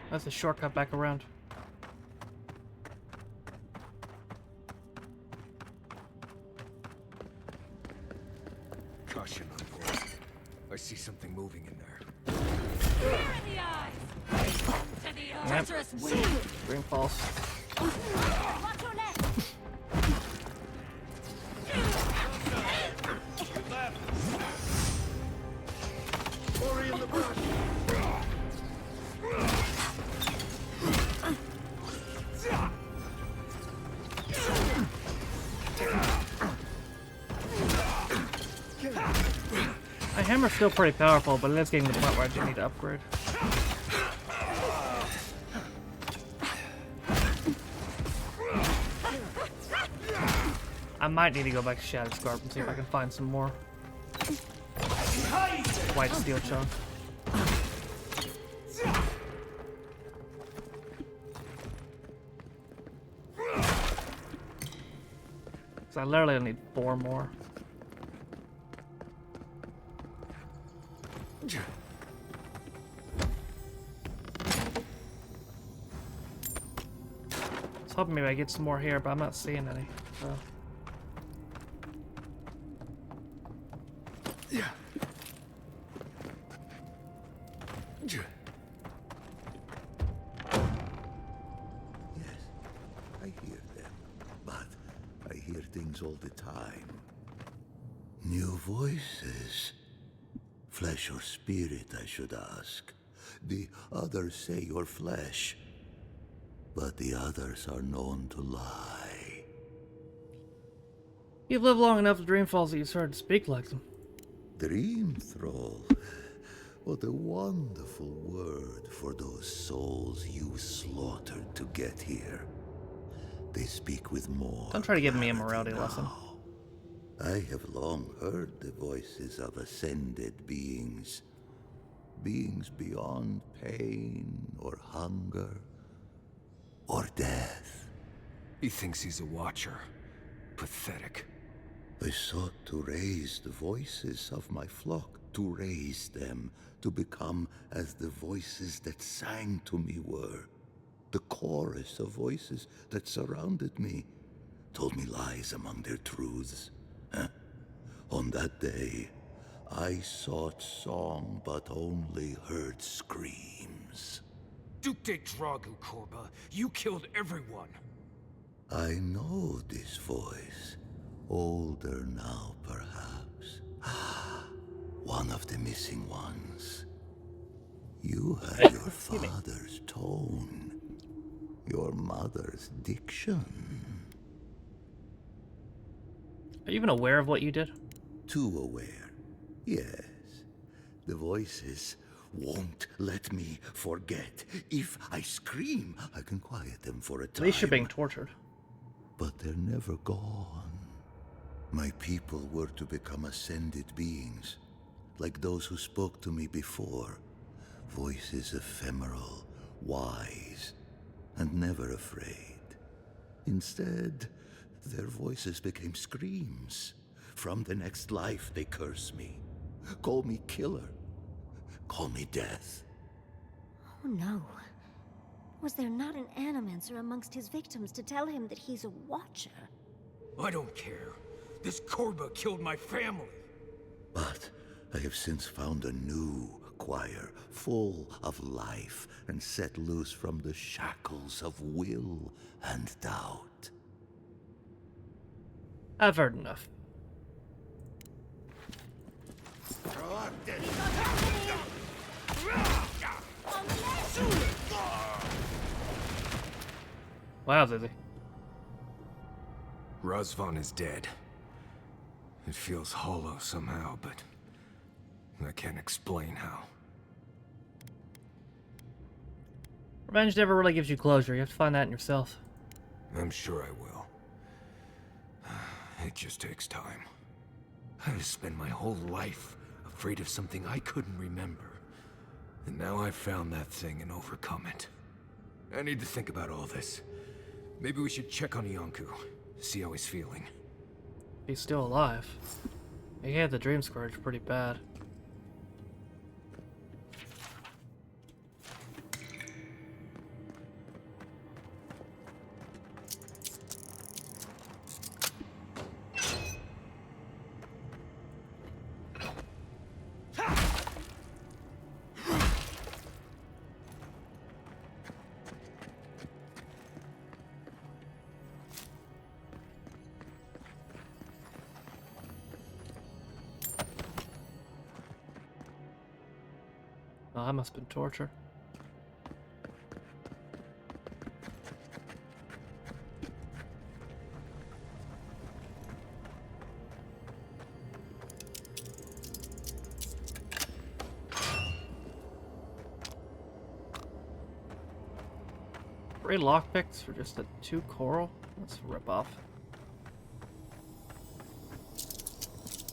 A: That's a shortcut back around.
E: Caution on board. I see something moving in there.
A: Yep. Green falls.
F: Watch your left!
E: Ori in the brush!
A: My hammer's still pretty powerful, but it is getting to the point where I do need to upgrade. I might need to go back to Shadow Scarp and see if I can find some more white steel chunk. So I literally only need 4 more. I was hoping maybe I get some more here, but I'm not seeing any. So.
N: I hear them, but I hear things all the time. New voices. Flesh or spirit, I should ask. The others say you're flesh, but the others are known to lie.
A: You've lived long enough to Dreamfalls that you started to speak like them.
N: Dream thrall. What a wonderful word for those souls you slaughtered to get here. They speak with more.
A: Don't try to give me a morality
N: now.
A: lesson.
N: I have long heard the voices of ascended beings. Beings beyond pain or hunger or death.
E: He thinks he's a watcher. Pathetic.
N: I sought to raise the voices of my flock, to raise them, to become as the voices that sang to me were. The chorus of voices that surrounded me, told me lies among their truths. On that day, I sought song but only heard screams.
E: Duke de Dragu, Korba. You killed everyone.
N: I know this voice. Older now, perhaps. One of the missing ones. You had your father's tone. Your mother's diction.
A: Are you even aware of what you did?
N: Too aware. Yes. The voices won't let me forget. If I scream, I can quiet them for a time.
A: At least you're being tortured.
N: But they're never gone. My people were to become ascended beings, like those who spoke to me before. Voices ephemeral, wise, and never afraid. Instead, their voices became screams. From the next life, they curse me. Call me killer. Call me death.
D: Oh no. Was there not an animancer amongst his victims to tell him that he's a watcher?
E: I don't care. This Korba killed my family.
N: But I have since found a new choir, full of life, and set loose from the shackles of will and doubt.
A: I've heard enough. Wow, Zizzy.
E: Razvan is dead. It feels hollow somehow, but I can't explain how.
A: Revenge never really gives you closure. You have to find that in yourself.
E: I'm sure I will. It just takes time. I've spent my whole life afraid of something I couldn't remember. And now I've found that thing and overcome it. I need to think about all this. Maybe we should check on Iancu, see how he's feeling.
A: He's still alive. He had the Dream Scourge pretty bad. that must have been torture. Three lockpicks for just a 2 coral? That's a rip off.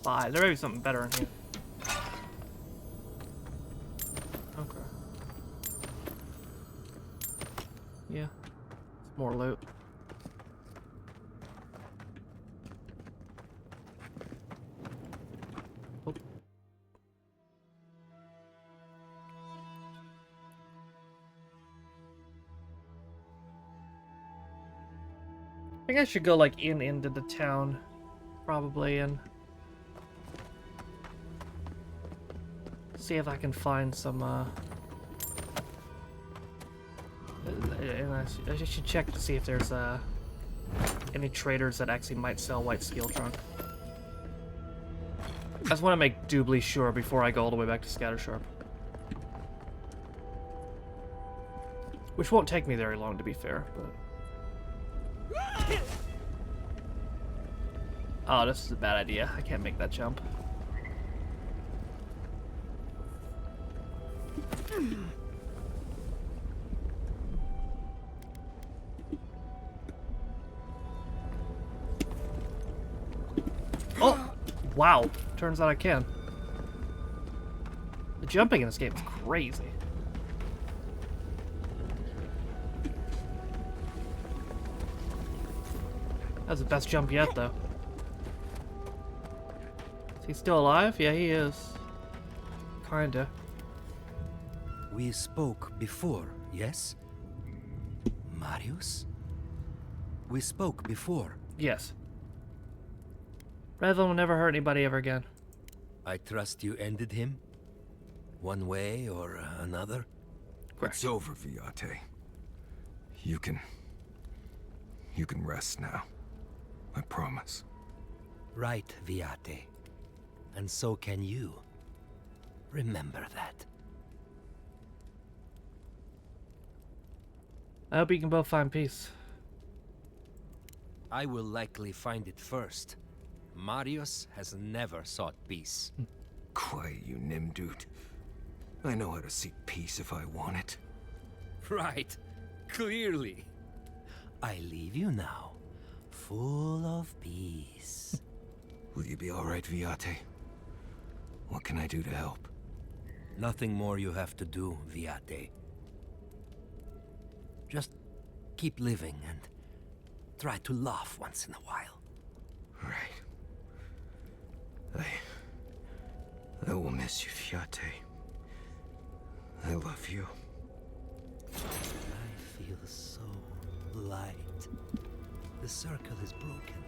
A: 5. There may be something better in here. Okay. Yeah. It's more loot. Oh. I think I should go like into the town, probably, and see if I can find some. And I should check to see if there's any traders that actually might sell white steel trunk. I just want to make doubly sure before I go all the way back to Scattersharp. Which won't take me very long, to be fair, but... Oh, this is a bad idea. I can't make that jump. Oh! Wow. Turns out I can. The jumping in this game is crazy. That was the best jump yet, though. Is he still alive? Yeah, he is. Kinda.
I: We spoke before, yes? Marius? We spoke before.
A: Yes. Redville will never hurt anybody ever again.
I: I trust you ended him? One way or another?
E: It's over, Viate. You can rest now. I promise.
I: Right, Viate. And so can you. Remember that.
A: I hope you can both find peace.
I: I will likely find it first. Marius has never sought peace.
E: Quiet, you Nimdude. I know how to seek peace if I want it.
I: Right. Clearly. I leave you now, full of peace.
E: Will you be all right, Viate? What can I do to help?
I: Nothing more you have to do, Viate. Just keep living and try to laugh once in a while.
E: Right. I will miss you, Viate. I love you.
I: I feel so light. The circle is broken.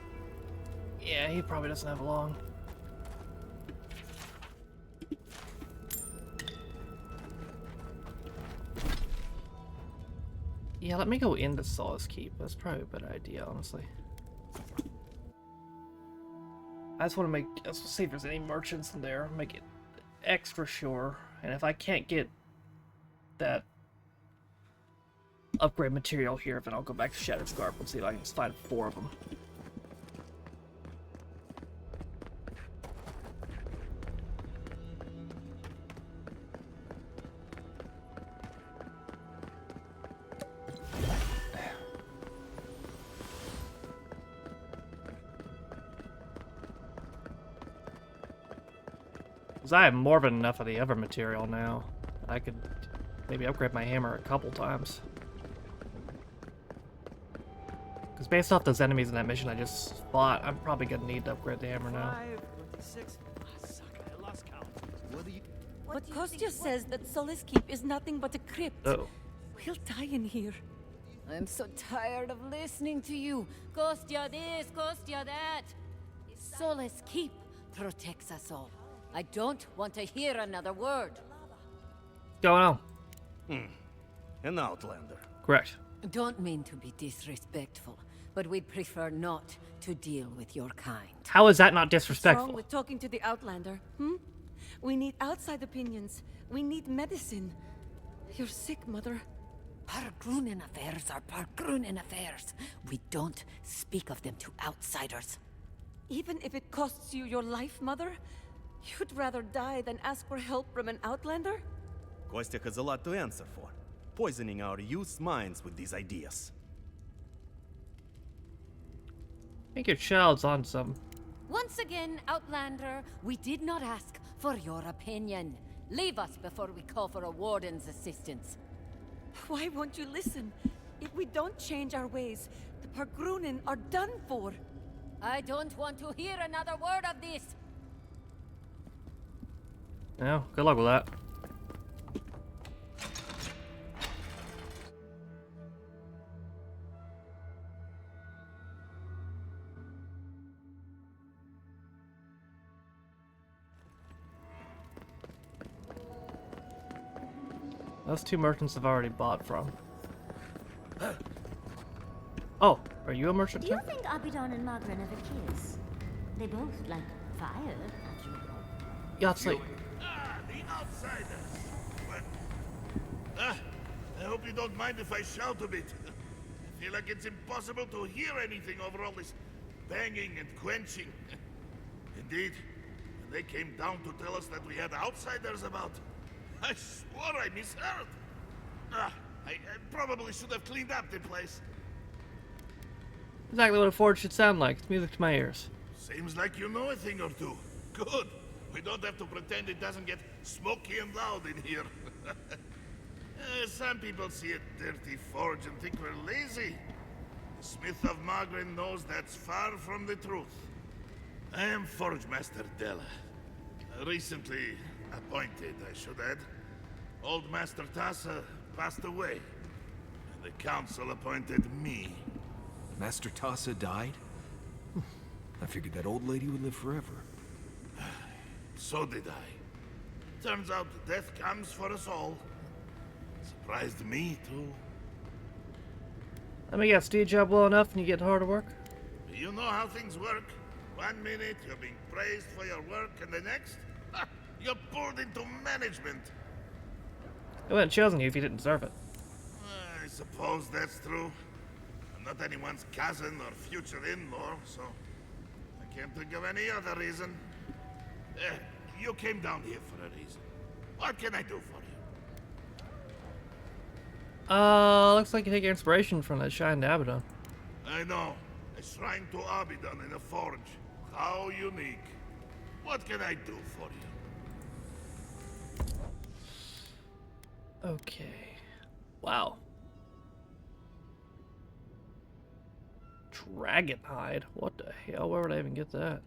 A: Yeah, he probably doesn't have long. Yeah, let me go into Solace Keep. That's probably a better idea, honestly. I just want to see if there's any merchants in there. Make it extra sure. And if I can't get that upgrade material here, then I'll go back to Shatterscarp and see if I can just find 4 of them. Because I have more than enough of the other material now. I could maybe upgrade my hammer a couple times. Because based off those enemies in that mission I just fought, I'm probably going to need to upgrade the hammer now.
K: 5, 26. Suck, I lost count.
L: But Kostya says that Solace Keep is nothing but a crypt.
A: Oh.
L: We'll die in here.
J: I'm so tired of listening to you. Kostya this, Kostya that. Solace Keep protects us all. I don't want to hear another word.
A: What's going on?
K: An outlander.
A: Correct.
J: Don't mean to be disrespectful, but we'd prefer not to deal with your kind.
A: How is that not
L: What's wrong
A: disrespectful?
L: with talking to the Outlander? Hmm? We need outside opinions. We need medicine. You're sick, Mother.
B: Pargrunen affairs are Pargrunen affairs. We don't speak of them to outsiders.
L: Even if it costs you your life, Mother? You'd rather die than ask for help from an outlander?
K: Kostya has a lot to answer for, poisoning our youth's minds with these ideas.
A: I think your child's on some.
B: Once again, Outlander, we did not ask for your opinion. Leave us before we call for a warden's assistance.
L: Why won't you listen? If we don't change our ways, the Pargrunen are done for.
B: I don't want to hear another word of this.
A: Yeah, good luck with that. Those two merchants have already bought from. Oh, are you a merchant
D: Do
A: too?
D: you think Abidon and Magran ever kiss? They both like fire, after all.
A: Yahtzee.
G: The outsiders. What? I hope you don't mind if I shout a bit. I feel like it's impossible to hear anything over all this banging and quenching. Indeed, when they came down to tell us that we had outsiders about, I swore I misheard. I probably should have cleaned up the place.
A: Exactly what a forge should sound like. It's music to my ears.
G: Seems like you know a thing or two. Good. We don't have to pretend it doesn't get smoky and loud in here. Some people see a dirty forge and think we're lazy. The Smith of Magrin knows that's far from the truth. I am Forge Master Della. Recently appointed, I should add. Old Master Tassa passed away, and the council appointed me.
E: Master Tassa died? I figured that old lady would live forever.
G: So did I. Turns out death comes for us all. Surprised me, too.
A: Let me guess, do your job well enough and you get harder work?
G: You know how things work. 1 minute you're being praised for your work, and the next, you're pulled into management.
A: They wouldn't have chosen you if you didn't deserve it.
G: I suppose that's true. I'm not anyone's cousin or future in-law, so I can't think of any other reason. You came down here for a reason. What can I do for you?
A: Looks like you take your inspiration from that shrine to Abaddon.
G: I know. A shrine to Abidon in a forge. How unique. What can I do for you?
A: Okay. Wow. Dragon hide? What the hell? Where would I even get that?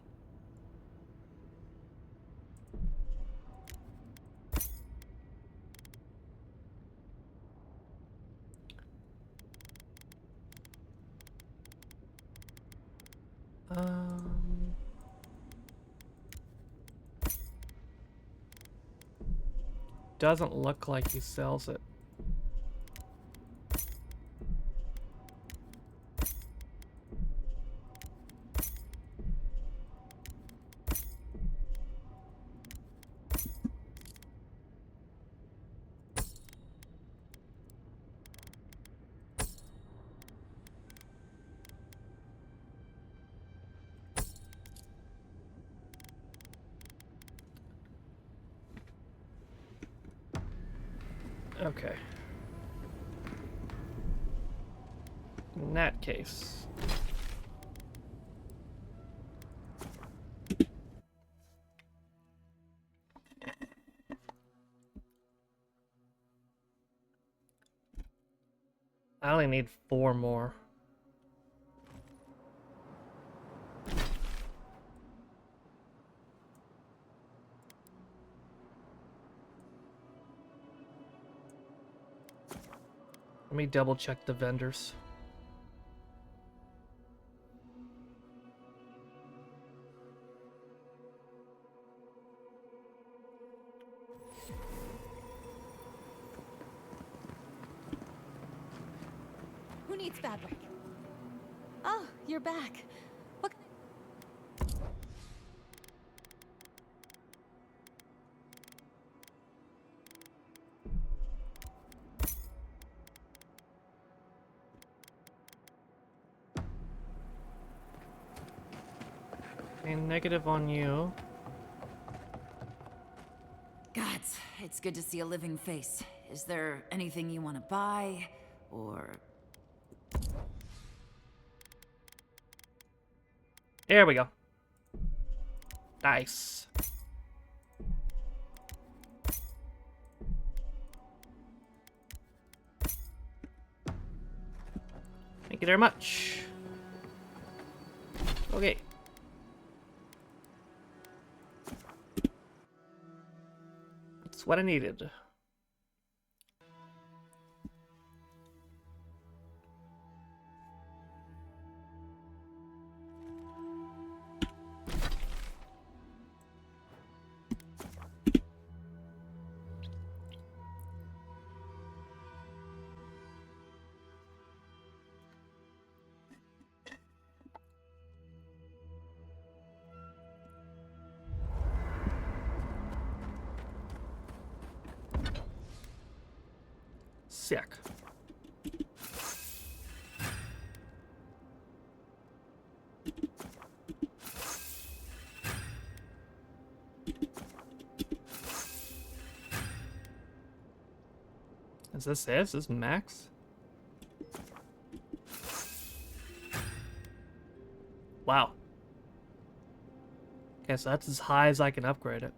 A: Doesn't look like he sells it. Okay. In that case. I only need 4 more. Let me double check the vendors.
L: Who needs fabric? Oh, you're back. What?
A: Okay, negative on you.
M: Gods, it's good to see a living face. Is there anything you want to buy, or...
A: There we go. Nice. Thank you very much. Okay. That's what I needed. Sick. Is this it? Is this max? Wow. Okay, so that's as high as I can upgrade it.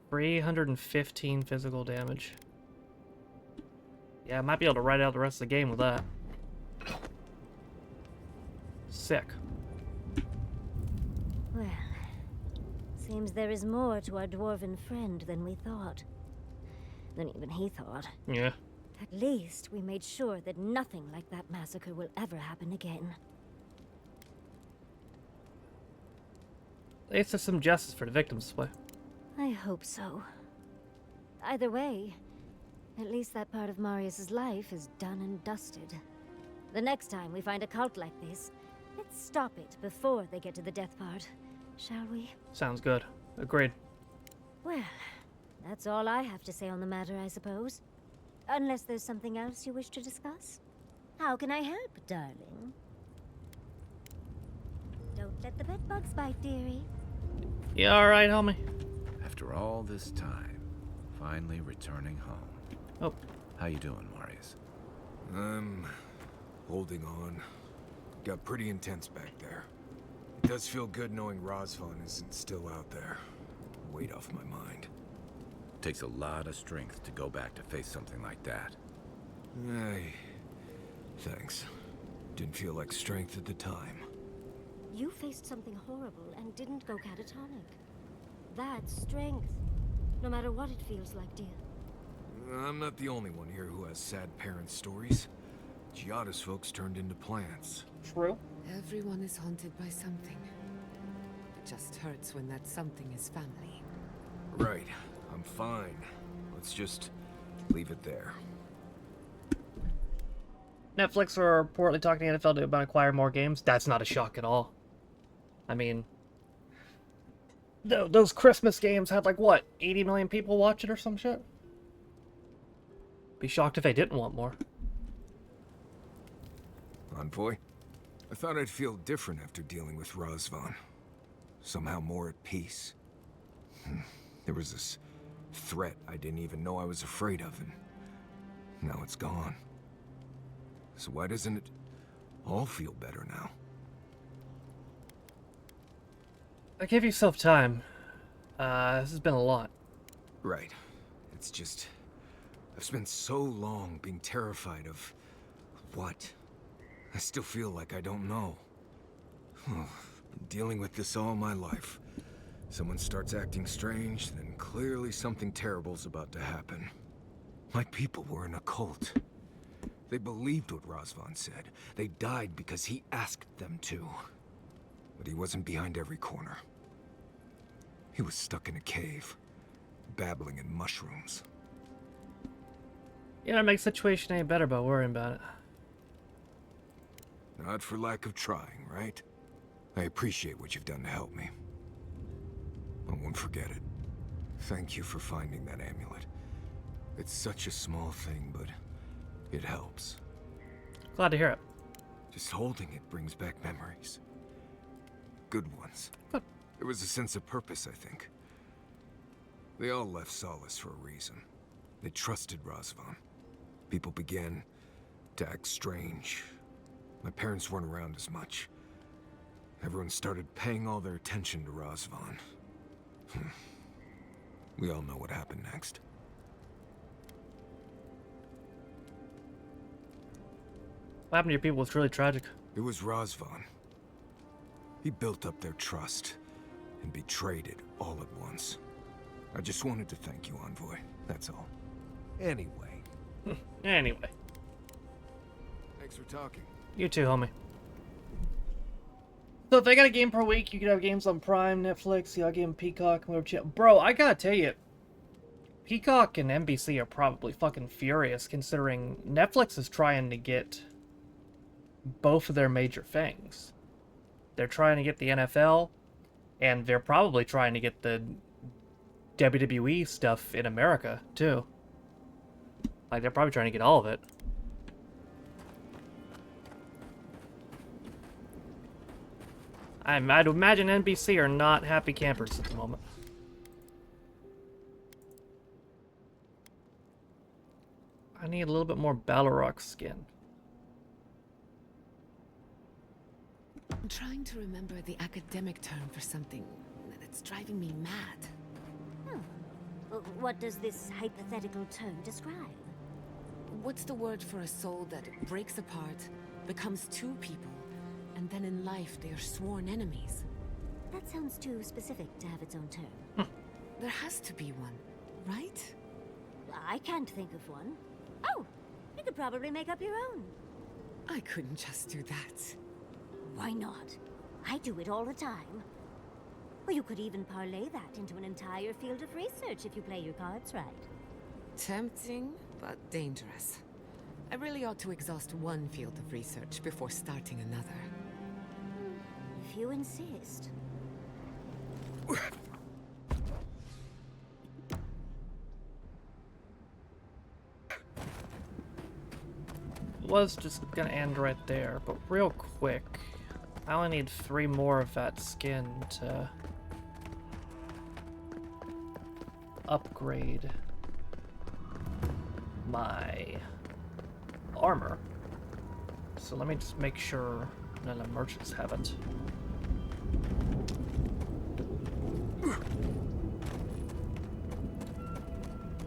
A: 315 physical damage. Yeah, I might be able to ride out the rest of the game with that. Sick.
D: Well, seems there is more to our dwarven friend than we thought. Than even he thought.
A: Yeah.
D: At least we made sure that nothing like that massacre will ever happen again.
A: At least there's some justice for the victims this way.
D: I hope so. Either way, at least that part of Marius's life is done and dusted. The next time we find a cult like this, let's stop it before they get to the death part, shall we?
A: Sounds good. Agreed.
D: Well, that's all I have to say on the matter, I suppose. Unless there's something else you wish to discuss. How can I help, darling? Don't let the bedbugs bite, dearie.
A: Yeah, alright, homie.
O: After all this time, finally returning home.
A: Oh.
O: How you doing, Marius?
E: I'm holding on. Got pretty intense back there. It does feel good knowing Razvan isn't still out there. Weight off my mind.
O: Takes a lot of strength to go back to face something like that.
E: Thanks. Didn't feel like strength at the time.
D: You faced something horrible and didn't go catatonic. That's strength. No matter what it feels like, dear.
E: I'm not the only one here who has sad parent stories. Giada's folks turned into plants.
A: True.
C: Everyone is haunted by something. It just hurts when that something is family.
E: Right. I'm fine. Let's just leave it there.
A: Netflix are reportedly talking to the NFL about acquiring more games. That's not a shock at all. I mean, those Christmas games had like, what, 80 million people watch it or some shit? Be shocked if they didn't want more.
E: Envoy? I thought I'd feel different after dealing with Razvan. Somehow more at peace. There was this threat I didn't even know I was afraid of, and now it's gone. So why doesn't it all feel better now?
A: Give yourself time. This has been a lot.
E: Right. It's just... I've spent so long being terrified of... what? I still feel like I don't know. Been dealing with this all my life. Someone starts acting strange, then clearly something terrible's about to happen. My people were in a cult. They believed what Razvan said. They died because he asked them to. But he wasn't behind every corner. He was stuck in a cave, babbling in mushrooms.
A: You know, it makes the situation any better by worrying about it.
E: Not for lack of trying, right? I appreciate what you've done to help me. I won't forget it. Thank you for finding that amulet. It's such a small thing, but it helps.
A: Glad to hear it.
E: Just holding it brings back memories. Good ones.
A: Good.
E: There was a sense of purpose, I think. They all left Solace for a reason. They trusted Razvan. People began to act strange. My parents weren't around as much. Everyone started paying all their attention to Razvan. We all know what happened next.
A: What happened to your people was really tragic.
E: It was Razvan. He built up their trust and betrayed it all at once. I just wanted to thank you, Envoy. That's all. Anyway.
A: Anyway.
E: Thanks for talking.
A: You too, homie. So if they got a game per week, you could have games on Prime, Netflix, you got a game on Peacock, and whatever channel. Bro, I gotta tell you, Peacock and NBC are probably fucking furious considering Netflix is trying to get both of their major things. They're trying to get the NFL, and they're probably trying to get the WWE stuff in America, too. Like, they're probably trying to get all of it. I'd imagine NBC are not happy campers at the moment. I need a little bit more Balrog skin.
C: I'm trying to remember the academic term for something that's driving me mad.
D: What does this hypothetical term describe?
C: What's the word for a soul that breaks apart, becomes two people, and then in life they are sworn enemies?
D: That sounds too specific to have its own term.
C: There has to be one, right?
D: I can't think of one. Oh, you could probably make up your own.
C: I couldn't just do that.
D: Why not? I do it all the time. Or you could even parlay that into an entire field of research if you play your cards right.
C: Tempting, but dangerous. I really ought to exhaust one field of research before starting another.
D: If you insist.
A: Was just gonna end right there, but real quick, I only need 3 more of that skin to upgrade my armor. So let me just make sure none of the merchants have it.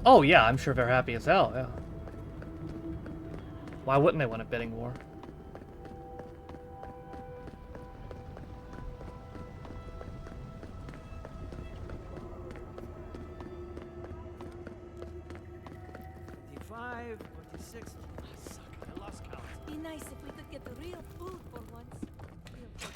A: Oh yeah, I'm sure they're happy as hell, yeah. Why wouldn't they win a bidding war?
L: Be nice if we could get the real food for once. Real food.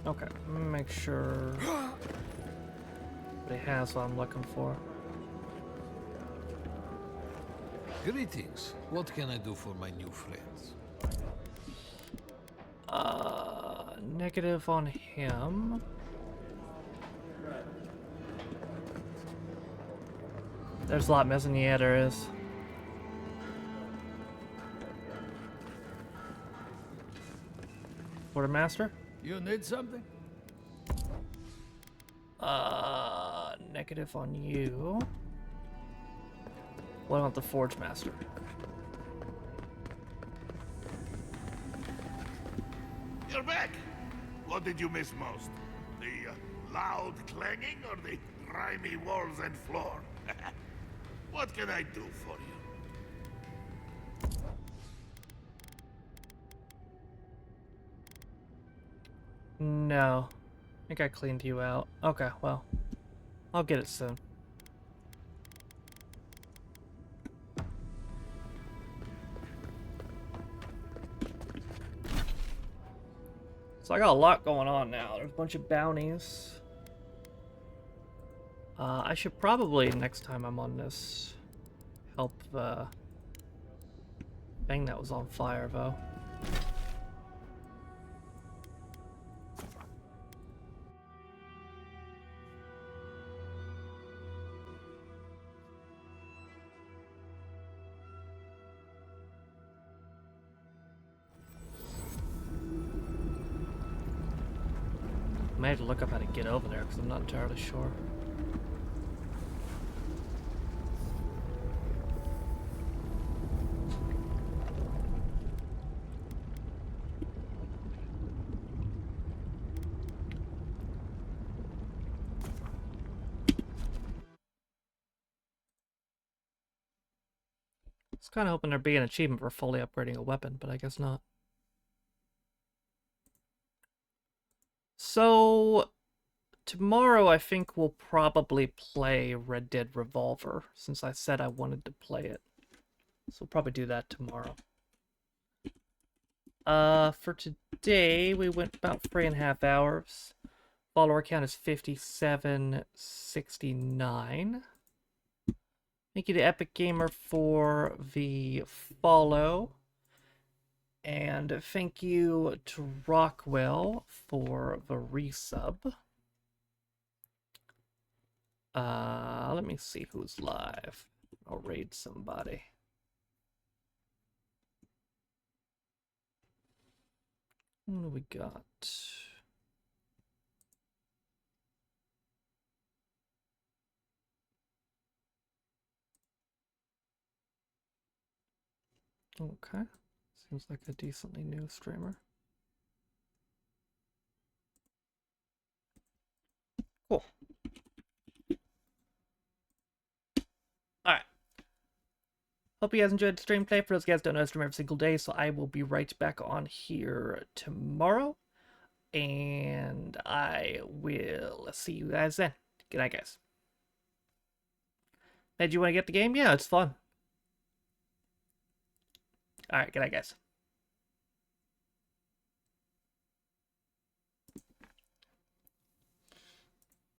A: Okay, let me make sure that he has what I'm looking for.
T: Greetings. What can I do for my new friends?
A: Negative on him. There's a lot missing. Yeah, there is. Quartermaster?
W: You need something?
A: Negative on you. What about the Forge Master?
G: You're back! What did you miss most? The loud clanging or the grimy walls and floor? What can I do for you?
A: No. I think I cleaned you out. Okay, well. I'll get it soon. So I got a lot going on now. There's a bunch of bounties. I should probably, next time I'm on this, help the thing that was on fire, though. may have to look up how to get over there because I'm not entirely sure. I was kind of hoping there'd be an achievement for fully upgrading a weapon, but I guess not. So, tomorrow I think we'll probably play Red Dead Revolver, since I said I wanted to play it. So we'll probably do that tomorrow. For today, we went about 3.5 hours. Follower count is 5769. Thank you to Epic Gamer for the follow. And thank you to Rockwell for the resub. Let me see who's live. I'll raid somebody. What do we got? Okay. Seems like a decently new streamer. Cool. Alright. Hope you guys enjoyed the stream today. For those guys who don't know, I stream every single day, so I will be right back on here tomorrow. And I will see you guys then. Good night, guys. Hey, do you want to get the game? Yeah, it's fun. Alright, good night, guys.